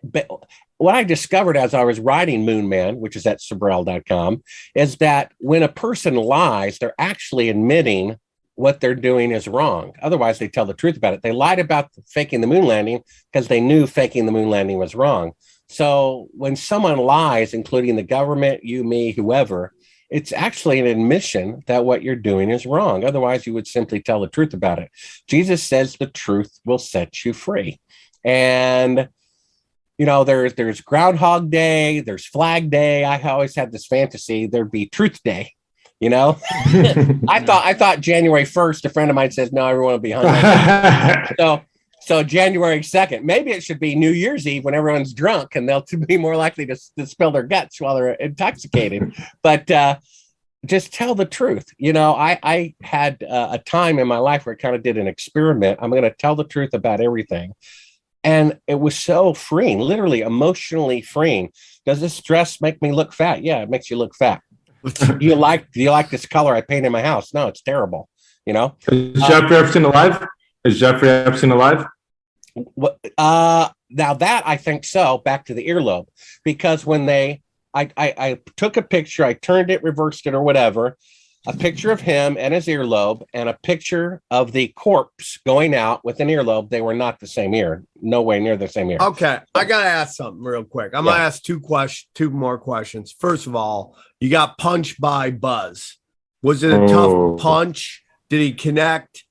But what I discovered as I was writing Moon Man, which is at Sibrel.com, is that when a person lies, they're actually admitting what they're doing is wrong. Otherwise, they tell the truth about it. They lied about faking the moon landing because they knew faking the moon landing was wrong. So when someone lies, including the government, you, me, whoever, it's actually an admission that what you're doing is wrong. Otherwise, you would simply tell the truth about it. Jesus says the truth will set you free. And there's Groundhog Day, there's Flag Day. I always had this fantasy there'd be Truth Day. I thought January 1st, a friend of mine says, no, everyone will be hungry. So January 2nd, maybe it should be New Year's Eve when everyone's drunk and they'll be more likely to spill their guts while they're intoxicated. But just tell the truth. I had a time in my life where I kind of did an experiment. I'm going to tell the truth about everything. And it was so freeing, literally emotionally freeing. Does this dress make me look fat? Yeah, it makes you look fat. Do you like this color I painted my house? No, it's terrible. Is Jeffrey Epstein alive? Is Jeffrey Epstein alive? Now that I think so. Back to the earlobe, because when I took a picture, I turned it, reversed it, or whatever. A picture of him and his earlobe, and a picture of the corpse going out with an earlobe. They were not the same ear. No way near the same ear. Okay, I gotta ask something real quick. I'm gonna ask two more questions. First of all, you got punched by Buzz. Was it a tough punch? Did he connect?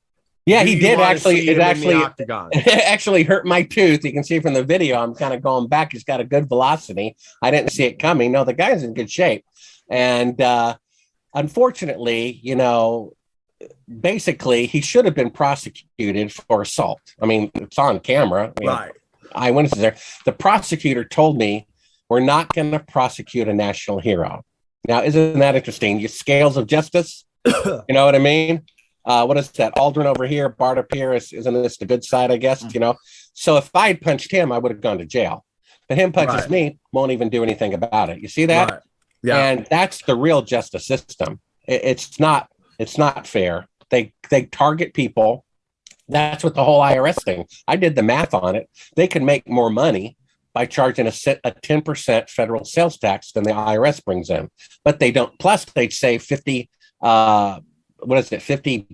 Yeah, he did actually. It actually hurt my tooth. You can see from the video. I'm kind of going back. He's got a good velocity. I didn't see it coming. No, the guy's in good shape, and unfortunately, basically, he should have been prosecuted for assault. I mean, it's on camera. Right. Eyewitnesses there. The prosecutor told me we're not going to prosecute a national hero. Now, isn't that interesting? Your scales of justice. You know what I mean? What is that? Aldrin over here, Bart up here. Isn't this the good side, I guess? So if I had punched him, I would have gone to jail. But him punches me, won't even do anything about it. You see that? Right. Yeah. And that's the real justice system. It's not fair. They target people. That's what the whole IRS thing. I did the math on it. They can make more money by charging a 10% federal sales tax than the IRS brings in, but they don't. Plus, they'd save $50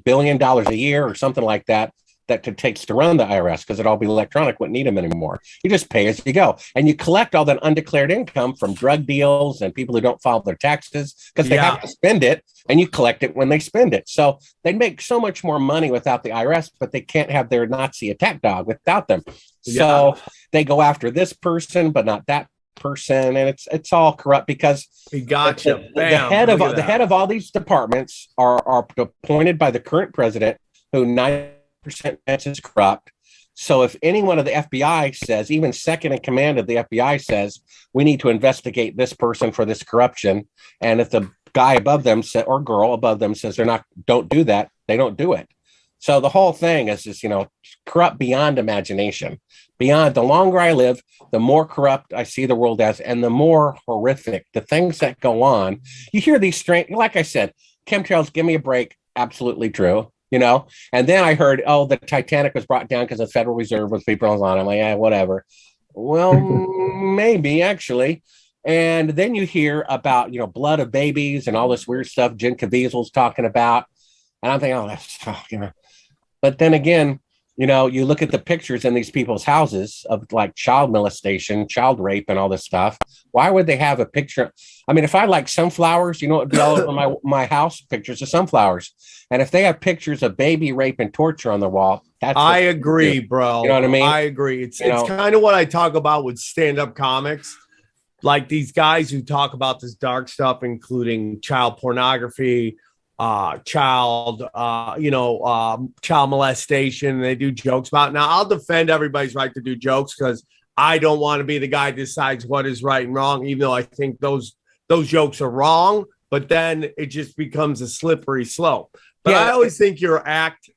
billion a year or something like that it takes to run the IRS, because it'd all be electronic, wouldn't need them anymore. You just pay as you go, and you collect all that undeclared income from drug deals and people who don't file their taxes because they have to spend it, and you collect it when they spend it. So they'd make so much more money without the IRS, but they can't have their Nazi attack dog without them. So they go after this person, but not that person, and it's all corrupt because the head of all these departments are appointed by the current president, who 90% is corrupt. So if anyone of the FBI says, even second in command of the FBI says, we need to investigate this person for this corruption, and if the guy above them or girl above them says don't do that, they don't do it. So the whole thing is just, corrupt beyond imagination. Beyond, the longer I live, the more corrupt I see the world as, and the more horrific the things that go on. You hear these strange, like I said, chemtrails, give me a break. Absolutely true. And then I heard, the Titanic was brought down because the Federal Reserve was people on. I'm like, whatever. Well, maybe actually. And then you hear about, blood of babies and all this weird stuff Jen Caviezel's talking about. And I'm thinking, that's, But then again, you look at the pictures in these people's houses of like child molestation, child rape, and all this stuff. Why would they have a picture? I mean, if I like sunflowers, it would be all over my house, pictures of sunflowers. And if they have pictures of baby rape and torture on the wall, I agree, bro. You know what I mean? I agree. It's kind of what I talk about with stand-up comics. Like these guys who talk about this dark stuff, including child pornography, child molestation. They do jokes about it. Now, I'll defend everybody's right to do jokes because I don't want to be the guy who decides what is right and wrong, even though I think those jokes are wrong. But then it just becomes a slippery slope. But I always think your act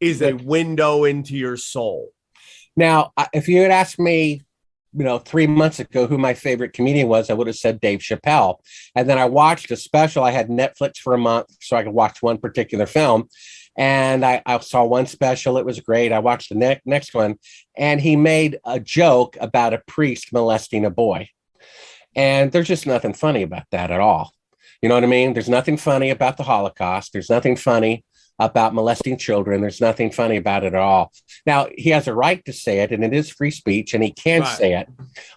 is a window into your soul. Now, if you had asked me, 3 months ago who my favorite comedian was, I would have said Dave Chappelle. And then I watched a special. I had Netflix for a month so I could watch one particular film. And I saw one special. It was great. I watched the next one. And he made a joke about a priest molesting a boy. And there's just nothing funny about that at all. You know what I mean? There's nothing funny about the Holocaust. There's nothing funny about molesting children. There's nothing funny about it at all. Now, he has a right to say it, and it is free speech, and he can say it.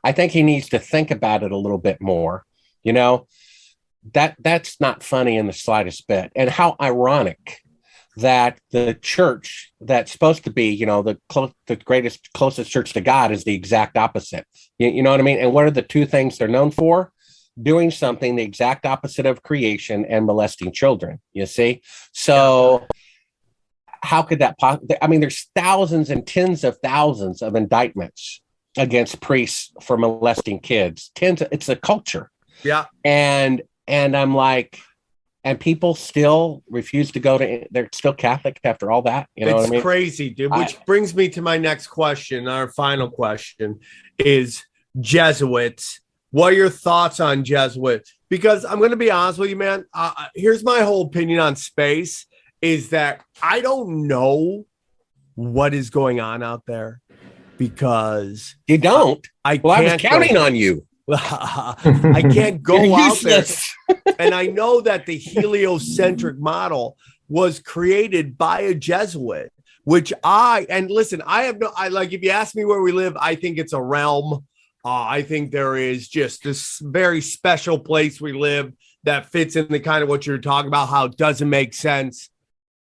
I think he needs to think about it a little bit more. That's not funny in the slightest bit. And how ironic that the church that's supposed to be, the closest church to God is the exact opposite. You know what I mean? And what are the two things they're known for? Doing something the exact opposite of creation and molesting children, you see? So how could that possibly? I mean, there's thousands and tens of thousands of indictments against priests for molesting kids. It's a culture. Yeah. And I'm like, and people still refuse to go to, they're still Catholic after all that. You know what I mean? It's crazy, dude. Which brings me to my next question. Our final question is Jesuits. What are your thoughts on Jesuits? Because I'm going to be honest with you, man. Here's my whole opinion on space is that I don't know what is going on out there because you don't. I was counting on you. I can't go out there. And I know that the heliocentric model was created by a Jesuit, which listen, if you ask me where we live, I think it's a realm. I think there is just this very special place we live that fits in the kind of what you're talking about, how it doesn't make sense,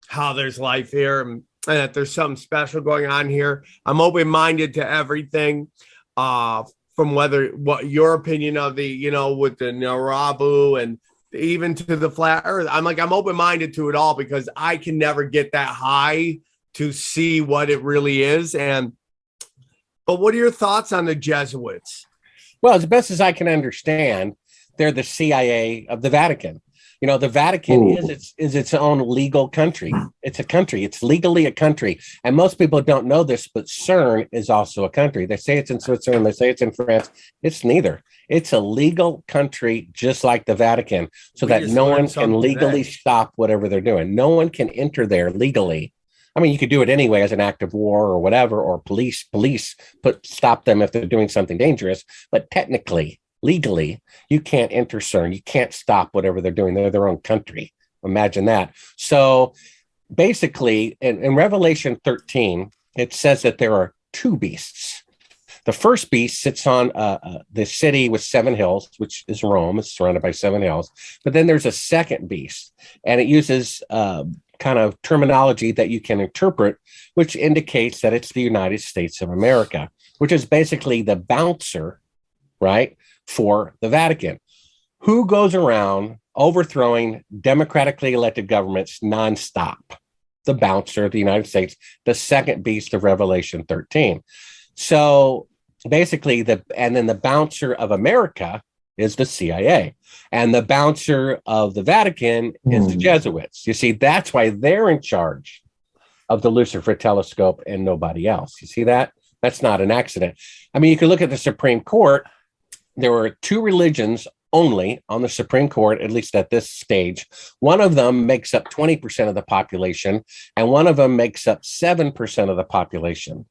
how there's life here, and that there's something special going on here. I'm open-minded to everything, from what your opinion of the, with the Narabu and even to the flat earth. I'm open-minded to it all because I can never get that high to see what it really is. But what are your thoughts on the Jesuits? Well, as best as I can understand, they're the CIA of the Vatican. The Vatican is its own legal country. It's a country. It's legally a country. And most people don't know this, but CERN is also a country. They say it's in Switzerland. They say it's in France. It's neither. It's a legal country, just like the Vatican, so that no one can legally stop whatever they're doing. No one can enter there legally. I mean, you could do it anyway as an act of war or whatever, or police stop them if they're doing something dangerous. But technically, legally, you can't enter CERN. You can't stop whatever they're doing. They're their own country. Imagine that. So basically, in Revelation 13, it says that there are two beasts. The first beast sits on the city with 7 hills, which is Rome. It's surrounded by 7 hills. But then there's a second beast, and it uses kind of terminology that you can interpret, which indicates that it's the United States of America, which is basically the bouncer, right, for the Vatican, who goes around overthrowing democratically elected governments nonstop. The bouncer of the United States, the second beast of Revelation 13. So basically, the bouncer of America is the CIA, and the bouncer of the Vatican is the Jesuits. You see, that's why they're in charge of the Lucifer telescope and nobody else. You see that? That's not an accident. I mean, you can look at the Supreme Court. There were 2 religions only on the Supreme Court, at least at this stage. One of them makes up 20% of the population, and one of them makes up 7% of the population.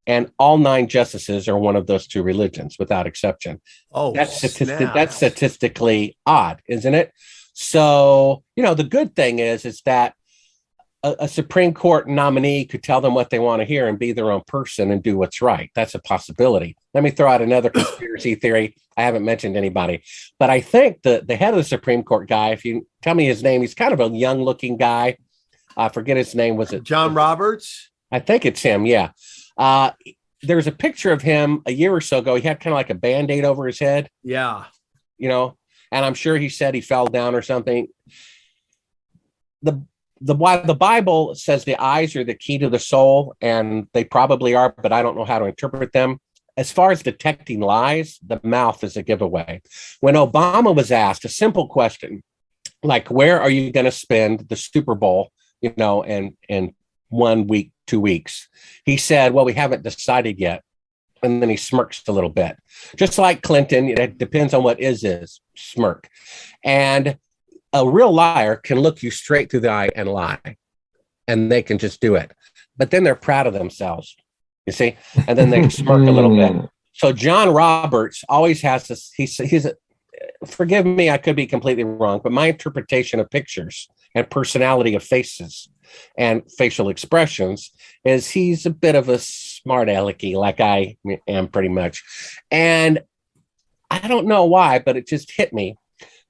And all 9 justices are one of those 2 religions, without exception. Oh, that's statistically odd, isn't it? So, the good thing is that a Supreme Court nominee could tell them what they want to hear and be their own person and do what's right. That's a possibility. Let me throw out another conspiracy theory. I haven't mentioned anybody, but I think the head of the Supreme Court guy, if you tell me his name, he's kind of a young looking guy. I forget his name. Was it John Roberts? I think it's him. Yeah. There's a picture of him a year or so ago. He had kind of like a Band-Aid over his head. Yeah. And I'm sure he said he fell down or something. The Bible says the eyes are the key to the soul, and they probably are, but I don't know how to interpret them. As far as detecting lies, the mouth is a giveaway. When Obama was asked a simple question, like, where are you going to spend the Super Bowl, in 1 week, 2 weeks? He said, well, we haven't decided yet. And then he smirks a little bit. Just like Clinton, it depends on what is smirk. And a real liar can look you straight through the eye and lie. And they can just do it. But then they're proud of themselves, you see? And then they smirk a little bit. So John Roberts always has this, he's forgive me, I could be completely wrong, but my interpretation of pictures and personality of faces and facial expressions is he's a bit of a smart alecky, like I am pretty much. And I don't know why, but it just hit me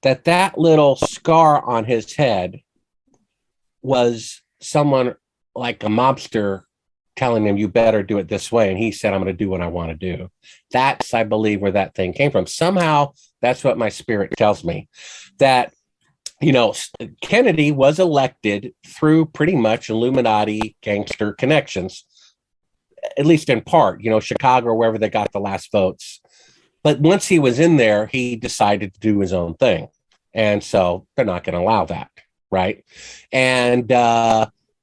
that little scar on his head was someone like a mobster telling him, you better do it this way. And he said, I'm going to do what I want to do. That's, I believe, where that thing came from. Somehow, that's what my spirit tells me, that Kennedy was elected through pretty much Illuminati gangster connections, at least in part, Chicago, wherever they got the last votes. But once he was in there, he decided to do his own thing. And so they're not going to allow that, right? And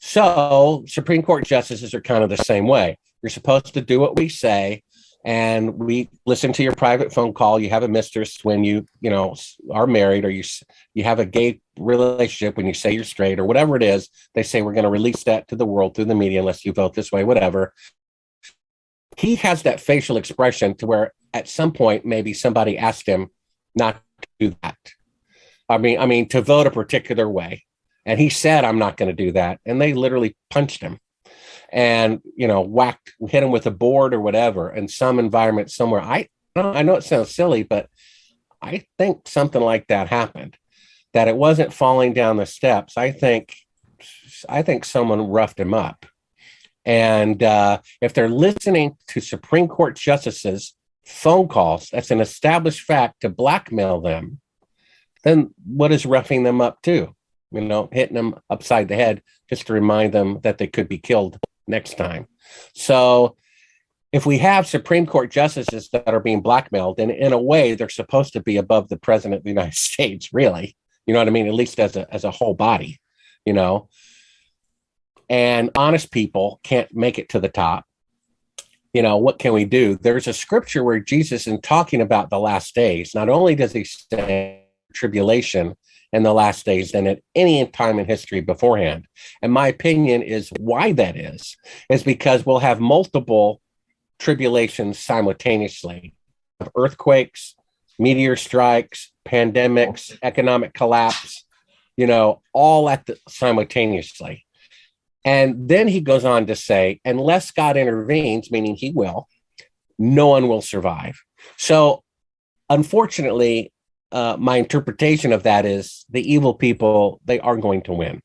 so Supreme Court justices are kind of the same way. You're supposed to do what we say, and we listen to your private phone call. You have a mistress when you are married, or you have a gay relationship when you say you're straight, or whatever it is. They say we're going to release that to the world through the media unless you vote this way, whatever. He has that facial expression to where at some point maybe somebody asked him not to do that. I mean to vote a particular way, and he said, "I'm not going to do that," and they literally punched him. And hit him with a board or whatever in some environment somewhere. I know it sounds silly, but I think something like that happened. That it wasn't falling down the steps. I think someone roughed him up. And if they're listening to Supreme Court justices' phone calls, that's an established fact, to blackmail them, then what is roughing them up to? Hitting them upside the head just to remind them that they could be killed next time. So if we have Supreme Court justices that are being blackmailed, then in a way they're supposed to be above the president of the United States, really. You know what I mean? At least as a whole body, you know. And honest people can't make it to the top. You know, what can we do? There's a scripture where Jesus, in talking about the last days, not only does he say tribulation in the last days than at any time in history beforehand. And my opinion is why that is because we'll have multiple tribulations simultaneously. Earthquakes, meteor strikes, pandemics, economic collapse, you know, all simultaneously. And then he goes on to say, unless God intervenes, meaning he will, no one will survive. So unfortunately, my interpretation of that is the evil people, they are going to win.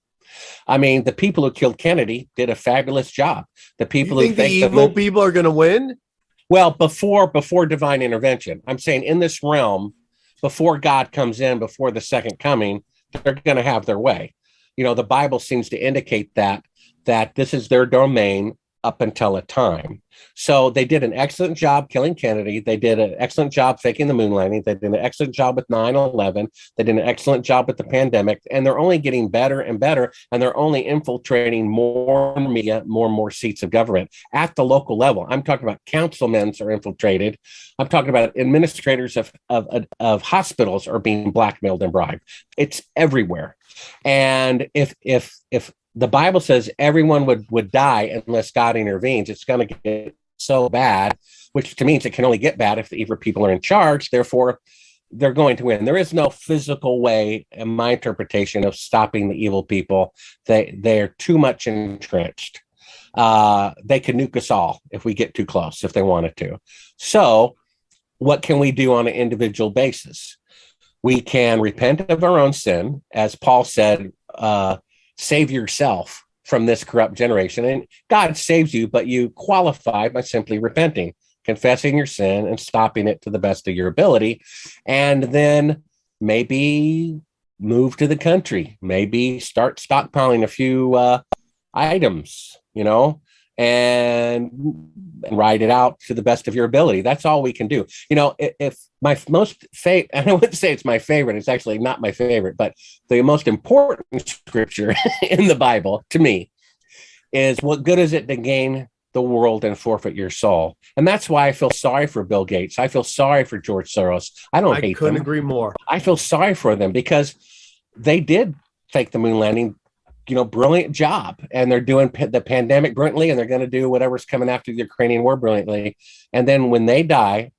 I mean, the people who killed Kennedy did a fabulous job. The people you think the evil people are going to win? Well, before divine intervention, I'm saying in this realm, before God comes in, before the second coming, they're going to have their way. You know, the Bible seems to indicate that this is their domain up until a time. So they did an excellent job killing Kennedy. They did an excellent job faking the moon landing. They did an excellent job with 9/11. They did an excellent job with the pandemic. And they're only getting better and better. And they're only infiltrating more media, more and more seats of government at the local level. I'm talking about councilmen are infiltrated. I'm talking about administrators of hospitals are being blackmailed and bribed. It's everywhere. And if the Bible says everyone would die unless God intervenes, it's going to get so bad, which to me means it can only get bad if the evil people are in charge. Therefore, they're going to win. There is no physical way, in my interpretation, of stopping the evil people. They're too much entrenched. They could nuke us all if we get too close, if they wanted to. So what can we do on an individual basis? We can repent of our own sin, as Paul said, save yourself from this corrupt generation. And God saves you, but you qualify by simply repenting, confessing your sin and stopping it to the best of your ability. And then maybe move to the country, maybe start stockpiling a few items, you know, and ride it out to the best of your ability. That's all we can do. You know, if my most favorite, I wouldn't say it's my favorite, it's actually not my favorite, but the most important scripture in the Bible to me is, what good is it to gain the world and forfeit your soul? And that's why I feel sorry for Bill Gates. I feel sorry for George Soros. I couldn't agree more. I feel sorry for them because they did fake the moon landing. You know, brilliant job. And they're doing the pandemic brilliantly, and they're going to do whatever's coming after the Ukrainian war brilliantly. And then when they die,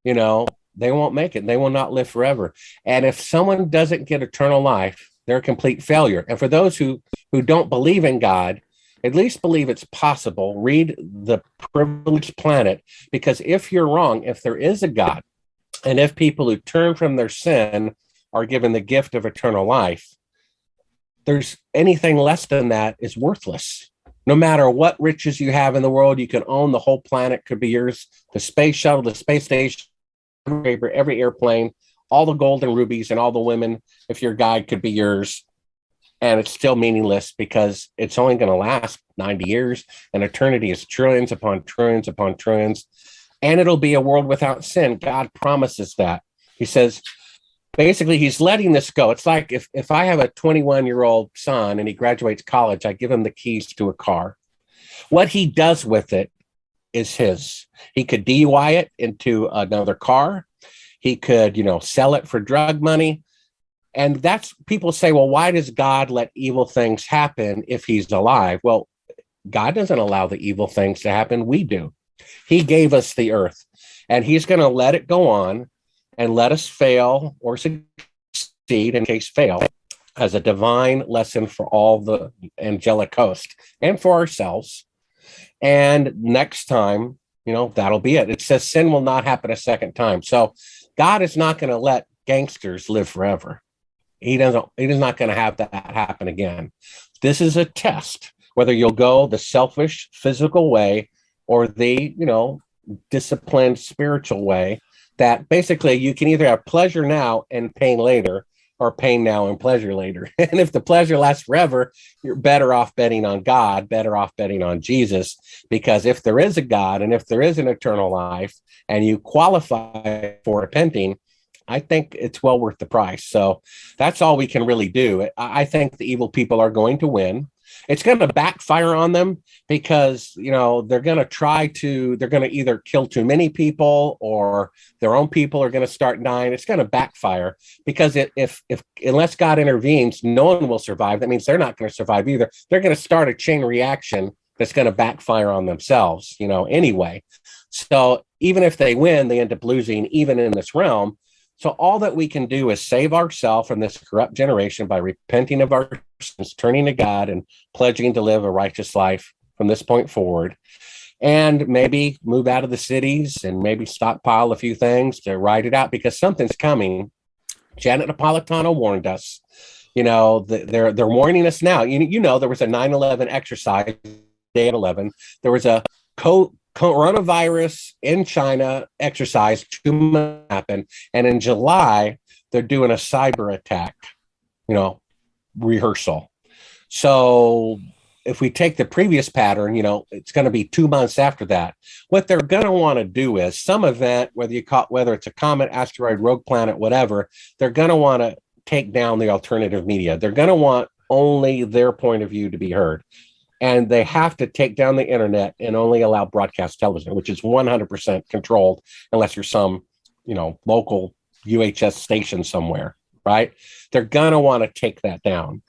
you know, they won't make it. They will not live forever. And if someone doesn't get eternal life, they're a complete failure. And for those who don't believe in God, at least believe it's possible. Read The Privileged Planet, because if you're wrong, if there is a God, and if people who turn from their sin are given the gift of eternal life, there's anything less than that is worthless. No matter what riches you have in the world, you can own the whole planet, could be yours. The space shuttle, the space station, every airplane, all the gold and rubies and all the women, if you're a guy, could be yours. And it's still meaningless because it's only going to last 90 years. And eternity is trillions upon trillions upon trillions. And it'll be a world without sin. God promises that. He says, basically, he's letting this go. It's like if I have a 21-year-old son and he graduates college, I give him the keys to a car. What he does with it is his. He could DUI it into another car. He could, you know, sell it for drug money. And that's, people say, well, why does God let evil things happen if he's alive? Well, God doesn't allow the evil things to happen. We do. He gave us the earth, and he's going to let it go on and let us fail or succeed, in case fail, as a divine lesson for all the angelic host and for ourselves. And next time, you know, that'll be it. It says sin will not happen a second time. So God is not going to let gangsters live forever. He is not going to have that happen again. This is a test, whether you'll go the selfish physical way or the, you know, disciplined spiritual way. That basically you can either have pleasure now and pain later, or pain now and pleasure later. And if the pleasure lasts forever, you're better off betting on God, better off betting on Jesus, because if there is a God and if there is an eternal life and you qualify for repenting, I think it's well worth the price. So that's all we can really do. I think the evil people are going to win. It's going to backfire on them because, they're going to either kill too many people or their own people are going to start dying. It's going to backfire because if unless God intervenes, no one will survive. That means they're not going to survive either. They're going to start a chain reaction that's going to backfire on themselves, anyway. So even if they win, they end up losing even in this realm. So all that we can do is save ourselves from this corrupt generation by repenting of our sins, turning to God, and pledging to live a righteous life from this point forward. And maybe move out of the cities and maybe stockpile a few things to ride it out because something's coming. Janet Napolitano warned us. They're warning us now. There was a 9/11 exercise, day at 11. There was a coronavirus in China exercise to happen, and in July they're doing a cyber attack, rehearsal. So if we take the previous pattern, it's going to be 2 months after that. What they're going to want to do is some event, whether it's a comet, asteroid, rogue planet, whatever, they're going to want to take down the alternative media. They're going to want only their point of view to be heard. And they have to take down the internet and only allow broadcast television, which is 100% controlled unless you're some, local UHS station somewhere, right? They're going to want to take that down.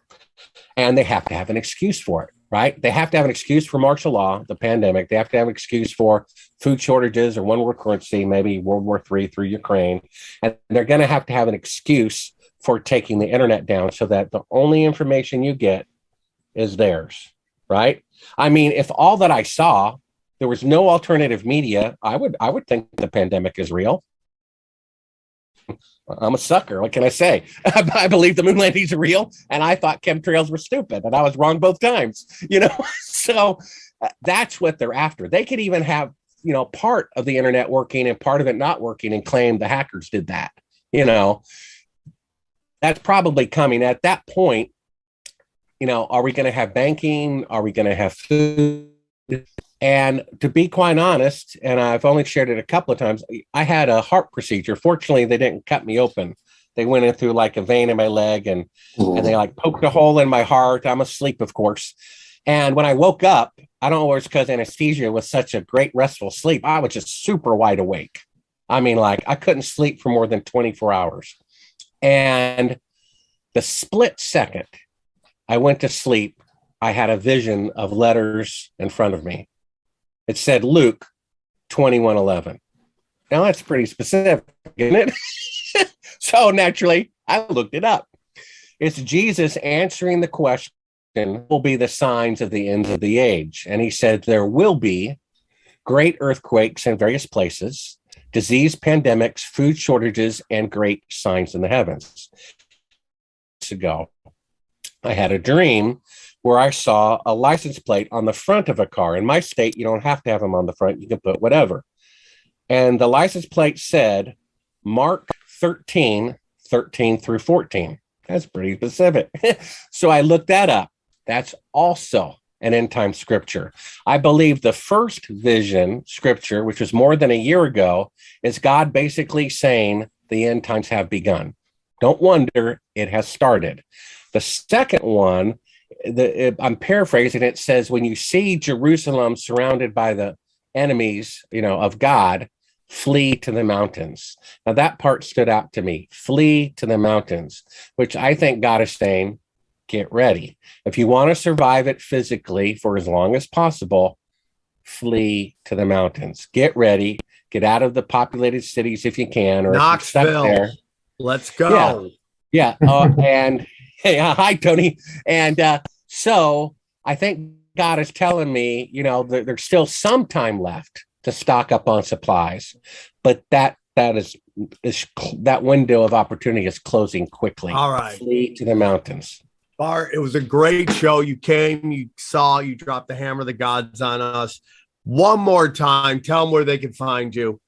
And they have to have an excuse for it, right? They have to have an excuse for martial law, the pandemic. They have to have an excuse for food shortages or one world currency, maybe World War III through Ukraine. And they're going to have an excuse for taking the internet down so that the only information you get is theirs. Right. I mean, if all that I saw, there was no alternative media, I would think the pandemic is real. I'm a sucker. What can I say? I believe the moon landings are real. And I thought chemtrails were stupid. And I was wrong both times, So that's what they're after. They could even have, part of the internet working and part of it not working and claim the hackers did that. That's probably coming at that point. Are we going to have banking? Are we going to have food? And to be quite honest, and I've only shared it a couple of times, I had a heart procedure. Fortunately, they didn't cut me open. They went in through like a vein in my leg and they like poked a hole in my heart. I'm asleep, of course. And when I woke up, I don't know if it's because anesthesia was such a great restful sleep. I was just super wide awake. I mean, like I couldn't sleep for more than 24 hours. And the split second I went to sleep, I had a vision of letters in front of me. It said Luke 21:11. Now that's pretty specific, isn't it? So naturally, I looked it up. It's Jesus answering the question, what will be the signs of the ends of the age? And he said, there will be great earthquakes in various places, disease, pandemics, food shortages, and great signs in the heavens. Ago, I had a dream where I saw a license plate on the front of a car. In my state, you don't have to have them on the front. You can put whatever. And the license plate said, Mark 13 through 14. That's pretty specific. So I looked that up. That's also an end time scripture. I believe the first vision scripture, which was more than a year ago, is God basically saying the end times have begun. Don't wonder, it has started. The second one, I'm paraphrasing, it says, when you see Jerusalem surrounded by the enemies, of God, flee to the mountains. Now that part stood out to me. Flee to the mountains, which I think God is saying, get ready. If you want to survive it physically for as long as possible, flee to the mountains. Get ready. Get out of the populated cities if you can. Or Knoxville. If you're stuck there, let's go. Yeah. And hey, hi, Tony. And so I think God is telling me, there's still some time left to stock up on supplies, but that window of opportunity is closing quickly. All right. Flee to the mountains. Bart, it was a great show. You came, you saw, you dropped the hammer of the gods on us. One more time, tell them where they can find you.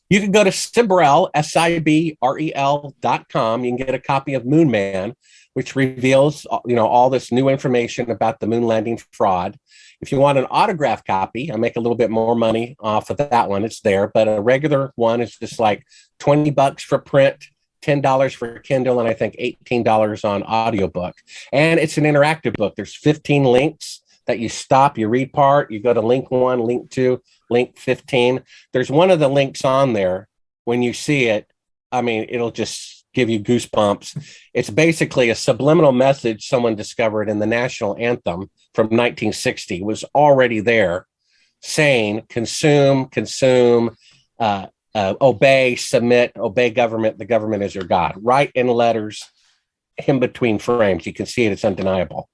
You can go to Sibrel, Sibrel.com. You can get a copy of Moon Man, which reveals, all this new information about the moon landing fraud. If you want an autograph copy, I make a little bit more money off of that one. It's there, but a regular one is just like $20 for print, $10 for Kindle, and I think $18 on audiobook. And it's an interactive book. There's 15 links that you stop, you read part, you go to link 1, link 2, link 15. There's one of the links on there. When you see it, I mean, it'll just give you goosebumps. It's basically a subliminal message someone discovered in the national anthem from 1960. It was already there saying consume, obey, submit, obey government. The government is your God. Right in letters in between frames. You can see it. It's undeniable.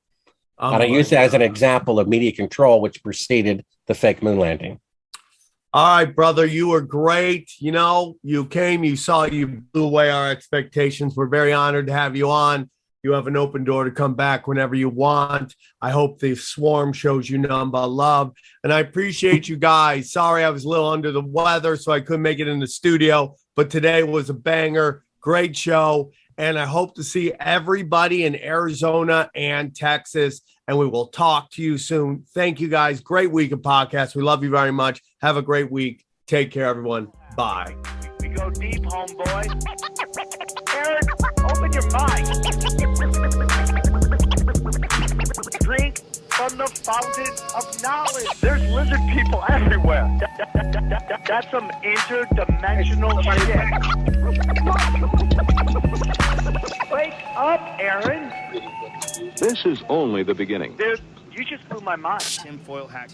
And I use that as an example of media control, which preceded the fake moon landing. All right, brother, you were great. You know, you came, you saw, you blew away our expectations. We're very honored to have you on. You have an open door to come back whenever you want. I hope the swarm shows you none but love. And I appreciate you guys. Sorry, I was a little under the weather, so I couldn't make it in the studio. But today was a banger. Great show. And I hope to see everybody in Arizona and Texas. And we will talk to you soon. Thank you, guys. Great week of podcasts. We love you very much. Have a great week. Take care, everyone. Bye. We go deep, homeboy. Aaron, open your mind. Drink from the fountain of knowledge. There's lizard people everywhere. That's some interdimensional shit. Wake up, Aaron. This is only the beginning. Dude, you just blew my mind. Tinfoil hat.